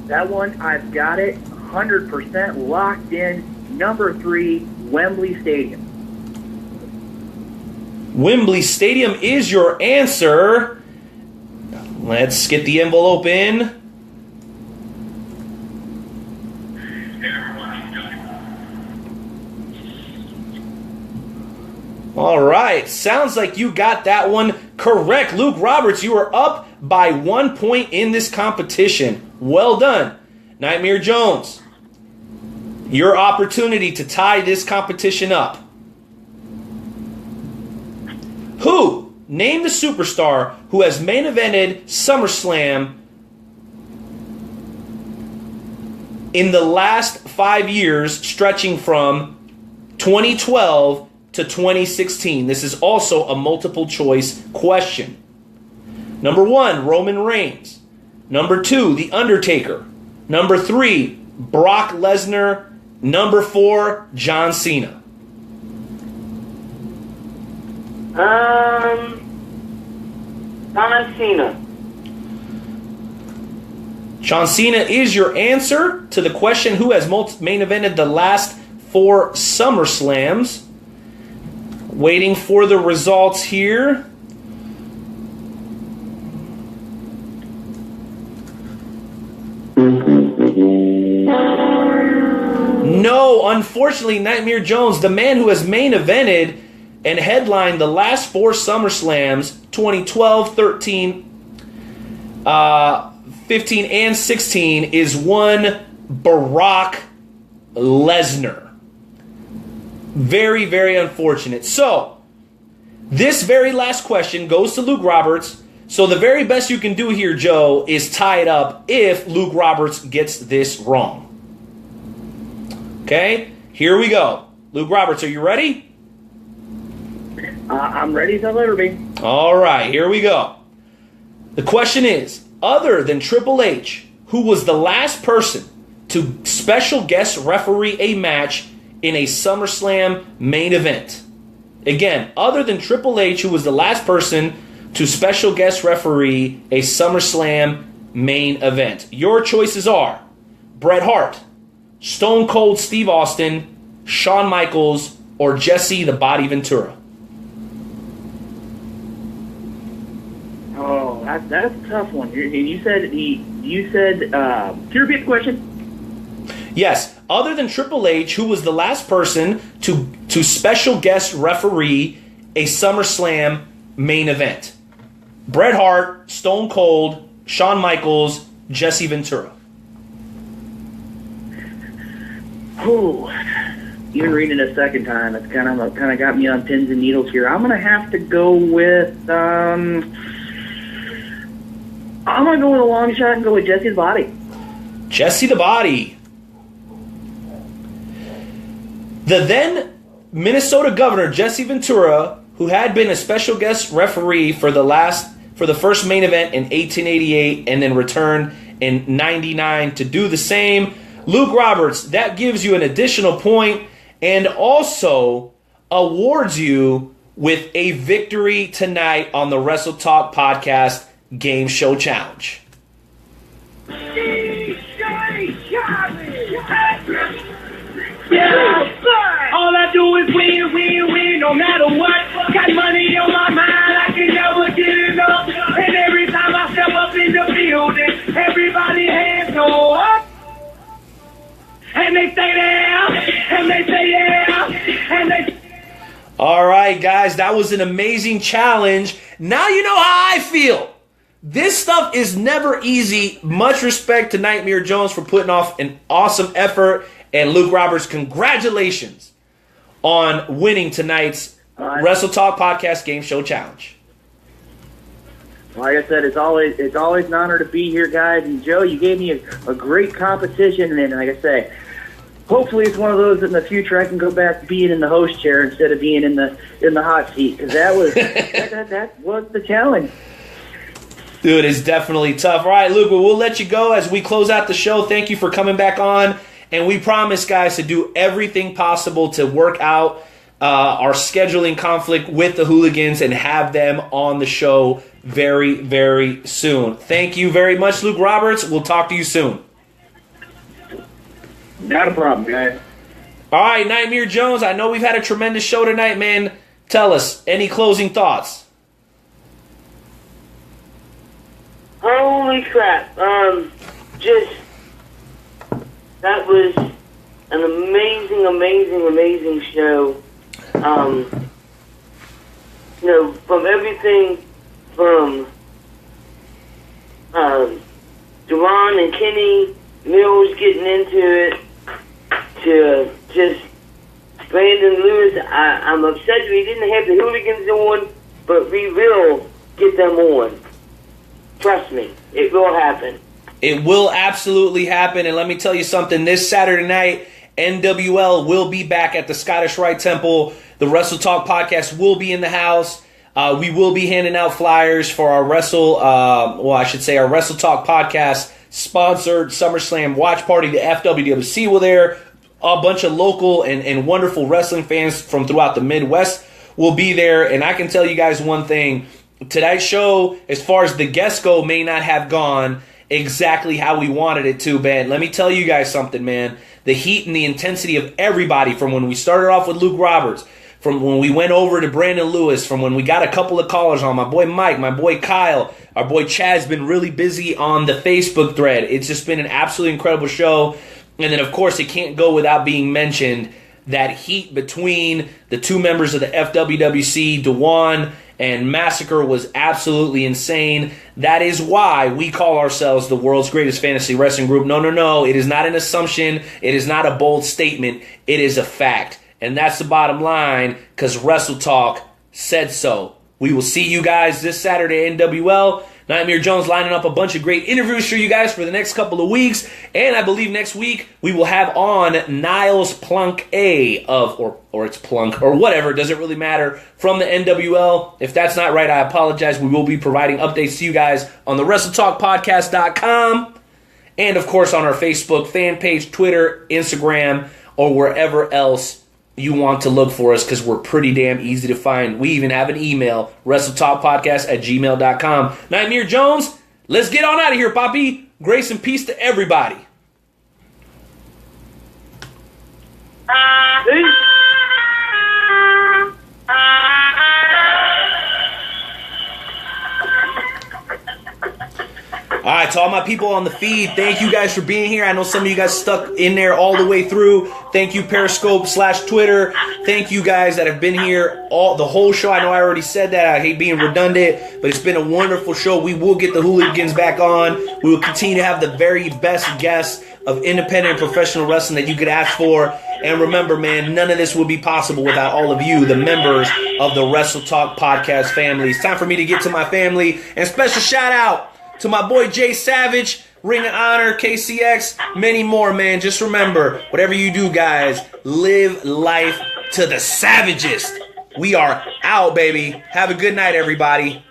That one, I've got it 100% locked in. Number 3, Wembley Stadium. Wembley Stadium is your answer. Let's get the envelope in. All right, sounds like you got that one correct. Luke Roberts, you are up by 1 point in this competition. Well done. Nightmare Jones, your opportunity to tie this competition up. Who? Name the superstar who has main evented SummerSlam in the last 5 years, stretching from 2012 to 2016. This is also a multiple choice question. Number 1, Roman Reigns. Number 2, The Undertaker. Number 3, Brock Lesnar. Number 4, John Cena. John Cena. John Cena is your answer to the question, who has main evented the last 4 SummerSlams. Waiting for the results here. No, unfortunately, Nightmare Jones, the man who has main evented and headlined the last 4 SummerSlams, 2012, 13, 15, and 16, is one Brock Lesnar. Very, very unfortunate. So, this very last question goes to Luke Roberts. So the very best you can do here, Joe, is tie it up if Luke Roberts gets this wrong. Okay, here we go. Luke Roberts, are you ready? I'm ready as I'll ever be. All right, here we go. The question is, other than Triple H, who was the last person to special guest referee a match in a SummerSlam main event? Again, other than Triple H, who was the last person to special guest referee a SummerSlam main event. Your choices are Bret Hart, Stone Cold Steve Austin, Shawn Michaels, or Jesse the Body Ventura. Oh, that's a tough one. You said, can you repeat the question? Yes, other than Triple H, who was the last person to special guest referee a SummerSlam main event. Bret Hart, Stone Cold, Shawn Michaels, Jesse Ventura. Oh, even reading it a second time, it's kind of got me on pins and needles here. I'm gonna have to go with I'm gonna go with a long shot and go with Jesse the Body. Jesse the Body. The then Minnesota governor, Jesse Ventura, who had been a special guest referee for the first main event in 1888 and then returned in 99 to do the same. Luke Roberts, that gives you an additional point and also awards you with a victory tonight on the Wrestle Talk Podcast Game Show Challenge. Yeah, all I do is win, win, win, no matter what. Got money on my mind, I can never get enough. And every time I step up in the building, everybody hands go up. And they say yeah, and they say yeah, and they... All right, guys, that was an amazing challenge. Now you know how I feel. This stuff is never easy. Much respect to Nightmare Jones for putting off an awesome effort. And Luke Roberts, congratulations on winning tonight's Wrestle Talk Podcast Game Show Challenge. Like I said, it's always an honor to be here, guys. And Joe, you gave me a great competition, and like I say, hopefully it's one of those that in the future I can go back to being in the host chair instead of being in the hot seat, because that was that was the challenge. Dude, it's definitely tough. All right, Luke, we'll let you go as we close out the show. Thank you for coming back on. And we promise, guys, to do everything possible to work out our scheduling conflict with the Hooligans and have them on the show very, very soon. Thank you very much, Luke Roberts. We'll talk to you soon. Not a problem, guys. All right, Nightmare Jones, I know we've had a tremendous show tonight, man. Tell us, any closing thoughts? Holy crap. That was an amazing, amazing, amazing show. From everything from Duran and Kenny Mills getting into it to just Brandon Lewis. I'm upset we didn't have the Hooligans on, but we will get them on. Trust me, it will happen. It will absolutely happen, and let me tell you something. This Saturday night, NWL will be back at the Scottish Rite Temple. The Wrestle Talk podcast will be in the house. We will be handing out flyers for our our Wrestle Talk podcast sponsored SummerSlam watch party. The FWWC will there. A bunch of local and wonderful wrestling fans from throughout the Midwest will be there. And I can tell you guys one thing. Tonight's show, as far as the guests go, may not have gone exactly how we wanted it to, but let me tell you guys something, man. The heat and the intensity of everybody, from when we started off with Luke Roberts, from when we went over to Brandon Lewis, from when we got a couple of callers on, my boy Mike, my boy Kyle, our boy Chad's been really busy on the Facebook thread. It's just been an absolutely incredible show. And then, of course, it can't go without being mentioned, that heat between the two members of the FWWC, Dewan and Massacre, was absolutely insane. That is why we call ourselves the world's greatest fantasy wrestling group. No. It is not an assumption. It is not a bold statement. It is a fact. And that's the bottom line, because Wrestle Talk said so. We will see you guys this Saturday, NWL. Nightmare Jones lining up a bunch of great interviews for you guys for the next couple of weeks. And I believe next week we will have on Niles Plunk or it's Plunk, or whatever, doesn't really matter, from the NWL. If that's not right, I apologize. We will be providing updates to you guys on the WrestleTalkPodcast.com and, of course, on our Facebook fan page, Twitter, Instagram, or wherever else you want to look for us, because we're pretty damn easy to find. We even have an email, WrestleTalkPodcast@gmail.com. Nightmare Jones, let's get on out of here, Poppy. Grace and peace to everybody. All right, to all my people on the feed, thank you guys for being here. I know some of you guys stuck in there all the way through. Thank you, Periscope/Twitter. Thank you guys that have been here the whole show. I know I already said that. I hate being redundant, but it's been a wonderful show. We will get the Hooligans back on. We will continue to have the very best guests of independent and professional wrestling that you could ask for. And remember, man, none of this would be possible without all of you, the members of the Wrestle Talk podcast family. It's time for me to get to my family. And special shout out to my boy Jay Savage, Ring of Honor, KCX, many more, man. Just remember, whatever you do, guys, live life to the savagest. We are out, baby. Have a good night, everybody.